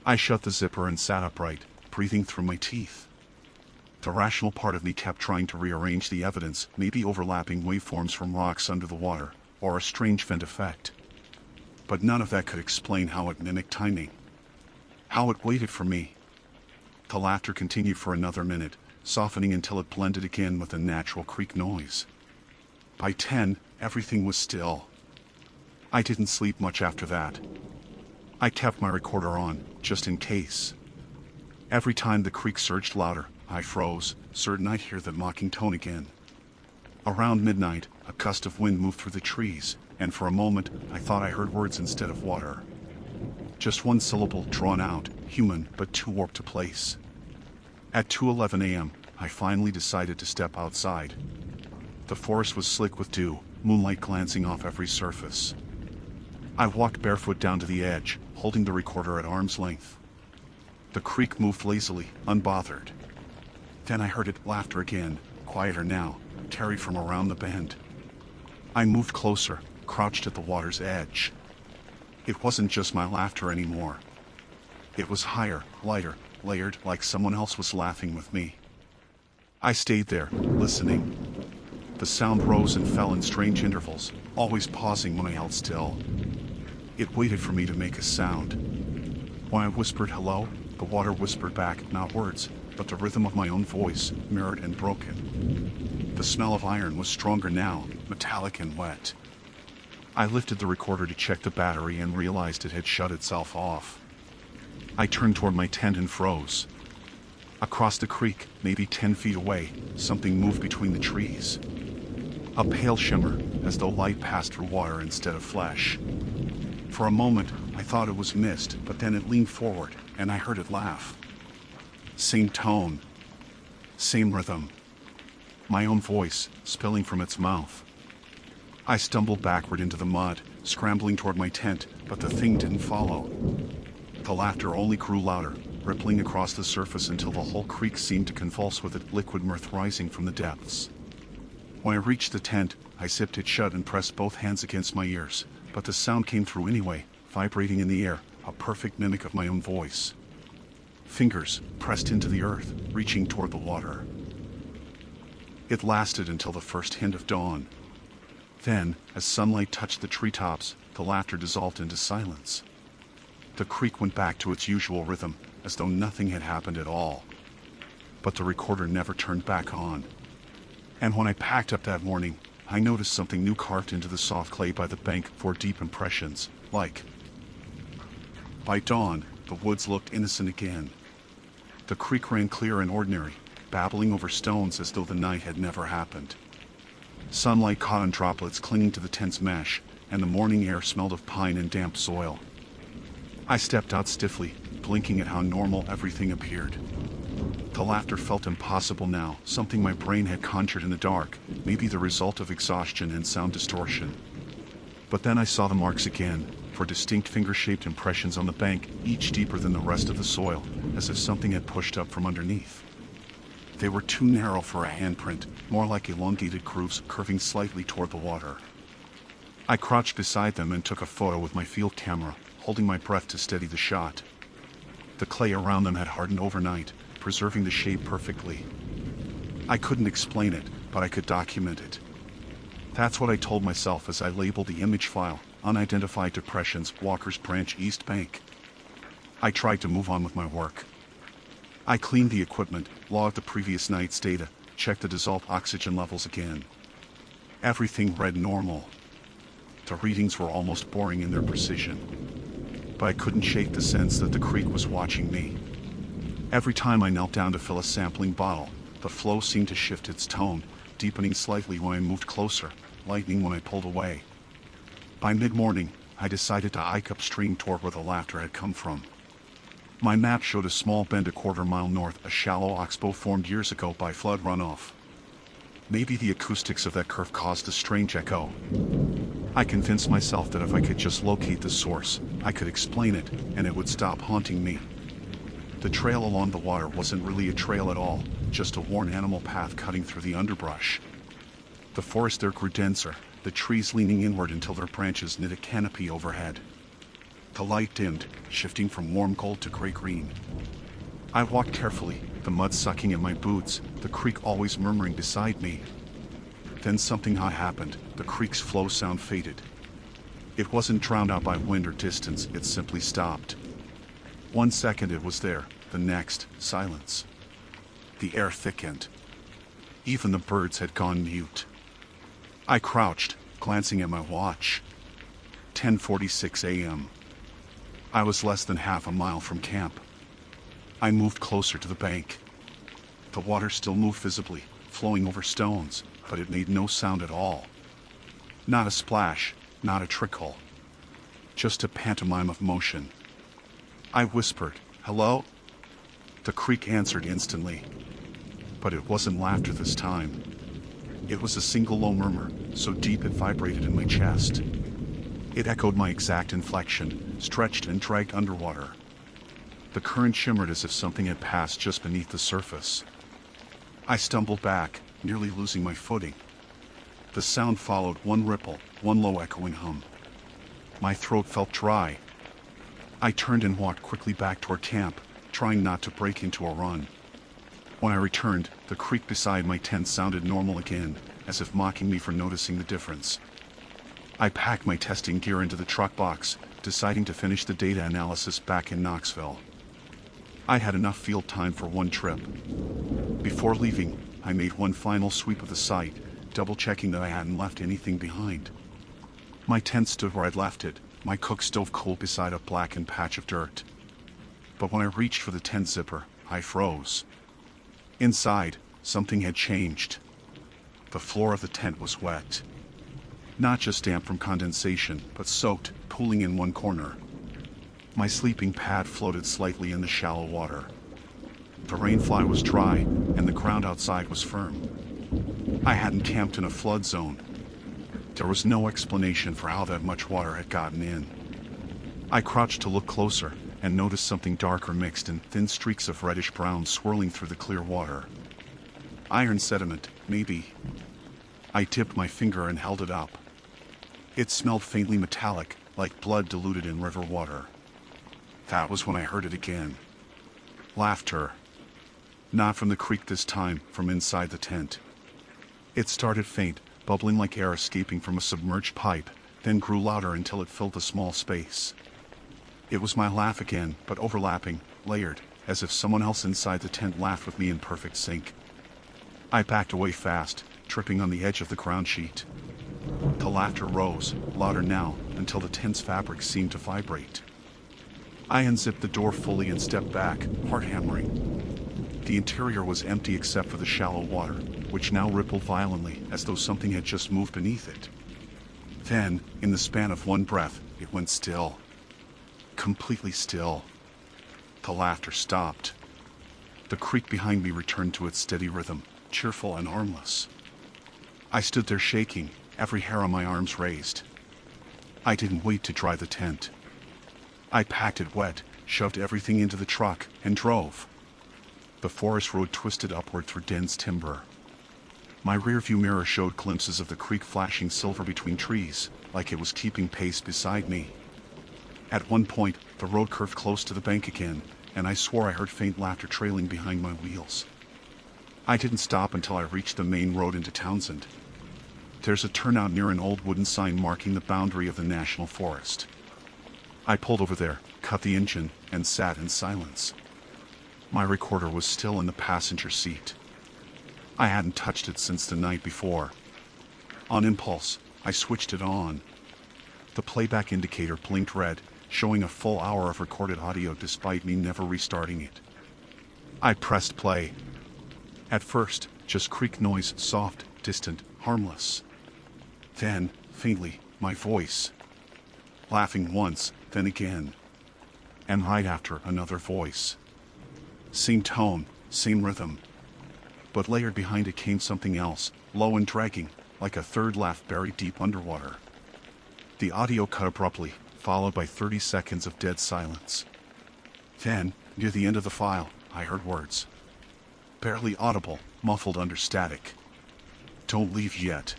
I shut the zipper and sat upright, breathing through my teeth. The rational part of me kept trying to rearrange the evidence, maybe overlapping waveforms from rocks under the water, or a strange vent effect. But none of that could explain how it mimicked timing. How it waited for me. The laughter continued for another minute, softening until it blended again with the natural creek noise. By 10, everything was still. I didn't sleep much after that. I kept my recorder on, just in case. Every time the creek surged louder, I froze, certain I'd hear the mocking tone again. Around midnight, a gust of wind moved through the trees, and for a moment, I thought I heard words instead of water. Just one syllable drawn out, human, but too warped to place. At 2:11 a.m., I finally decided to step outside. The forest was slick with dew, moonlight glancing off every surface. I walked barefoot down to the edge, holding the recorder at arm's length. The creek moved lazily, unbothered. Then I heard it, laughter again, quieter now, carried from around the bend. I moved closer, crouched at the water's edge. It wasn't just my laughter anymore. It was higher, lighter, layered, like someone else was laughing with me. I stayed there, listening. The sound rose and fell in strange intervals, always pausing when I held still. It waited for me to make a sound. When I whispered hello, the water whispered back, not words, but the rhythm of my own voice, mirrored and broken. The smell of iron was stronger now, metallic and wet. I lifted the recorder to check the battery and realized it had shut itself off. I turned toward my tent and froze. Across the creek, maybe 10 feet away, something moved between the trees. A pale shimmer, as though light passed through water instead of flesh. For a moment, I thought it was mist, but then it leaned forward, and I heard it laugh. Same tone. Same rhythm. My own voice, spilling from its mouth. I stumbled backward into the mud, scrambling toward my tent, but the thing didn't follow. The laughter only grew louder, rippling across the surface until the whole creek seemed to convulse with it, liquid mirth rising from the depths. When I reached the tent, I zipped it shut and pressed both hands against my ears, but the sound came through anyway, vibrating in the air, a perfect mimic of my own voice. Fingers pressed into the earth, reaching toward the water. It lasted until the first hint of dawn. Then, as sunlight touched the treetops, the laughter dissolved into silence. The creek went back to its usual rhythm, as though nothing had happened at all. But the recorder never turned back on. And when I packed up that morning, I noticed something new carved into the soft clay by the bank for deep impressions, like. By dawn, the woods looked innocent again. The creek ran clear and ordinary, babbling over stones as though the night had never happened. Sunlight caught on droplets clinging to the tent's mesh, and the morning air smelled of pine and damp soil. I stepped out stiffly, blinking at how normal everything appeared. The laughter felt impossible now, something my brain had conjured in the dark, maybe the result of exhaustion and sound distortion. But then I saw the marks again, for distinct finger-shaped impressions on the bank, each deeper than the rest of the soil, as if something had pushed up from underneath. They were too narrow for a handprint, more like elongated grooves curving slightly toward the water. I crouched beside them and took a photo with my field camera, holding my breath to steady the shot. The clay around them had hardened overnight, preserving the shape perfectly. I couldn't explain it, but I could document it. That's what I told myself as I labeled the image file, Unidentified Depressions, Walker's Branch East Bank. I tried to move on with my work. I cleaned the equipment, logged the previous night's data, checked the dissolved oxygen levels again. Everything read normal. The readings were almost boring in their precision. But I couldn't shake the sense that the creek was watching me. Every time I knelt down to fill a sampling bottle, the flow seemed to shift its tone, deepening slightly when I moved closer, lightening when I pulled away. By mid-morning, I decided to hike upstream toward where the laughter had come from. My map showed a small bend a quarter-mile north, a shallow oxbow formed years ago by flood runoff. Maybe the acoustics of that curve caused a strange echo. I convinced myself that if I could just locate the source, I could explain it, and it would stop haunting me. The trail along the water wasn't really a trail at all, just a worn animal path cutting through the underbrush. The forest there grew denser, the trees leaning inward until their branches knit a canopy overhead. The light dimmed, shifting from warm gold to gray-green. I walked carefully, the mud sucking at my boots, the creek always murmuring beside me. Then something odd happened. The creek's flow sound faded. It wasn't drowned out by wind or distance, it simply stopped. 1 second it was there, the next, silence. The air thickened. Even the birds had gone mute. I crouched, glancing at my watch. 10:46 a.m. I was less than half a mile from camp. I moved closer to the bank. The water still moved visibly, flowing over stones, but it made no sound at all. Not a splash, not a trickle. Just a pantomime of motion. I whispered, "Hello?" The creek answered instantly. But it wasn't laughter this time. It was a single low murmur, so deep it vibrated in my chest. It echoed my exact inflection, stretched and dragged underwater. The current shimmered as if something had passed just beneath the surface. I stumbled back, nearly losing my footing. The sound followed, one ripple, one low echoing hum. My throat felt dry. I turned and walked quickly back toward camp, trying not to break into a run. When I returned, the creek beside my tent sounded normal again, as if mocking me for noticing the difference. I packed my testing gear into the truck box, deciding to finish the data analysis back in Knoxville. I had enough field time for one trip. Before leaving, I made one final sweep of the site, double-checking that I hadn't left anything behind. My tent stood where I'd left it, my cook stove cold beside a blackened patch of dirt. But when I reached for the tent zipper, I froze. Inside, something had changed. The floor of the tent was wet. Not just damp from condensation, but soaked, pooling in one corner. My sleeping pad floated slightly in the shallow water. The rainfly was dry, and the ground outside was firm. I hadn't camped in a flood zone. There was no explanation for how that much water had gotten in. I crouched to look closer, and noticed something darker mixed in thin streaks of reddish-brown swirling through the clear water. Iron sediment, maybe. I dipped my finger and held it up. It smelled faintly metallic, like blood diluted in river water. That was when I heard it again. Laughter. Not from the creek this time, from inside the tent. It started faint, bubbling like air escaping from a submerged pipe, then grew louder until it filled the small space. It was my laugh again, but overlapping, layered, as if someone else inside the tent laughed with me in perfect sync. I backed away fast, tripping on the edge of the ground sheet. The laughter rose, louder now, until the tent's fabric seemed to vibrate. I unzipped the door fully and stepped back, heart hammering. The interior was empty except for the shallow water, which now rippled violently as though something had just moved beneath it. Then, in the span of one breath, it went still. Completely still. The laughter stopped. The creek behind me returned to its steady rhythm, cheerful and harmless. I stood there shaking, every hair on my arms raised. I didn't wait to dry the tent. I packed it wet, shoved everything into the truck, and drove. The forest road twisted upward through dense timber. My rearview mirror showed glimpses of the creek flashing silver between trees, like it was keeping pace beside me. At one point, the road curved close to the bank again, and I swore I heard faint laughter trailing behind my wheels. I didn't stop until I reached the main road into Townsend. There's a turnout near an old wooden sign marking the boundary of the national forest. I pulled over there, cut the engine, and sat in silence. My recorder was still in the passenger seat. I hadn't touched it since the night before. On impulse, I switched it on. The playback indicator blinked red, showing a full hour of recorded audio despite me never restarting it. I pressed play. At first, just creek noise, soft, distant, harmless. Then, faintly, my voice. Laughing once, then again. And right after, another voice. Same tone, same rhythm. But layered behind it came something else, low and dragging, like a third laugh buried deep underwater. The audio cut abruptly, followed by 30 seconds of dead silence. Then, near the end of the file, I heard words. Barely audible, muffled under static. Don't leave yet.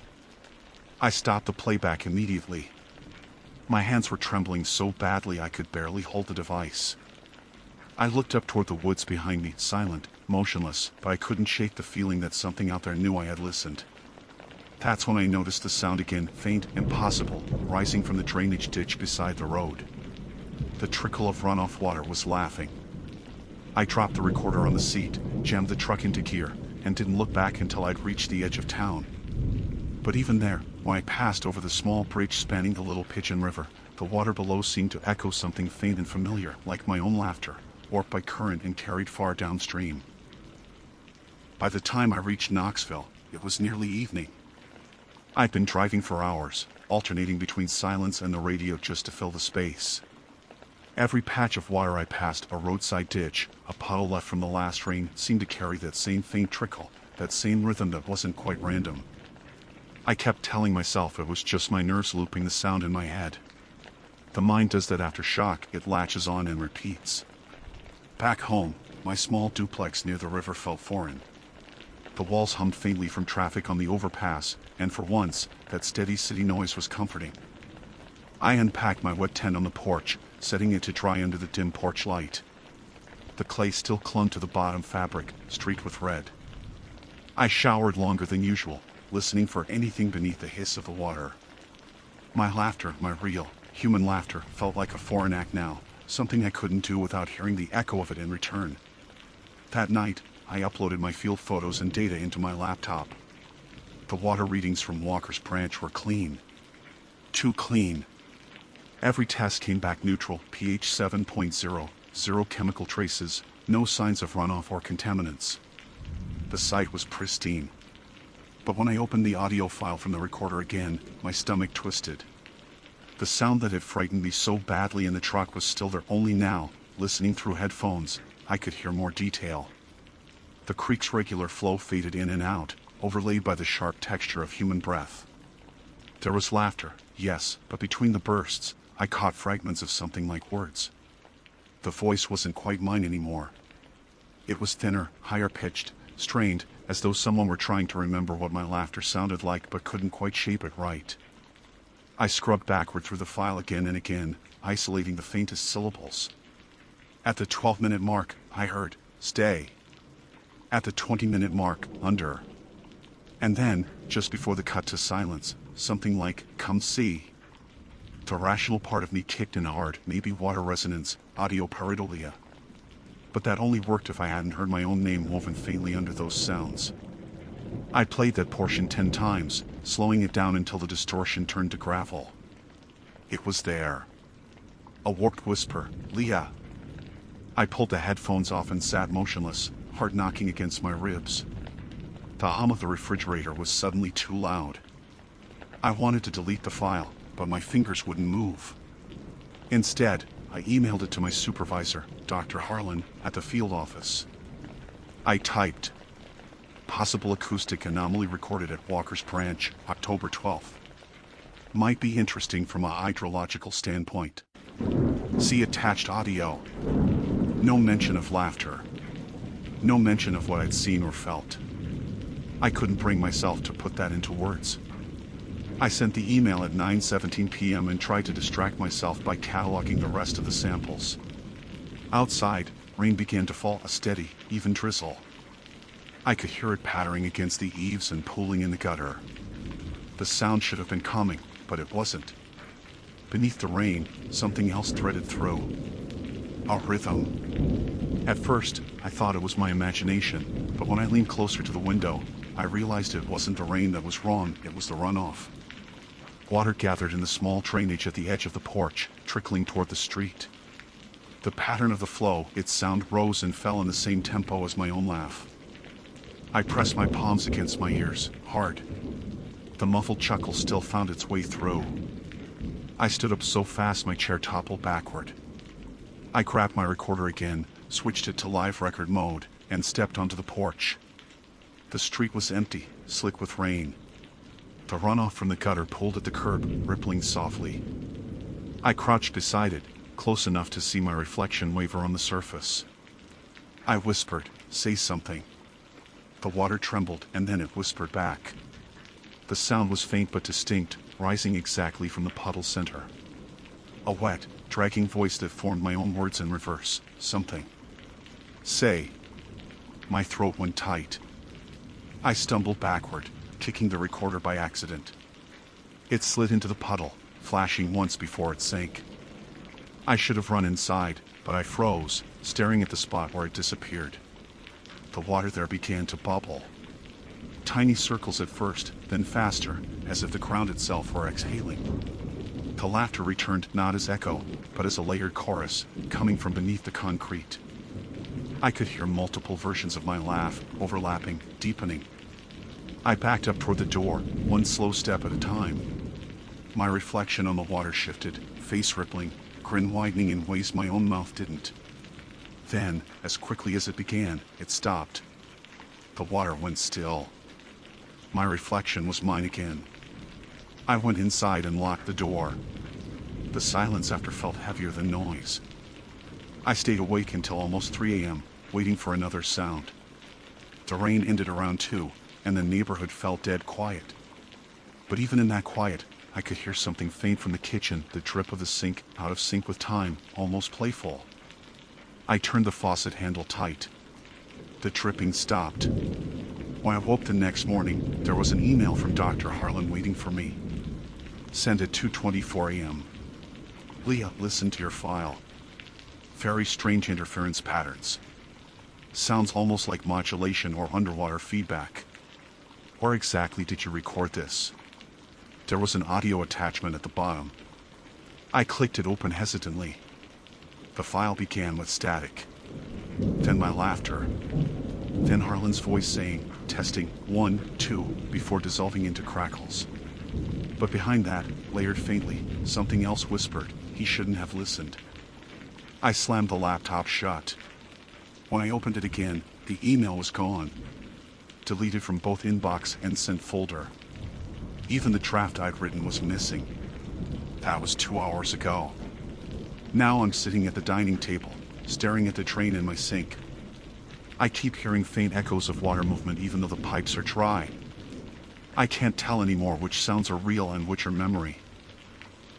I stopped the playback immediately. My hands were trembling so badly I could barely hold the device. I looked up toward the woods behind me, silent, motionless, but I couldn't shake the feeling that something out there knew I had listened. That's when I noticed the sound again, faint, impossible, rising from the drainage ditch beside the road. The trickle of runoff water was laughing. I dropped the recorder on the seat, jammed the truck into gear, and didn't look back until I'd reached the edge of town. But even there, when I passed over the small bridge spanning the Little Pigeon River, the water below seemed to echo something faint and familiar, like my own laughter, warped by current and carried far downstream. By the time I reached Knoxville, it was nearly evening. I'd been driving for hours, alternating between silence and the radio just to fill the space. Every patch of water I passed, a roadside ditch, a puddle left from the last rain, seemed to carry that same faint trickle, that same rhythm that wasn't quite random. I kept telling myself it was just my nerves looping the sound in my head. The mind does that after shock, it latches on and repeats. Back home, my small duplex near the river felt foreign. The walls hummed faintly from traffic on the overpass, and for once, that steady city noise was comforting. I unpacked my wet tent on the porch, setting it to dry under the dim porch light. The clay still clung to the bottom fabric, streaked with red. I showered longer than usual, listening for anything beneath the hiss of the water. My laughter, my real, human laughter, felt like a foreign act now, something I couldn't do without hearing the echo of it in return. That night, I uploaded my field photos and data into my laptop. The water readings from Walker's Branch were clean. Too clean. Every test came back neutral, pH 7.0, zero chemical traces, no signs of runoff or contaminants. The site was pristine. But when I opened the audio file from the recorder again, my stomach twisted. The sound that had frightened me so badly in the truck was still there, only now, listening through headphones, I could hear more detail. The creek's regular flow faded in and out, overlaid by the sharp texture of human breath. There was laughter, yes, but between the bursts, I caught fragments of something like words. The voice wasn't quite mine anymore. It was thinner, higher pitched, strained, as though someone were trying to remember what my laughter sounded like but couldn't quite shape it right. I scrubbed backward through the file again and again, isolating the faintest syllables. At the 12-minute mark, I heard, "Stay." At the 20-minute mark, "Under." And then, just before the cut to silence, something like, "Come see." The rational part of me kicked in hard, maybe water resonance, audio pareidolia. But that only worked if I hadn't heard my own name woven faintly under those sounds. I played that portion 10 times, slowing it down until the distortion turned to gravel. It was there. A warped whisper, "Leah." I pulled the headphones off and sat motionless, heart knocking against my ribs. The hum of the refrigerator was suddenly too loud. I wanted to delete the file, but my fingers wouldn't move. Instead, I emailed it to my supervisor, Dr. Harlan, at the field office. I typed, "Possible acoustic anomaly recorded at Walker's Branch, October 12th. Might be interesting from a hydrological standpoint. See attached audio." No mention of laughter. No mention of what I'd seen or felt. I couldn't bring myself to put that into words. I sent the email at 9:17 p.m. and tried to distract myself by cataloging the rest of the samples. Outside, rain began to fall, a steady, even drizzle. I could hear it pattering against the eaves and pooling in the gutter. The sound should have been coming, but it wasn't. Beneath the rain, something else threaded through. A rhythm. At first, I thought it was my imagination, but when I leaned closer to the window, I realized it wasn't the rain that was wrong, it was the runoff. Water gathered in the small drainage at the edge of the porch, trickling toward the street. The pattern of the flow, its sound rose and fell in the same tempo as my own laugh. I pressed my palms against my ears, hard. The muffled chuckle still found its way through. I stood up so fast my chair toppled backward. I grabbed my recorder again, switched it to live record mode, and stepped onto the porch. The street was empty, slick with rain. The runoff from the gutter pooled at the curb, rippling softly. I crouched beside it, close enough to see my reflection waver on the surface. I whispered, "Say something." The water trembled, and then it whispered back. The sound was faint but distinct, rising exactly from the puddle center. A wet, dragging voice that formed my own words in reverse. Something. "Say." My throat went tight. I stumbled backward, kicking the recorder by accident. It slid into the puddle, flashing once before it sank. I should have run inside, but I froze, staring at the spot where it disappeared. The water there began to bubble. Tiny circles at first, then faster, as if the ground itself were exhaling. The laughter returned not as echo, but as a layered chorus, coming from beneath the concrete. I could hear multiple versions of my laugh, overlapping, deepening. I backed up toward the door, one slow step at a time. My reflection on the water shifted, face rippling, grin widening in ways my own mouth didn't. Then, as quickly as it began, it stopped. The water went still. My reflection was mine again. I went inside and locked the door. The silence after felt heavier than noise. I stayed awake until almost 3 a.m., waiting for another sound. The rain ended around 2, and the neighborhood felt dead quiet. But even in that quiet, I could hear something faint from the kitchen, the drip of the sink, out of sync with time, almost playful. I turned the faucet handle tight. The dripping stopped. When I woke the next morning, there was an email from Dr. Harlan waiting for me. Sent at 2:24 a.m. "Leah, listen to your file. Very strange interference patterns. Sounds almost like modulation or underwater feedback. Where exactly did you record this? There was an audio attachment at the bottom. I clicked it open hesitantly. The file began with static. Then my laughter. Then Harlan's voice saying, "Testing, 1, 2, before dissolving into crackles. But behind that, layered faintly, something else whispered, he shouldn't have listened. I slammed the laptop shut. When I opened it again, the email was gone. Deleted from both inbox and sent folder. Even the draft I'd written was missing. That was 2 hours ago. Now I'm sitting at the dining table, staring at the drain in my sink. I keep hearing faint echoes of water movement even though the pipes are dry. I can't tell anymore which sounds are real and which are memory.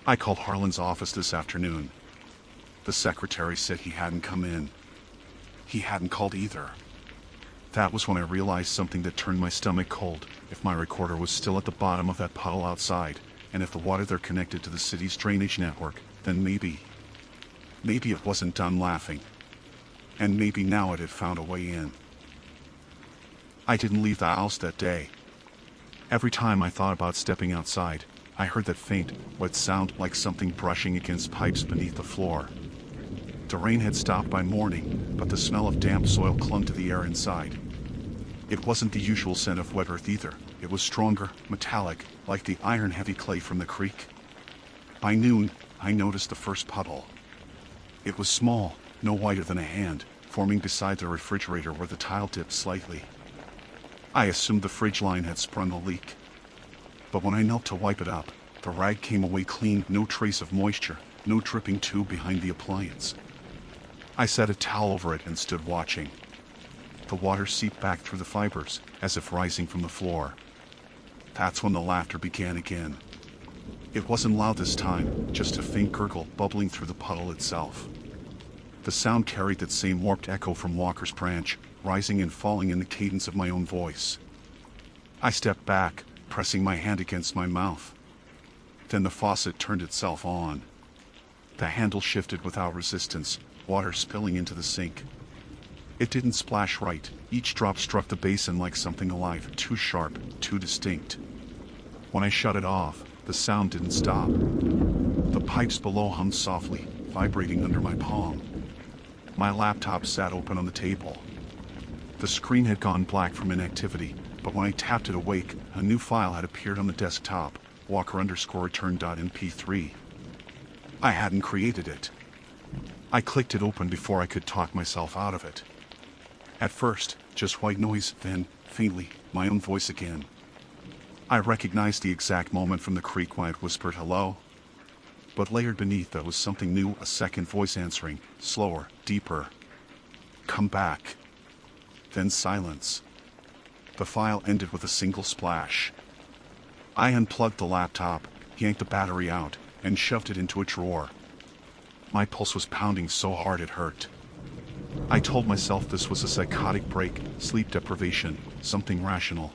I called Harlan's office this afternoon. The secretary said he hadn't come in. He hadn't called either. That was when I realized something that turned my stomach cold. If my recorder was still at the bottom of that puddle outside, and if the water there connected to the city's drainage network, then maybe it wasn't done laughing. And maybe now it had found a way in. I didn't leave the house that day. Every time I thought about stepping outside, I heard that faint, what sounded like something brushing against pipes beneath the floor. The rain had stopped by morning, but the smell of damp soil clung to the air inside. It wasn't the usual scent of wet earth either. It was stronger, metallic, like the iron-heavy clay from the creek. By noon, I noticed the first puddle. It was small, no wider than a hand, forming beside the refrigerator where the tile dipped slightly. I assumed the fridge line had sprung a leak. But when I knelt to wipe it up, the rag came away clean, no trace of moisture, no dripping tube behind the appliance. I set a towel over it and stood watching. The water seeped back through the fibers, as if rising from the floor. That's when the laughter began again. It wasn't loud this time, just a faint gurgle bubbling through the puddle itself. The sound carried that same warped echo from Walker's branch, rising and falling in the cadence of my own voice. I stepped back, pressing my hand against my mouth. Then the faucet turned itself on. The handle shifted without resistance, water spilling into the sink. It didn't splash right. Each drop struck the basin like something alive, too sharp, too distinct. When I shut it off, the sound didn't stop. The pipes below hummed softly, vibrating under my palm. My laptop sat open on the table. The screen had gone black from inactivity, but when I tapped it awake, a new file had appeared on the desktop, Walker_return.mp3. I hadn't created it. I clicked it open before I could talk myself out of it. At first, just white noise, then, faintly, my own voice again. I recognized the exact moment from the creek when it whispered hello. But layered beneath that was something new, a second voice answering, slower, deeper. Come back. Then silence. The file ended with a single splash. I unplugged the laptop, yanked the battery out, and shoved it into a drawer. My pulse was pounding so hard it hurt. I told myself this was a psychotic break, sleep deprivation, something rational.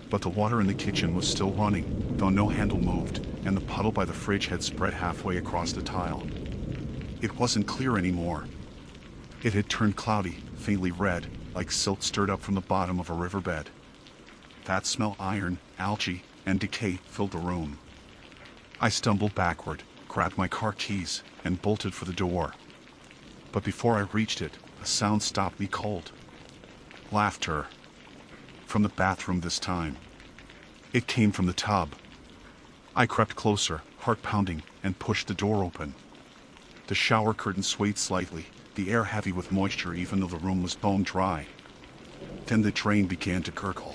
But the water in the kitchen was still running, though no handle moved, and the puddle by the fridge had spread halfway across the tile. It wasn't clear anymore. It had turned cloudy, faintly red, like silt stirred up from the bottom of a riverbed. That smell, iron, algae, and decay filled the room. I stumbled backward, grabbed my car keys, and bolted for the door. But before I reached it, a sound stopped me cold. Laughter. From the bathroom this time. It came from the tub. I crept closer, heart pounding, and pushed the door open. The shower curtain swayed slightly, the air heavy with moisture even though the room was bone dry. Then the drain began to gurgle.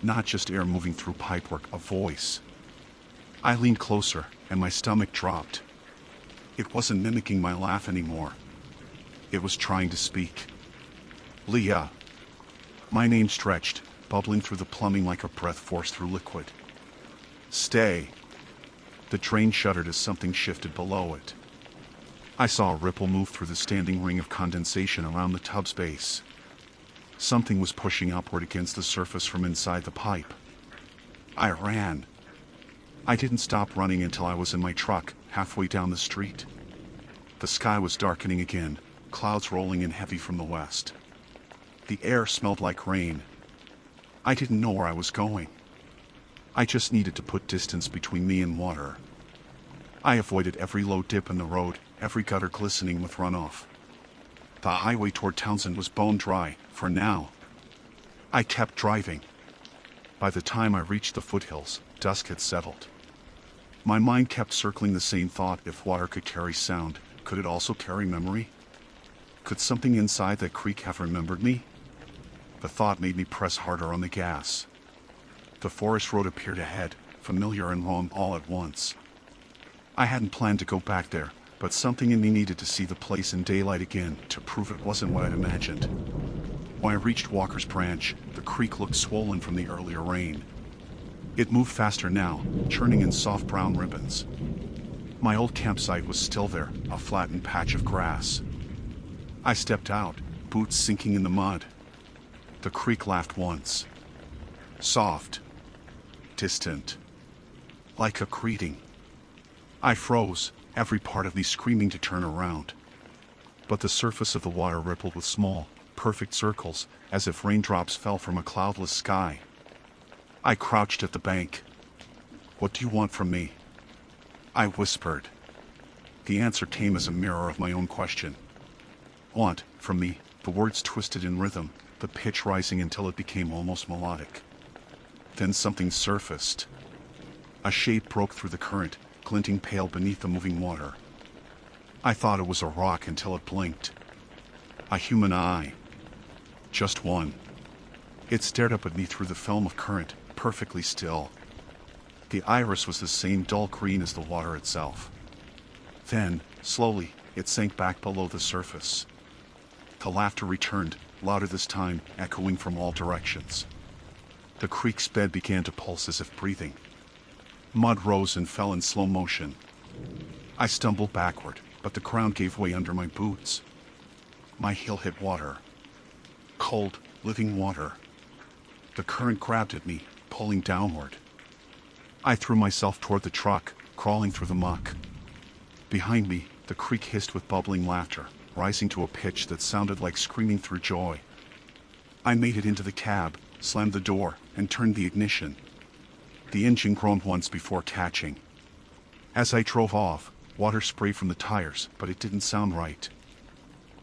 Not just air moving through pipework, a voice. I leaned closer, and my stomach dropped. It wasn't mimicking my laugh anymore. It was trying to speak. Leah. My name stretched, bubbling through the plumbing like a breath forced through liquid. Stay. The drain shuddered as something shifted below it. I saw a ripple move through the standing ring of condensation around the tub's base. Something was pushing upward against the surface from inside the pipe. I ran. I didn't stop running until I was in my truck, halfway down the street. The sky was darkening again, clouds rolling in heavy from the west. The air smelled like rain. I didn't know where I was going. I just needed to put distance between me and water. I avoided every low dip in the road, every gutter glistening with runoff. The highway toward Townsend was bone dry, for now. I kept driving. By the time I reached the foothills, dusk had settled. My mind kept circling the same thought: if water could carry sound, could it also carry memory? Could something inside that creek have remembered me? The thought made me press harder on the gas. The forest road appeared ahead, familiar and long all at once. I hadn't planned to go back there, but something in me needed to see the place in daylight again to prove it wasn't what I'd imagined. When I reached Walker's Branch, the creek looked swollen from the earlier rain. It moved faster now, churning in soft brown ribbons. My old campsite was still there, a flattened patch of grass. I stepped out, boots sinking in the mud. The creek laughed once. Soft. Distant. Like a greeting. I froze, every part of me screaming to turn around. But the surface of the water rippled with small, perfect circles, as if raindrops fell from a cloudless sky. I crouched at the bank. "What do you want from me?" I whispered. The answer came as a mirror of my own question. "Want, from me," the words twisted in rhythm, the pitch rising until it became almost melodic. Then something surfaced. A shape broke through the current, glinting pale beneath the moving water. I thought it was a rock until it blinked. A human eye. Just one. It stared up at me through the film of current, perfectly still. The iris was the same dull green as the water itself. Then, slowly, it sank back below the surface. The laughter returned, louder this time, echoing from all directions. The creek's bed began to pulse as if breathing. Mud rose and fell in slow motion. I stumbled backward, but the ground gave way under my boots. My heel hit water. Cold, living water. The current grabbed at me, pulling downward. I threw myself toward the truck, crawling through the muck. Behind me, the creek hissed with bubbling laughter, rising to a pitch that sounded like screaming through joy. I made it into the cab, slammed the door, and turned the ignition. The engine groaned once before catching. As I drove off, water sprayed from the tires, but it didn't sound right.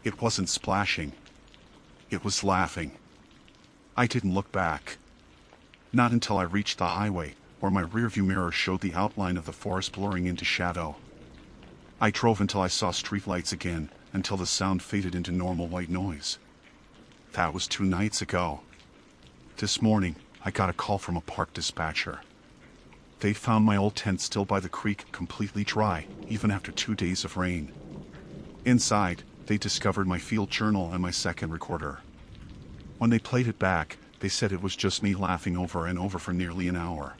It wasn't splashing. It was laughing. I didn't look back. Not until I reached the highway, where my rearview mirror showed the outline of the forest blurring into shadow. I drove until I saw streetlights again, until the sound faded into normal white noise. That was 2 nights ago. This morning, I got a call from a park dispatcher. They found my old tent still by the creek, completely dry, even after 2 days of rain. Inside, they discovered my field journal and my second recorder. When they played it back, they said it was just me laughing over and over for nearly an hour.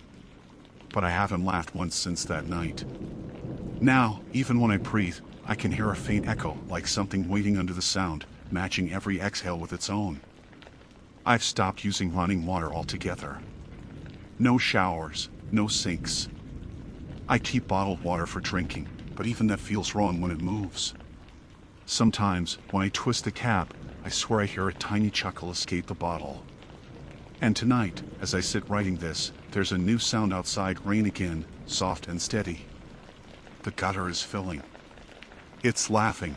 But I haven't laughed once since that night. Now, even when I breathe, I can hear a faint echo, like something waiting under the sound, matching every exhale with its own. I've stopped using running water altogether. No showers, no sinks. I keep bottled water for drinking, but even that feels wrong when it moves. Sometimes, when I twist the cap, I swear I hear a tiny chuckle escape the bottle. And tonight, as I sit writing this, there's a new sound outside: rain again, soft and steady. The gutter is filling. It's laughing.